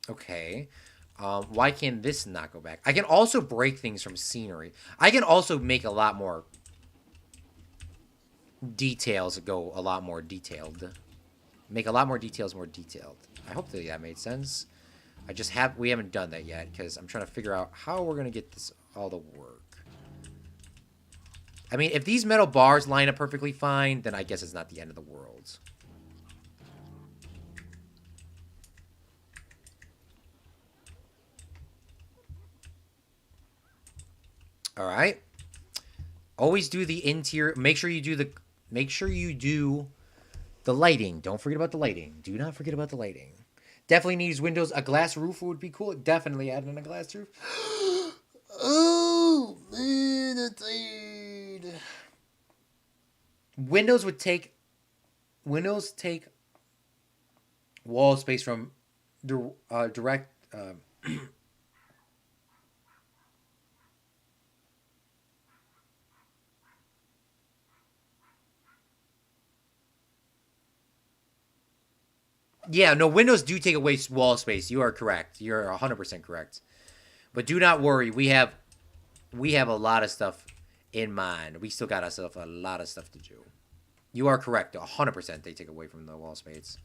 Okay. Why can this not go back? I can also break things from scenery. I can also make a lot more details go a lot more detailed. Make a lot more details more detailed. I hope that made sense. We haven't done that yet because I'm trying to figure out how we're going to get this all to work. I mean, if these metal bars line up perfectly fine, then I guess it's not the end of the world. All right. Always do the interior. Make sure you do the lighting. Don't forget about the lighting. Do not forget about the lighting. Definitely needs windows. A glass roof would be cool. Definitely adding a glass roof. Oh man, that's tired. Windows take wall space from direct. Yeah, no, windows do take away wall space. You are correct. You're 100% correct. But do not worry. We have a lot of stuff in mind. We still got ourselves a lot of stuff to do. You are correct. 100% they take away from the wall space.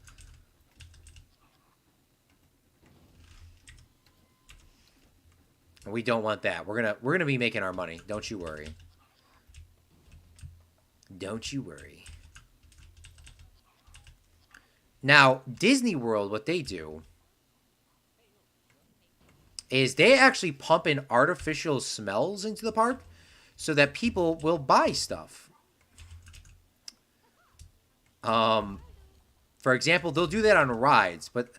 And we don't want that. We're gonna be making our money. Don't you worry. Don't you worry. Now, Disney World, what they do is they actually pump in artificial smells into the park so that people will buy stuff. For example, they'll do that on rides, but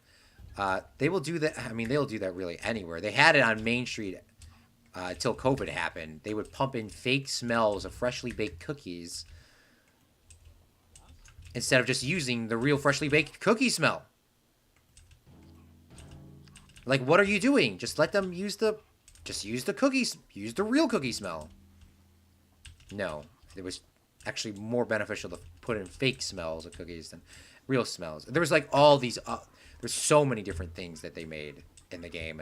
they will do that. I mean, they'll do that really anywhere. They had it on Main Street until COVID happened. They would pump in fake smells of freshly baked cookies instead of just using the real freshly baked cookie smell. Like, what are you doing? Just let them use the cookies. Use the real cookie smell. No, it was actually more beneficial to put in fake smells of cookies than real smells. There was like all these. There's so many different things that they made in the game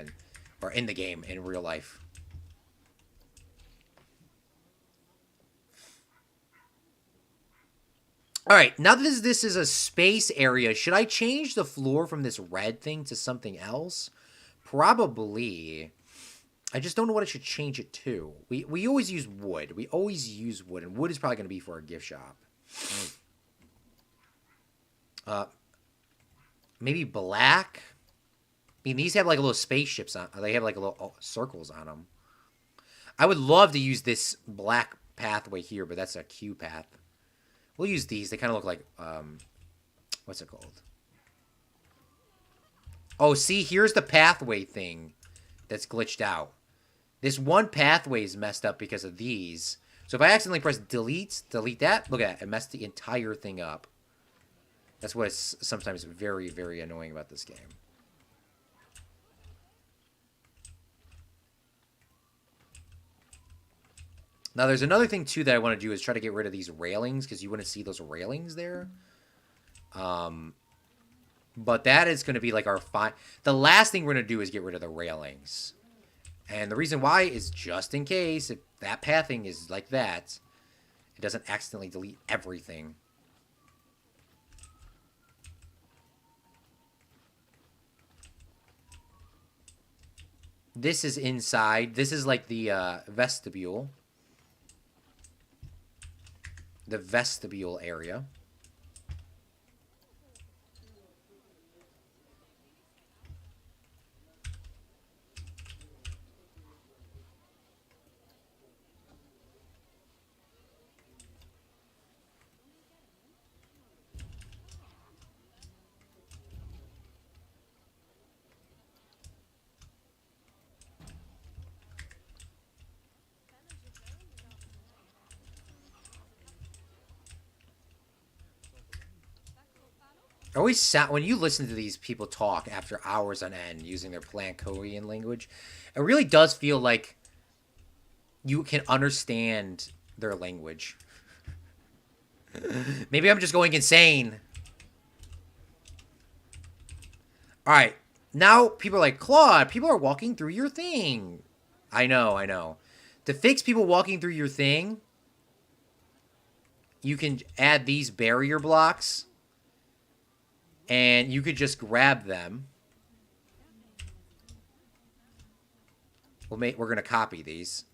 or in the game in real life. All right, now that this is a space area, should I change the floor from this red thing to something else? Probably. I just don't know what I should change it to. We always use wood. We always use wood, and wood is probably going to be for a gift shop. Maybe black? I mean, these have like little spaceships on. They have like little circles on them. I would love to use this black pathway here, but that's a Q path. We'll use these. They kind of look like, what's it called? Oh, see, here's the pathway thing that's glitched out. This one pathway is messed up because of these. So if I accidentally press delete that, look at that. It messed the entire thing up. That's what is sometimes very, very annoying about this game. Now, there's another thing, too, that I want to do is try to get rid of these railings, because you wouldn't see those railings there. But that is going to be like our the last thing we're going to do is get rid of the railings. And the reason why is just in case, if that pathing is like that, it doesn't accidentally delete everything. This is inside. This is like the vestibule. The vestibule area. Always sound when you listen to these people talk after hours on end using their Plankoian language, it really does feel like you can understand their language. Maybe I'm just going insane. All right, now people are like, Claude, people are walking through your thing. I know. To fix people walking through your thing, you can add these barrier blocks. And you could just grab them. We're going to copy these.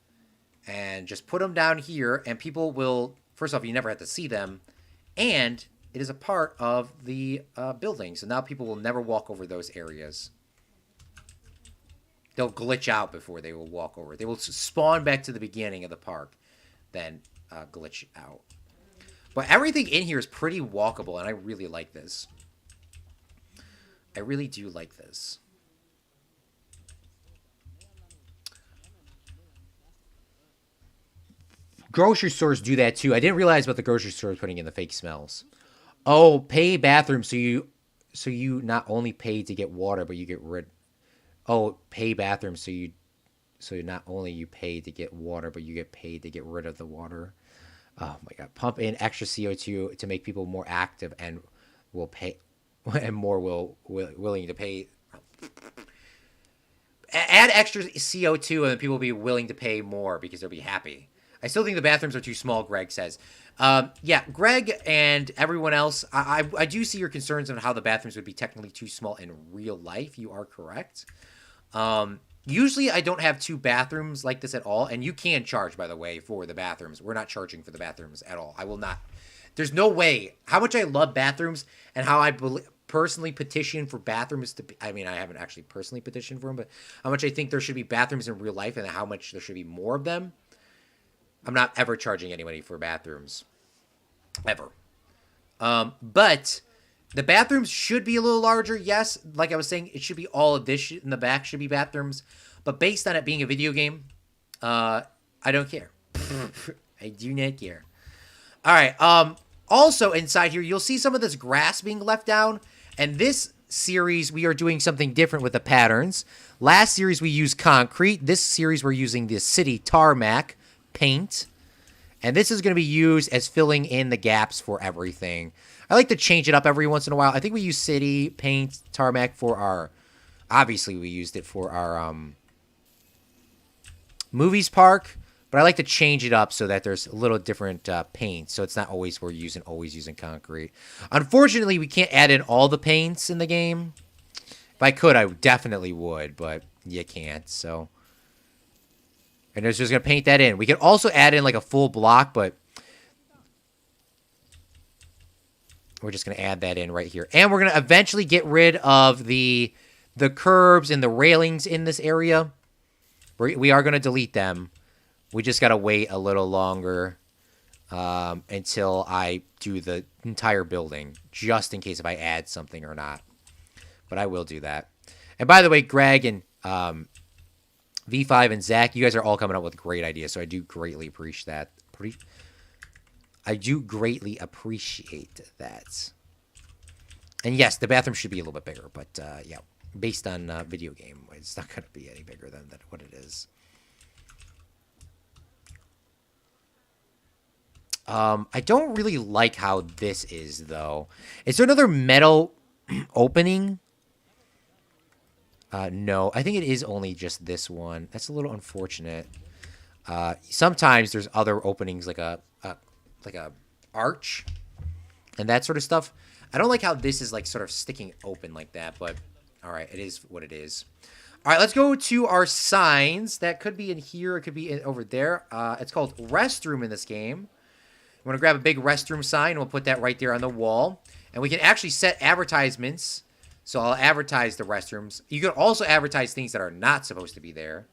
And just put them down here. And people will... First off, you never have to see them. And it is a part of the building. So now people will never walk over those areas. They'll glitch out before they will walk over. They will spawn back to the beginning of the park. Then glitch out. But everything in here is pretty walkable. And I really like this. I really do like this. Grocery stores do that too. I didn't realize about the grocery stores putting in the fake smells. Oh, pay bathroom so you not only pay to get water, but you get rid. Oh, pay bathroom so not only you pay to get water, but you get paid to get rid of the water. Oh my god! Pump in extra CO2 to make people more active and will pay. And more willing to pay. Add extra CO2 and people will be willing to pay more because they'll be happy. I still think the bathrooms are too small, Greg says. Yeah, Greg and everyone else, I do see your concerns on how the bathrooms would be technically too small in real life. You are correct. Usually I don't have two bathrooms like this at all. And you can charge, by the way, for the bathrooms. We're not charging for the bathrooms at all. I will not. There's no way. How much I love bathrooms and how I personally petition for bathrooms to be... I mean, I haven't actually personally petitioned for them, but how much I think there should be bathrooms in real life and how much there should be more of them. I'm not ever charging anybody for bathrooms. Ever. But The bathrooms should be a little larger. Yes, like I was saying, it should be all of this in the back should be bathrooms. But based on it being a video game, I don't care. I do not care. All right. Also inside here, you'll see some of this grass being left down. And this series, we are doing something different with the patterns. Last series, we used concrete. This series, we're using the city tarmac paint. And this is going to be used as filling in the gaps for everything. I like to change it up every once in a while. I think we use city paint tarmac for our... Obviously, we used it for our movies park. But I like to change it up so that there's a little different paint. So it's not always always using concrete. Unfortunately, we can't add in all the paints in the game. If I could, I definitely would. But you can't, so... And it's just going to paint that in. We can also add in like a full block, but we're just going to add that in right here. And we're going to eventually get rid of the curbs and the railings in this area. We are going to delete them. We just got to wait a little longer until I do the entire building, just in case if I add something or not. But I will do that. And by the way, Greg and... V5 and Zach, you guys are all coming up with great ideas, so I do greatly appreciate that. And yes, the bathroom should be a little bit bigger, but yeah, based on video game, it's not going to be any bigger than what it is. I don't really like how this is, though. Is there another metal opening? No, I think it is only just this one. That's a little unfortunate. Sometimes there's other openings like a arch and that sort of stuff. I don't like how this is like sort of sticking open like that, but all right, it is what it is. All right, let's go to our signs. That could be in here. It could be over there. It's called restroom in this game. I'm going to grab a big restroom sign, and we'll put that right there on the wall. And we can actually set advertisements. So I'll advertise the restrooms. You can also advertise things that are not supposed to be there.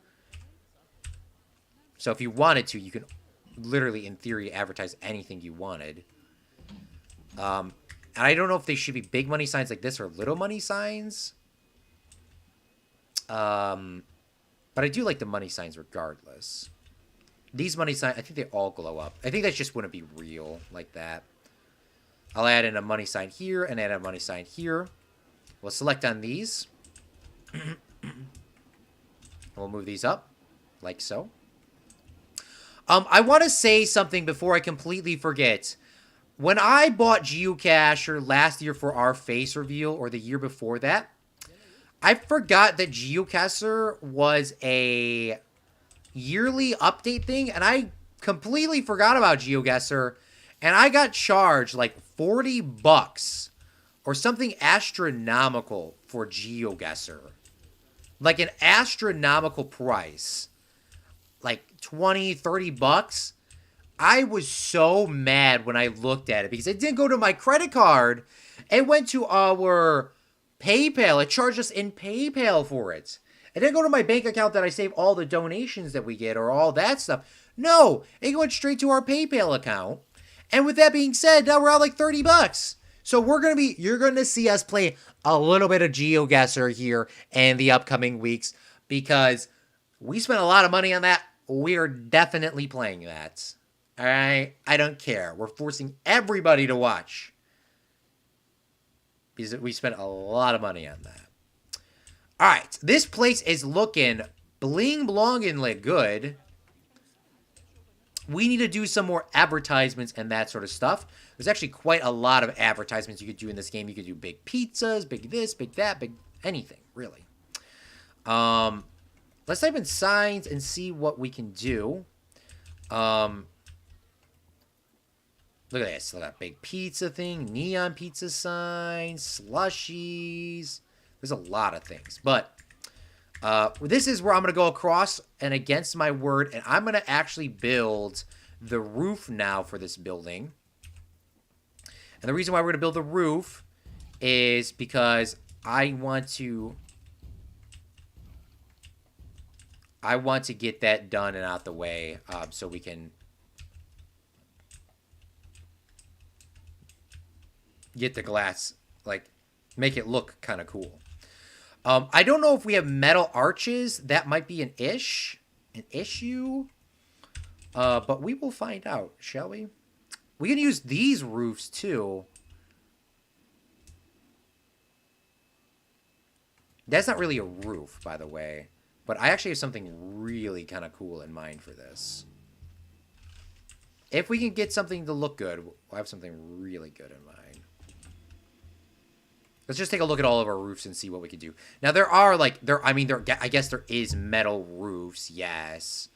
So if you wanted to, you can literally, in theory, advertise anything you wanted. And I don't know if they should be big money signs like this or little money signs. But I do like the money signs regardless. These money signs, I think they all glow up. I think that just wouldn't be real like that. I'll add in a money sign here and add a money sign here. We'll select on these. We'll move these up, like so. I want to say something before I completely forget. When I bought Geocacher last year for our face reveal, or the year before that, I forgot that Geocacher was a yearly update thing, and I completely forgot about Geocacher, and I got charged like $40 or something astronomical for GeoGuessr. Like an astronomical price. Like 20, 30 bucks. I was so mad when I looked at it because it didn't go to my credit card. It went to our PayPal. It charged us in PayPal for it. It didn't go to my bank account that I save all the donations that we get or all that stuff. No, it went straight to our PayPal account. And with that being said, now we're out like 30 bucks. So you're going to see us play a little bit of GeoGuessr here in the upcoming weeks because we spent a lot of money on that. We are definitely playing that. All right? I don't care. We're forcing everybody to watch because we spent a lot of money on that. All right. This place is looking bling-blongingly good. We need to do some more advertisements and that sort of stuff. There's actually quite a lot of advertisements you could do in this game. You could do big pizzas, big this, big that, big anything, really. Let's type in signs and see what we can do. Look at this. Look at that big pizza thing, neon pizza signs, slushies. There's a lot of things. But this is where I'm going to go across and against my word, and I'm going to actually build the roof now for this building. And the reason why we're going to build the roof is because I want to get that done and out the way so we can get the glass like make it look kind of cool. I don't know if we have metal arches. That might be an issue. But we will find out, shall we? We can use these roofs too. That's not really a roof, by the way. But I actually have something really kind of cool in mind for this. If we can get something to look good, we'll have something really good in mind. Let's just take a look at all of our roofs and see what we can do. Now, there are, like, I guess there is metal roofs, yes.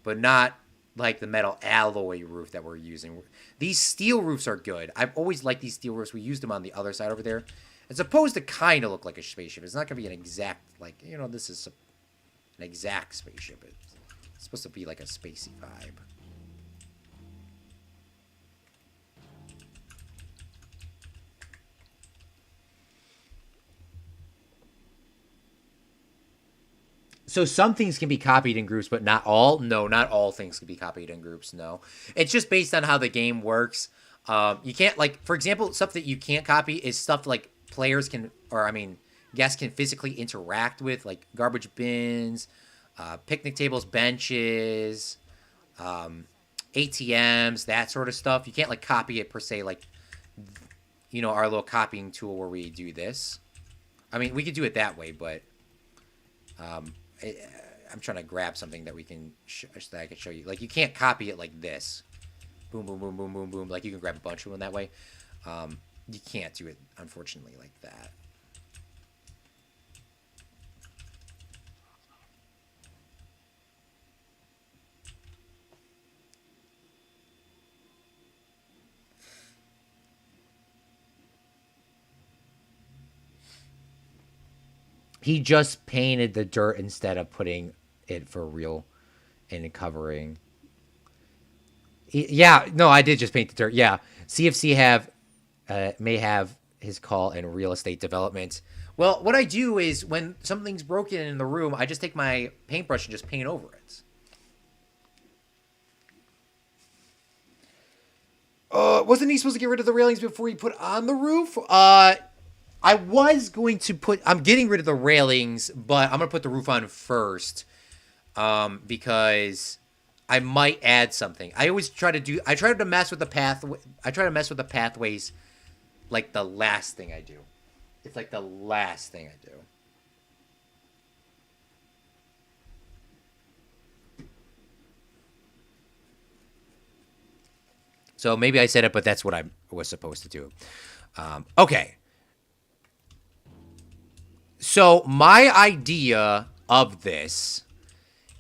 But not, like, the metal alloy roof that we're using. These steel roofs are good. I've always liked these steel roofs. We used them on the other side over there. It's supposed to kind of look like a spaceship. It's not going to be an exact, like, you know, this is an exact spaceship. It's supposed to be like a spacey vibe. So some things can be copied in groups, but not all. No, not all things can be copied in groups. No, it's just based on how the game works. You can't, like, for example, stuff that you can't copy is stuff like players can, or I mean, guests can physically interact with, like garbage bins, picnic tables, benches, ATMs, that sort of stuff. You can't like copy it per se, like, you know, our little copying tool where we do this. I mean, we could do it that way, but I'm trying to grab something that we can that I can show you. Like, you can't copy it like this. Boom, boom, boom, boom, boom, boom. Like, you can grab a bunch of them that way. You can't do it, unfortunately, like that. He just painted the dirt instead of putting it for real and covering. Yeah, no, I did just paint the dirt. Yeah, CFC may have his call in real estate development. Well, what I do is when something's broken in the room, I just take my paintbrush and just paint over it. Wasn't he supposed to get rid of the railings before he put on the roof? I was going to put... I'm getting rid of the railings, but I'm going to put the roof on first. Because I might add something. I always try to do... I try to mess with the path... I try to mess with the pathways like the last thing I do. It's like the last thing I do. So maybe I said it, but that's what I was supposed to do. Okay. So my idea of this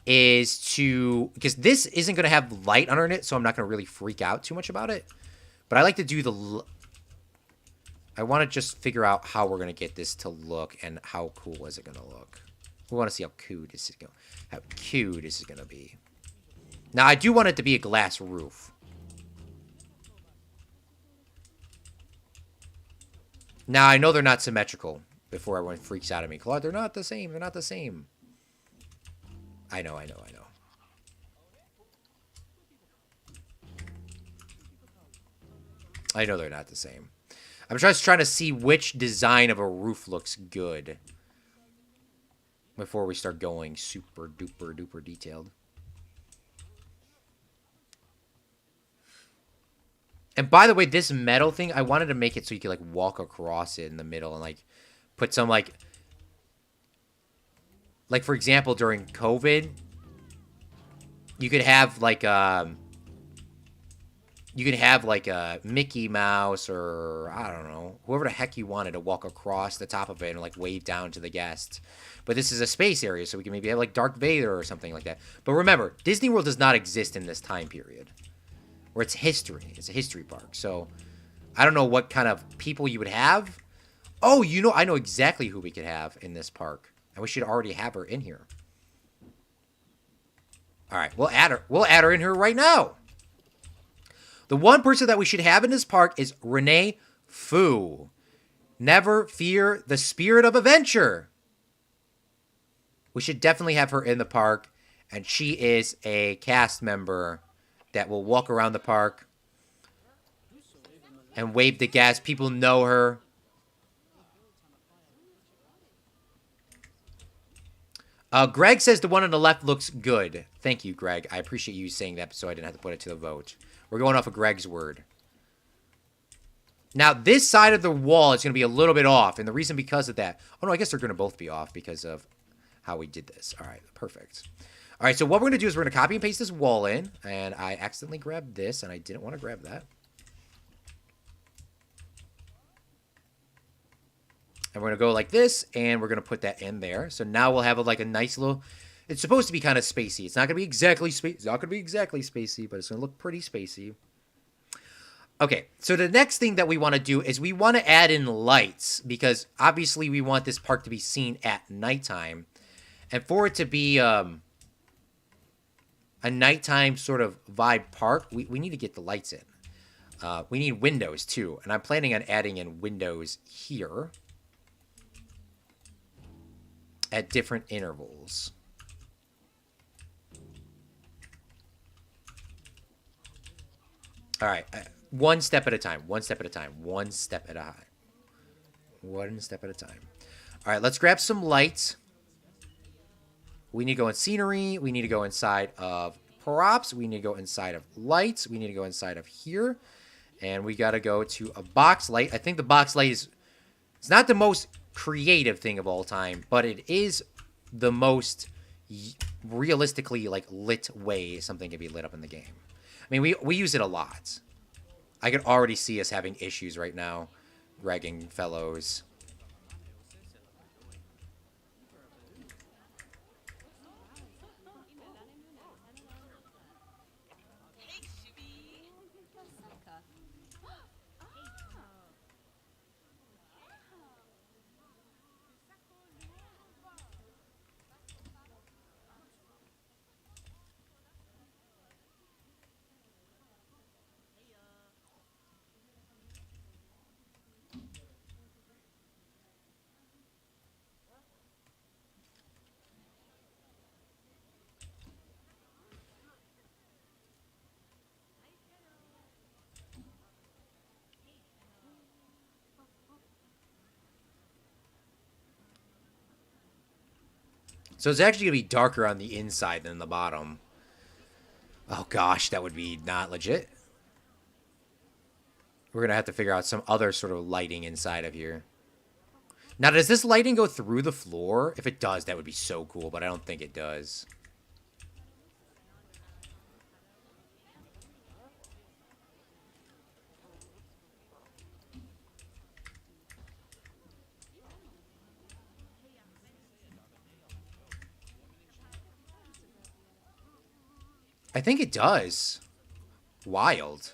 is to... Because this isn't going to have light under it, so I'm not going to really freak out too much about it. But I like to do the... I want to just figure out how we're going to get this to look and how cool is it going to look. We want to see how cool this is going to be. Now, I do want it to be a glass roof. Now, I know they're not symmetrical before everyone freaks out at me. Claude, they're not the same. They're not the same. I know. I know they're not the same. I'm just trying to see which design of a roof looks good before we start going super duper duper detailed. And by the way, this metal thing, I wanted to make it so you could like walk across it in the middle and like put some like for example, during COVID, you could have like a Mickey Mouse or I don't know, whoever the heck you wanted to walk across the top of it and like wave down to the guests. But this is a space area, so we can maybe have like Darth Vader or something like that. But remember, Disney World does not exist in this time period. Where it's history. It's a history park. So, I don't know what kind of people you would have. Oh, you know, I know exactly who we could have in this park. And we should already have her in here. Alright, we'll add her. We'll add her in here right now. The one person that we should have in this park is Renee Fu. Never fear the spirit of adventure. We should definitely have her in the park. And she is a cast member that will walk around the park and wave to guests. People know her. Greg says the one on the left looks good. Thank you, Greg. I appreciate you saying that so I didn't have to put it to the vote. We're going off of Greg's word. Now, this side of the wall is going to be a little bit off, and the reason because of that... Oh, no, I guess they're going to both be off because of how we did this. All right, perfect. All right, so what we're going to do is we're going to copy and paste this wall in, and I accidentally grabbed this, and I didn't want to grab that. And we're going to go like this, and we're going to put that in there. So now we'll have like a nice little... It's supposed to be kind of spacey. It's not going to be exactly spacey, but it's going to look pretty spacey. Okay, so the next thing that we want to do is we want to add in lights because obviously we want this park to be seen at nighttime. And for it to be a nighttime sort of vibe park, we need to get the lights in. We need windows too, and I'm planning on adding in windows here at different intervals. All right. One step at a time. One step at a time. One step at a time. One step at a time. All right, let's grab some lights. We need to go in scenery. We need to go inside of props. We need to go inside of lights. We need to go inside of here. And we got to go to a box light. I think the box light is... It's not the most creative thing of all time, but it is the most realistically like lit way something can be lit up in the game. I mean, we use it a lot. I can already see us having issues right now, ragging fellows. So it's actually going to be darker on the inside than the bottom. Oh gosh, that would be not legit. We're going to have to figure out some other sort of lighting inside of here. Now, does this lighting go through the floor? If it does, that would be so cool, but I don't think it does. I think it does. Wild.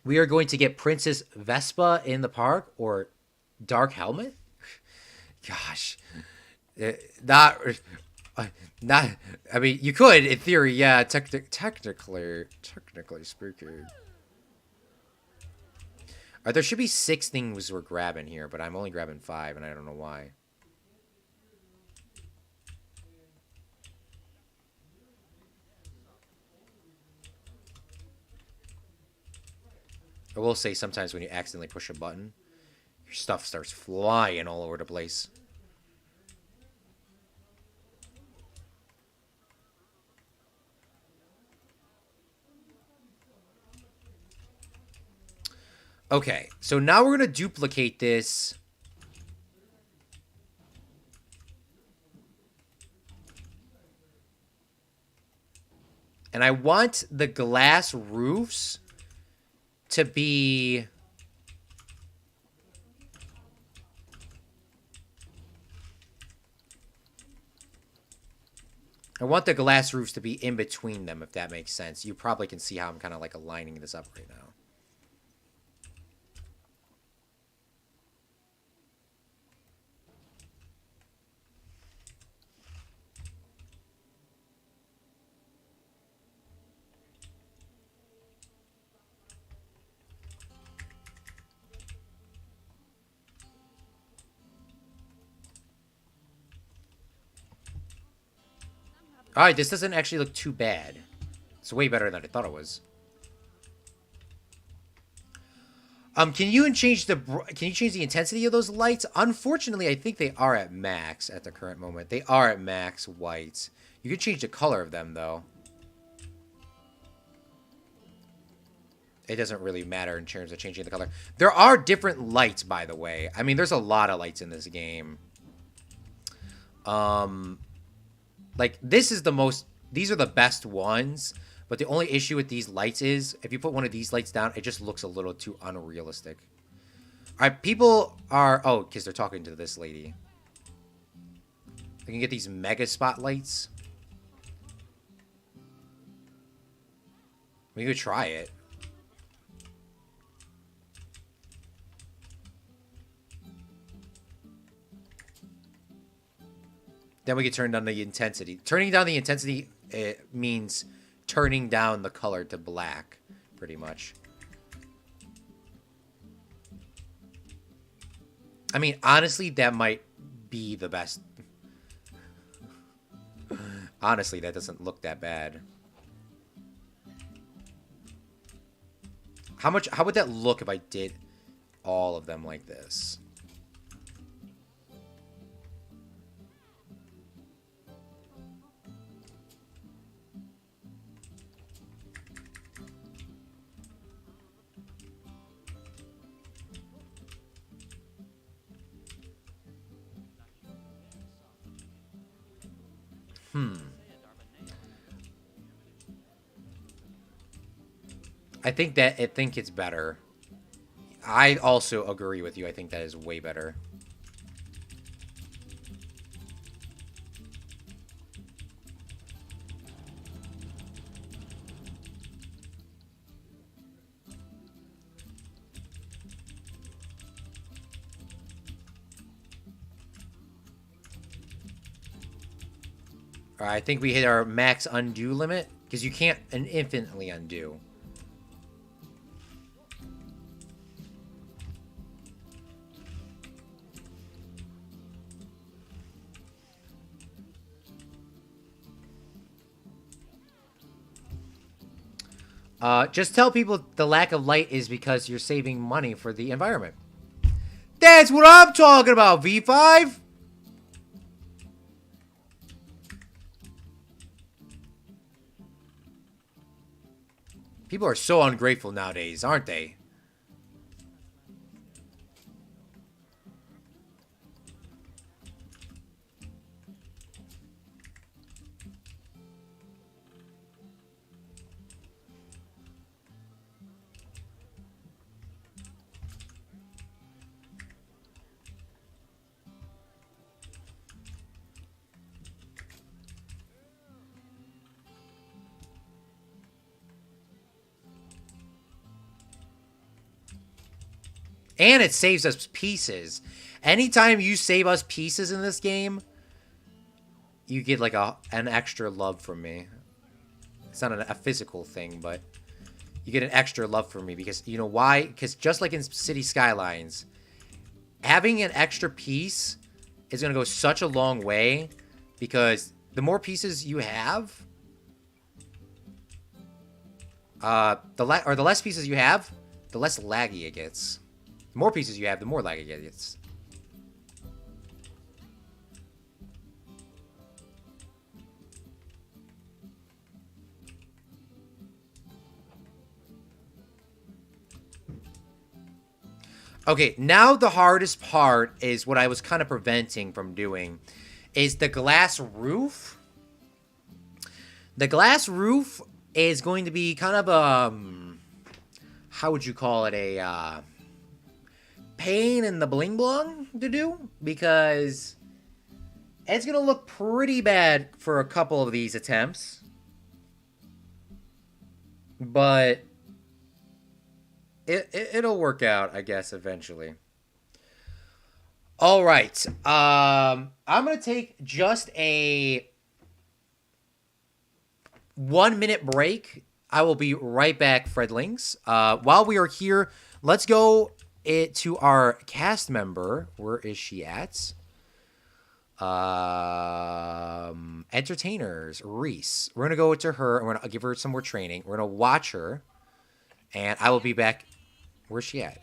We are going to get Princess Vespa in the park or Dark Helmet? Gosh. Not... I mean, you could, in theory, yeah, technically speaking. There should be 6 things we're grabbing here, but I'm only grabbing 5, and I don't know why. I will say sometimes when you accidentally push a button, your stuff starts flying all over the place. Okay, so now we're going to duplicate this. And I want the glass roofs to be... I want the glass roofs to be in between them, if that makes sense. You probably can see how I'm kind of like aligning this up right now. Alright, this doesn't actually look too bad. It's way better than I thought it was. Can you change the intensity of those lights? Unfortunately, I think they are at max at the current moment. They are at max white. You can change the color of them though. It doesn't really matter in terms of changing the color. There are different lights, by the way. I mean, there's a lot of lights in this game. Like these are the best ones. But the only issue with these lights is, if you put one of these lights down, it just looks a little too unrealistic. Alright, people are... Oh, because they're talking to this lady. We can get these mega spotlights. We could try it. Then we could turn down the intensity. Turning down the intensity, it means... turning down the color to black, pretty much. I mean, honestly, that might be the best. Honestly, that doesn't look that bad. How would that look if I did all of them like this? I think it's better. I also agree with you. I think that is way better. All right, I think we hit our max undo limit because you can't infinitely undo. Just tell people the lack of light is because you're saving money for the environment. That's what I'm talking about, V5! People are so ungrateful nowadays, aren't they? And it saves us pieces. Anytime you save us pieces in this game, you get like an extra love from me. It's not a physical thing, but you get an extra love from me because, you know why? Because just like in City Skylines, having an extra piece is going to go such a long way because the more pieces you have, the less pieces you have, the less laggy it gets. The more pieces you have, the more laggy it gets. Okay, now the hardest part is what I was kind of preventing from doing, is the glass roof. The glass roof is going to be kind of how would you call it, a pain in the bling blong to do, because it's gonna look pretty bad for a couple of these attempts, but it'll work out, I guess, eventually. All right, I'm gonna take just a 1-minute break. I will be right back, Fredlings. While we are here, let's go to our cast member. Where is she at? Entertainers, Reese. We're gonna go to her and we're gonna give her some more training. We're gonna watch her, and I will be back. Where's she at?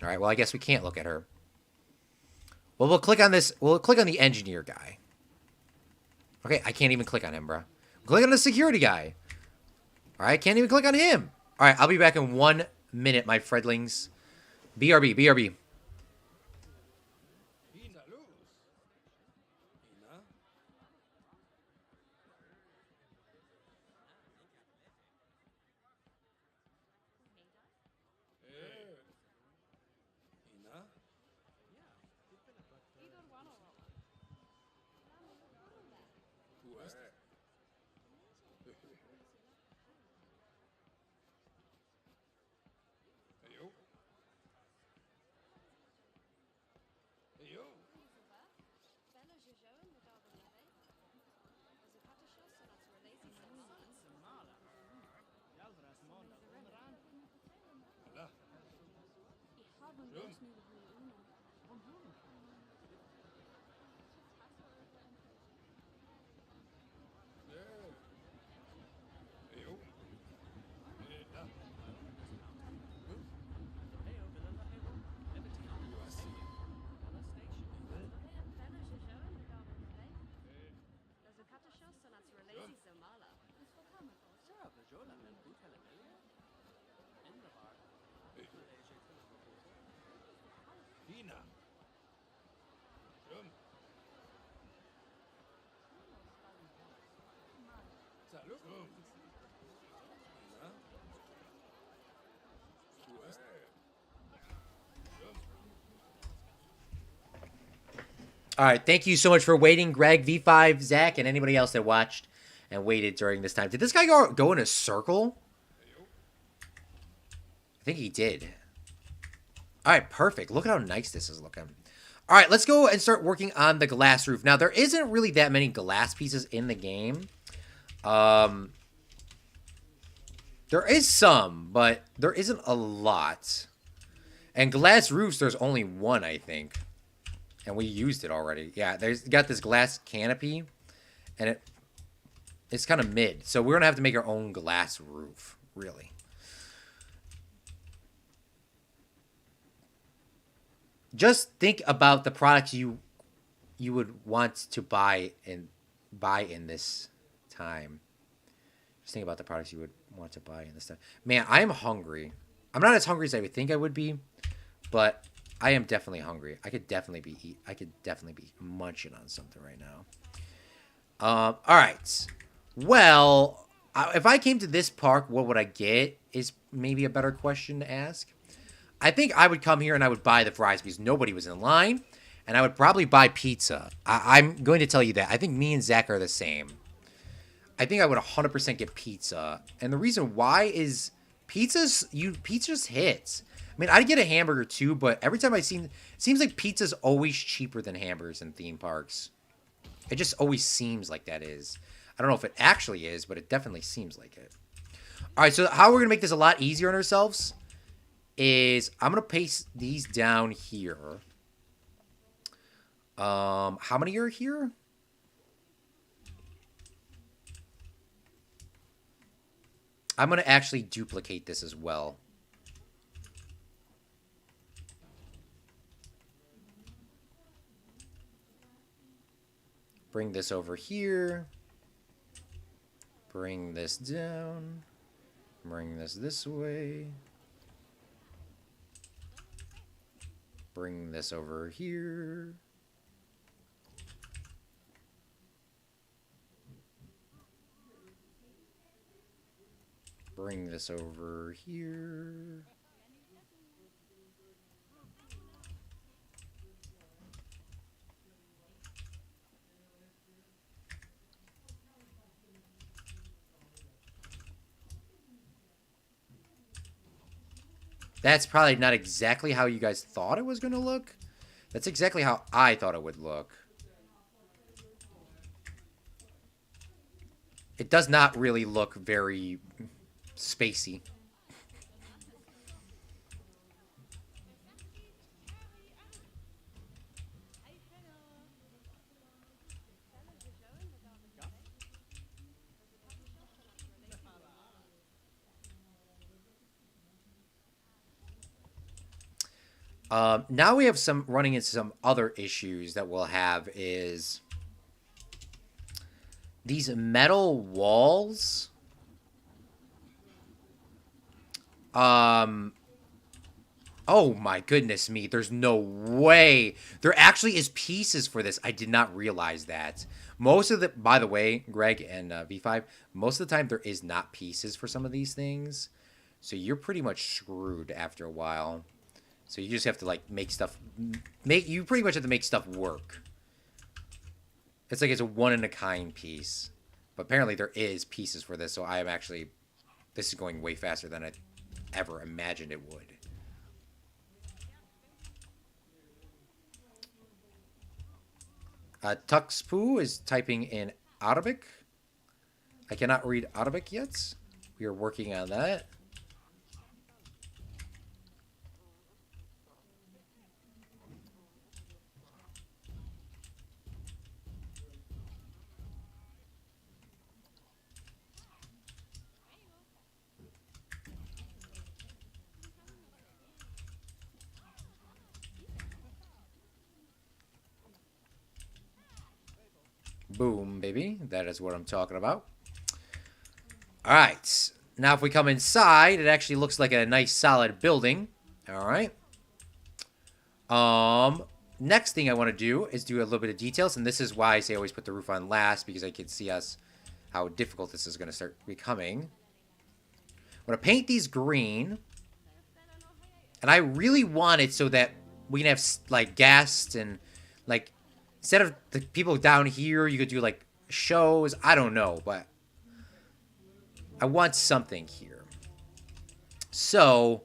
All right, well, I guess we can't look at her. Well, we'll click on this. We'll click on the engineer guy. Okay, I can't even click on him, bro. Click on the security guy. All right, can't even click on him. All right, I'll be back in 1 minute, my Fredlings. BRB, BRB. All right, thank you so much for waiting, Greg, V5, Zach, and anybody else that watched and waited during this time. Did this guy go in a circle? I think he did. All right, perfect. Look at how nice this is looking. All right, let's go and start working on the glass roof. Now, there isn't really that many glass pieces in the game. There is some, but there isn't a lot. And glass roofs, there's only one, I think. And we used it already. Yeah, there's got this glass canopy, and it's kind of mid. So we're going to have to make our own glass roof, really. Just think about the products you would want to buy in this time. Just think about the products you would want to buy in this time. Man, I am hungry. I'm not as hungry as I would think I would be, but I am definitely hungry. I could definitely be munching on something right now. All right. Well, if I came to this park, what would I get is maybe a better question to ask. I think I would come here and I would buy the fries because nobody was in line. And I would probably buy pizza. I'm going to tell you that. I think me and Zach are the same. I think I would 100% get pizza. And the reason why is pizza's hits. I mean, I'd get a hamburger too, but every time it seems like pizza's always cheaper than hamburgers in theme parks. It just always seems like that is. I don't know if it actually is, but it definitely seems like it. All right, so how we're going to make this a lot easier on ourselves is I'm going to paste these down here. How many are here? I'm going to actually duplicate this as well. Bring this over here. Bring this down. Bring this way. Bring this over here. Bring this over here. That's probably not exactly how you guys thought it was going to look. That's exactly how I thought it would look. It does not really look very spacey. Now we have some running into some other issues that we'll have is these metal walls. Oh my goodness me, there's no way. There actually is pieces for this. I did not realize that. Most of the, by the way, Greg and V5, most of the time there is not pieces for some of these things. So you're pretty much screwed after a while. So you just have to like make stuff, you pretty much have to make stuff work. It's like it's a one-in-a-kind piece. But apparently there is pieces for this, so I am actually, this is going way faster than I ever imagined it would. Tuxpoo is typing in Arabic. I cannot read Arabic yet. We are working on that. Boom, baby. That is what I'm talking about. All right. Now, if we come inside, it actually looks like a nice, solid building. All right. Next thing I want to do is do a little bit of details, and this is why I say always put the roof on last, because I can see how difficult this is going to start becoming. I'm going to paint these green, and I really want it so that we can have, like, guests and, like, instead of the people down here, you could do, like, shows. I don't know, but I want something here. So,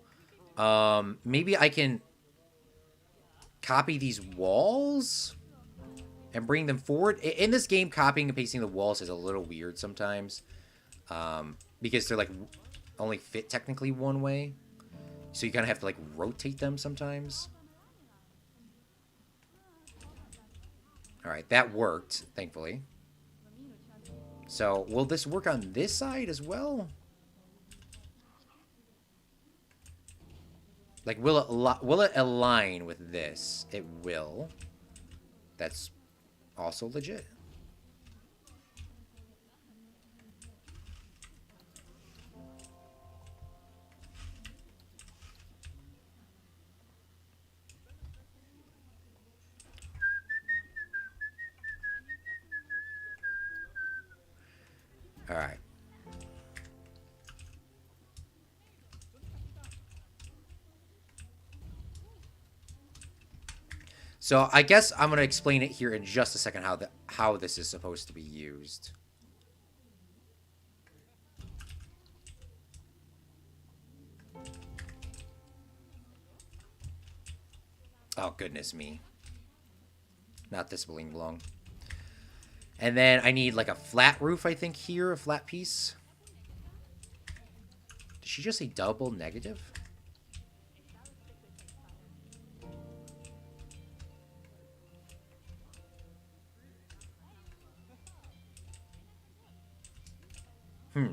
maybe I can copy these walls and bring them forward. In this game, copying and pasting the walls is a little weird sometimes, because they're, like, only fit technically one way. So you kind of have to, like, rotate them sometimes. Alright, that worked, thankfully. So, will this work on this side as well? Like, will it align with this? It will. That's also legit. All right. So I guess I'm going to explain it here in just a second how this is supposed to be used. Oh, goodness me. Not this bling long. And then I need like a flat roof, I think, here. A flat piece. Did she just say double negative?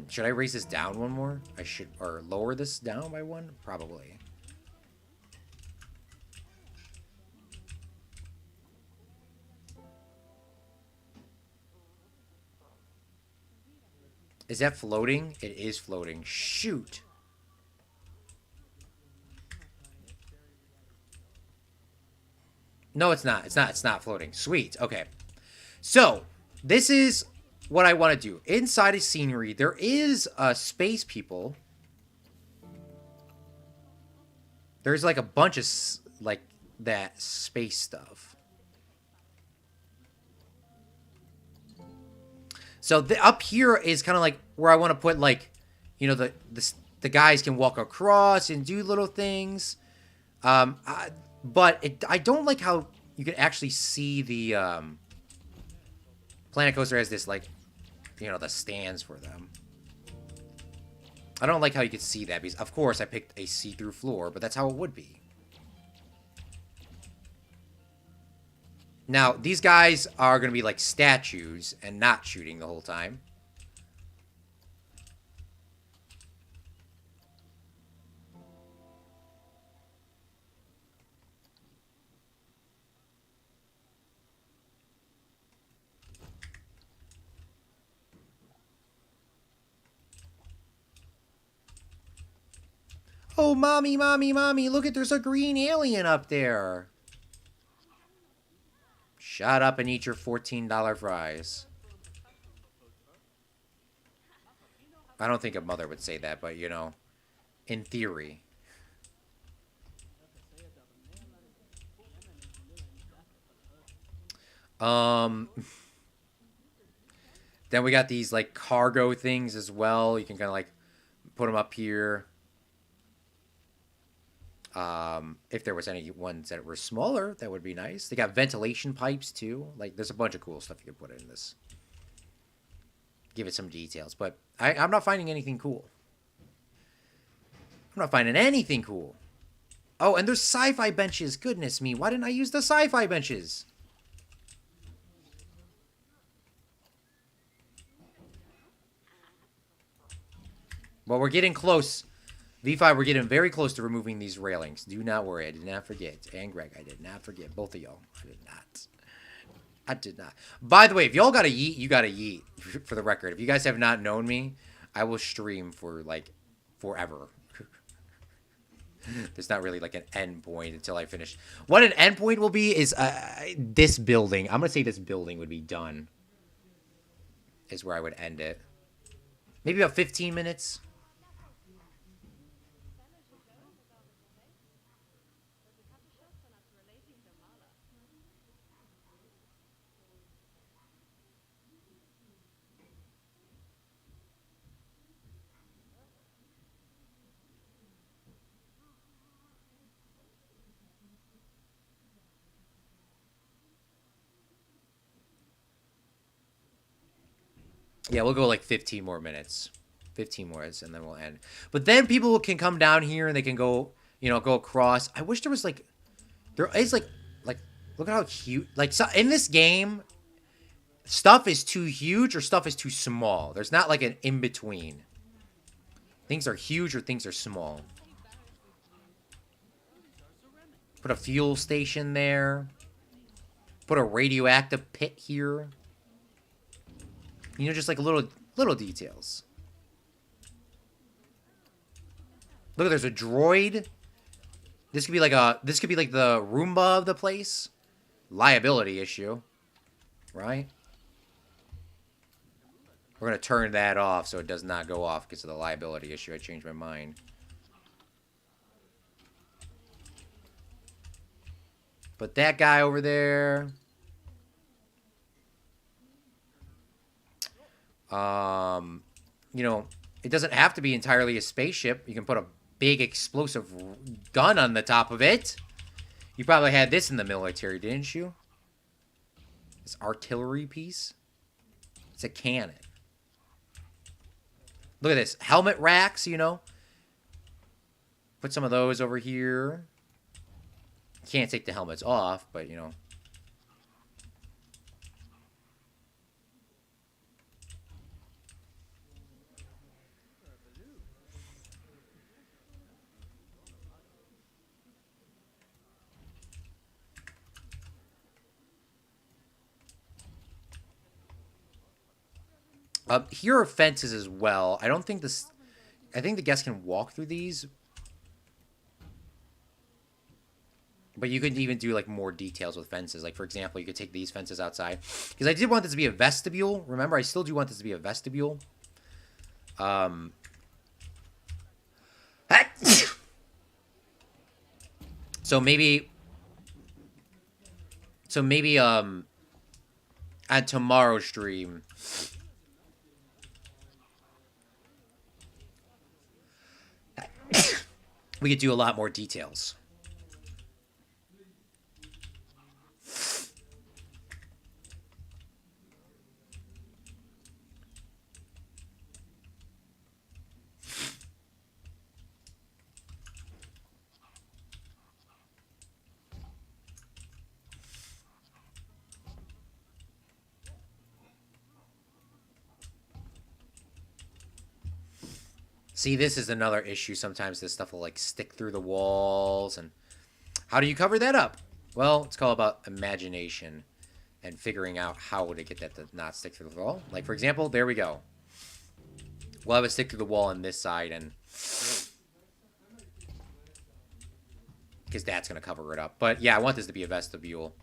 Should I raise this down one more? I should, or lower this down by one? Probably. Is that floating? It is floating. Shoot. No, it's not. It's not floating. Sweet. Okay. So, this is what I want to do. Inside of scenery, there is space people. There's like a bunch of like that space stuff. So up here is kind of like where I want to put like, you know, the guys can walk across and do little things. But I don't like how you can actually see the Planet Coaster has this, like, you know, the stands for them. I don't like how you could see that because, of course, I picked a see-through floor, but that's how it would be. Now, these guys are going to be like statues and not shooting the whole time. Oh, mommy, mommy, mommy, look at, there's a green alien up there. Shut up and eat your $14 fries. I don't think a mother would say that, but, you know, in theory. Then we got these, like, cargo things as well. You can kind of, like, put them up here. If there was any ones that were smaller, that would be nice. They got ventilation pipes, too. Like, there's a bunch of cool stuff you can put in this. Give it some details. But I'm not finding anything cool. I'm not finding anything cool. Oh, and there's sci-fi benches. Goodness me. Why didn't I use the sci-fi benches? Well, we're getting close. V5, we're getting very close to removing these railings. Do not worry. I did not forget. And Greg, I did not forget. Both of y'all. I did not. I did not. By the way, if y'all got a yeet, you got a yeet. For the record. If you guys have not known me, I will stream for, like, forever. There's not really, like, an end point until I finish. What an end point will be is this building. I'm going to say this building would be done. Is where I would end it. Maybe about 15 minutes. Yeah, we'll go like 15 more minutes. 15 more minutes, and then we'll end. But then people can come down here and they can go, you know, go across. I wish there was like, there is like, look at how huge, like, so in this game, stuff is too huge or stuff is too small. There's not like an in-between. Things are huge or things are small. Put a fuel station there. Put a radioactive pit here. You know, just like little details. Look, there's a droid. This could be like the Roomba of the place. Liability issue, right? We're gonna turn that off so it does not go off because of the liability issue. I changed my mind. Put that guy over there. You know, it doesn't have to be entirely a spaceship. You can put a big explosive gun on the top of it. You probably had this in the military, didn't you? This artillery piece. It's a cannon. Look at this. Helmet racks, you know. Put some of those over here. Can't take the helmets off, but, you know. Here are fences as well. I don't think this... I think the guests can walk through these. But you could even do, like, more details with fences. Like, for example, you could take these fences outside. Because I did want this to be a vestibule. Remember, I still do want this to be a vestibule. So maybe... at tomorrow's stream... we could do a lot more details. See, this is another issue. Sometimes this stuff will, like, stick through the walls. And how do you cover that up? Well, it's all about imagination and figuring out how to get that to not stick through the wall. Like, for example, there we go. We'll have it stick through the wall on this side. And because that's going to cover it up. But yeah, I want this to be a vestibule.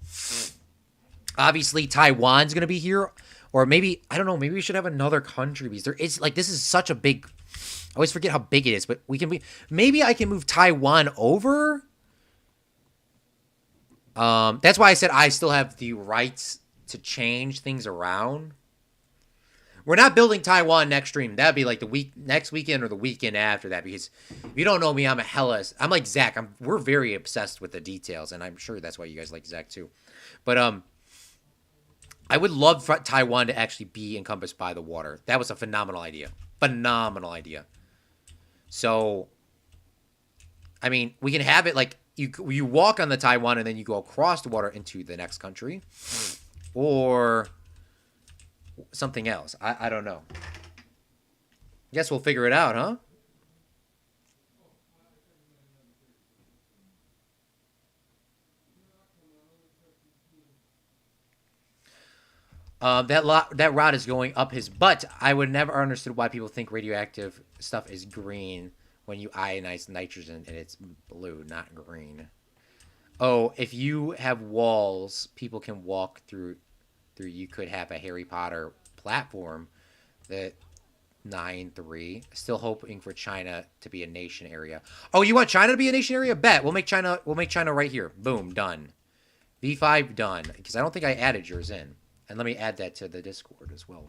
Obviously, Taiwan's going to be here. Or maybe, I don't know, maybe we should have another country. Because there is, like, this is such a big... I always forget how big it is, but we can be... Maybe I can move Taiwan over. That's why I said I still have the rights to change things around. We're not building Taiwan next stream. That'd be like the next weekend or the weekend after that. Because if you don't know me, I'm like Zach. We're very obsessed with the details, and I'm sure that's why you guys like Zach too. But I would love for Taiwan to actually be encompassed by the water. That was a phenomenal idea. Phenomenal idea. So, I mean, we can have it like you walk on the Taiwan and then you go across the water into the next country. Or something else. I don't know. Guess we'll figure it out, huh? That rod is going up his butt. I would never understood why people think radioactive stuff is green when you ionize nitrogen and it's blue, not green. Oh, if you have walls, people can walk through. You could have a Harry Potter platform that 9-3. Still hoping for China to be a nation area. Oh, you want China to be a nation area? Bet. We'll make China right here. Boom, done. V5 done. Because I don't think I added yours in. And let me add that to the Discord as well.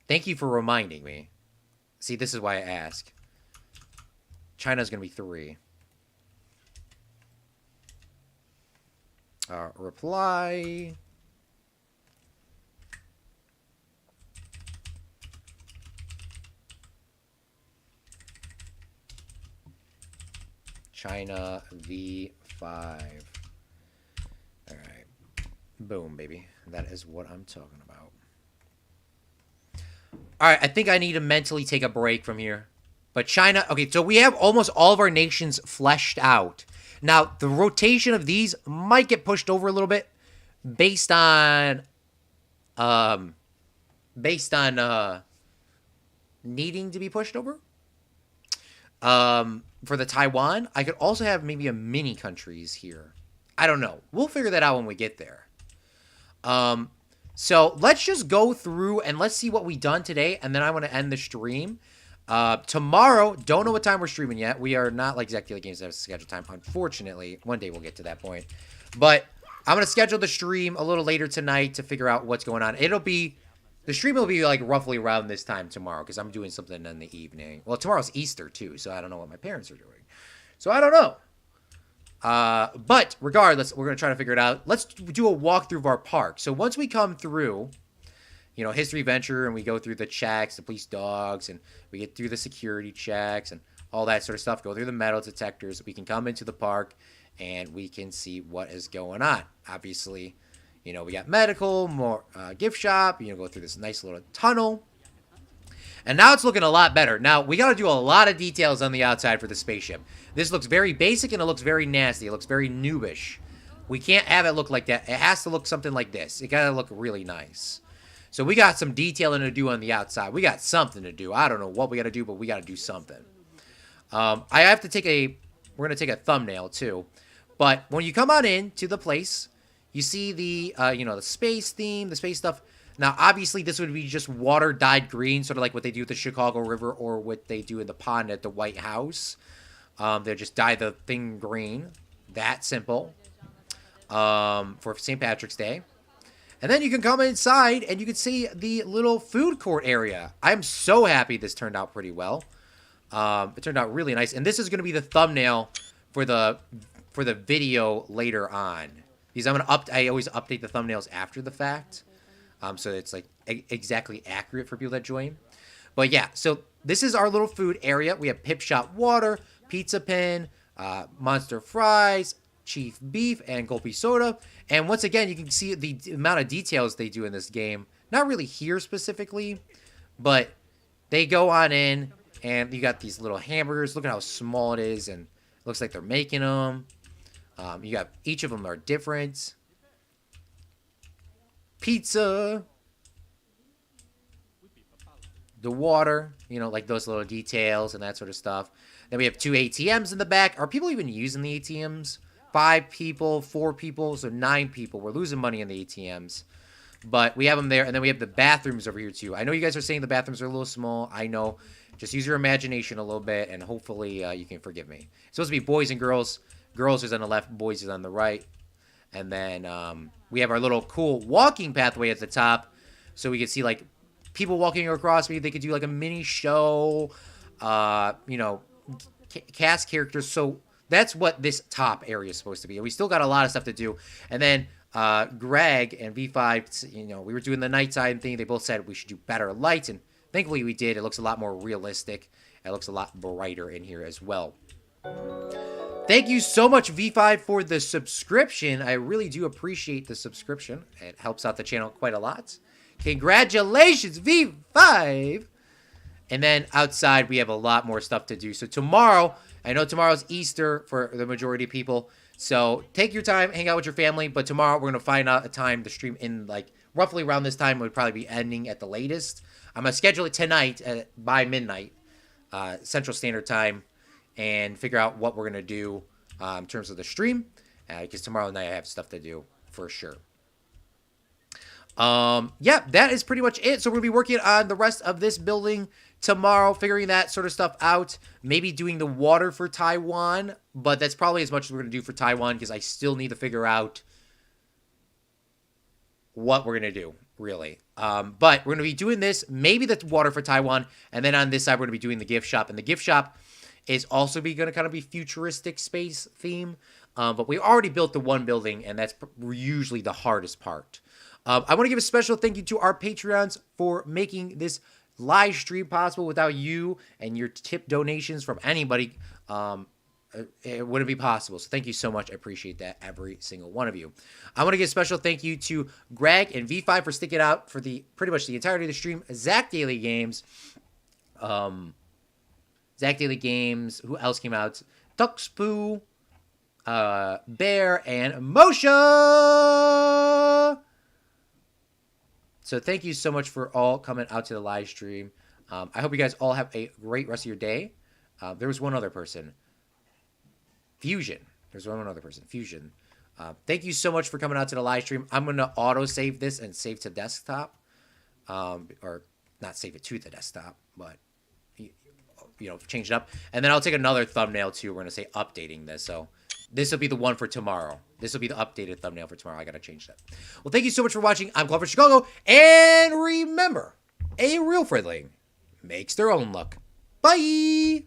Thank you for reminding me. See, this is why I ask. China's going to be 3. Reply. China V5. All right. Boom, baby. That is what I'm talking about. All right, I think I need to mentally take a break from here. But China, okay, so we have almost all of our nations fleshed out. Now, the rotation of these might get pushed over a little bit based on needing to be pushed over. For the Taiwan, I could also have maybe a mini countries here. I don't know. We'll figure that out when we get there. So let's just go through and let's see what we done today, and then I want to end the stream. Tomorrow, don't know what time we're streaming yet. We are not like Zach Daily Games that have a scheduled time, unfortunately. One day we'll get to that point. But I'm going to schedule the stream a little later tonight to figure out what's going on. The stream will be like roughly around this time tomorrow because I'm doing something in the evening. Well, tomorrow's Easter too, so I don't know what my parents are doing. So I don't know. But regardless, we're going to try to figure it out. Let's do a walkthrough of our park. So once we come through, History Venture, and we go through the checks, the police dogs, and we get through the security checks and all that sort of stuff, go through the metal detectors, we can come into the park and we can see what is going on. Obviously, we got medical, more gift shop, go through this nice little tunnel. And now it's looking a lot better. Now, we got to do a lot of details on the outside for the spaceship. This looks very basic and it looks very nasty. It looks very noobish. We can't have it look like that. It has to look something like this. It got to look really nice. So we got some detailing to do on the outside. We got something to do. I don't know what we got to do, but we got to do something. I have to we're going to take a thumbnail too. But when you come on in to the place, you see the, the space theme, the space stuff. Now, obviously, this would be just water dyed green, sort of like what they do at the Chicago River or what they do in the pond at the White House. They just dye the thing green. That simple. For St. Patrick's Day. And then you can come inside and you can see the little food court area. I'm so happy this turned out pretty well. It turned out really nice. And this is going to be the thumbnail for the video later on. Because I always update the thumbnails after the fact. So it's like exactly accurate for people that join. But yeah, so this is our little food area. We have Pip Shot Water, Pizza Pin, Monster Fries, Chief Beef, and Gulpy Soda. And once again, you can see the amount of details they do in this game. Not really here specifically, but they go on in, and you got these little hamburgers. Look at how small it is, and it looks like they're making them. You got each of them are different. Pizza. the water, you know, like those little details and that sort of stuff. Then we have 2 ATMs in the back. Are people even using the ATMs? 5 people, 4 people, so 9 people. We're losing money in the ATMs. But we have them there, and then we have the bathrooms over here, too. I know you guys are saying the bathrooms are a little small. I know. Just use your imagination a little bit, and hopefully you can forgive me. It's supposed to be boys and girls. Girls is on the left, boys is on the right. And then we have our little cool walking pathway at the top, so we can see, like, people walking across. Maybe they could do, like, a mini show, you know, cast characters. So that's what this top area is supposed to be. And we still got a lot of stuff to do. And then Greg and V5, you know, we were doing the nighttime thing. They both said we should do better lights, and thankfully we did. It looks a lot more realistic. It looks a lot brighter in here as well. Thank you so much, V5, for the subscription. I really do appreciate the subscription. It helps out the channel quite a lot. Congratulations, V5! And then outside, we have a lot more stuff to do. So tomorrow, I know tomorrow's Easter for the majority of people. So take your time, hang out with your family. But tomorrow, we're going to find out a time to stream in, like, roughly around this time. It would probably be ending at the latest. I'm going to schedule it tonight by midnight, Central Standard Time, and figure out what we're going to do in terms of the stream. Because tomorrow night, I have stuff to do for sure. Yeah, that is pretty much it. So we're going to be working on the rest of this building tomorrow, figuring that sort of stuff out. Maybe doing the water for Taiwan, but that's probably as much as we're going to do for Taiwan, because I still need to figure out what we're going to do, really. But we're going to be doing this, maybe the water for Taiwan, and then on this side, we're going to be doing the gift shop. And the gift shop is also going to kind of be futuristic space theme. But we already built the one building, and that's usually the hardest part. I want to give a special thank you to our Patreons for making this live stream possible. Without you and your tip donations from anybody, it wouldn't be possible. So thank you so much. I appreciate that, every single one of you. I want to give a special thank you to Greg and V5 for sticking out for pretty much the entirety of the stream. Zach Daily Games. Zach Daily Games. Who else came out? Tuxpoo, Bear, and Moshe. So thank you so much for all coming out to the live stream. I hope you guys all have a great rest of your day. There was one other person. Fusion. There's one other person. Fusion. Thank you so much for coming out to the live stream. I'm going to auto-save this and save to desktop. Or not save it to the desktop, but, you know, change it up. And then I'll take another thumbnail, too. We're going to say updating this. So this will be the one for tomorrow. This will be the updated thumbnail for tomorrow. I got to change that. Well, thank you so much for watching. I'm Claude from Chicago. And remember, a real friendling makes their own luck. Bye!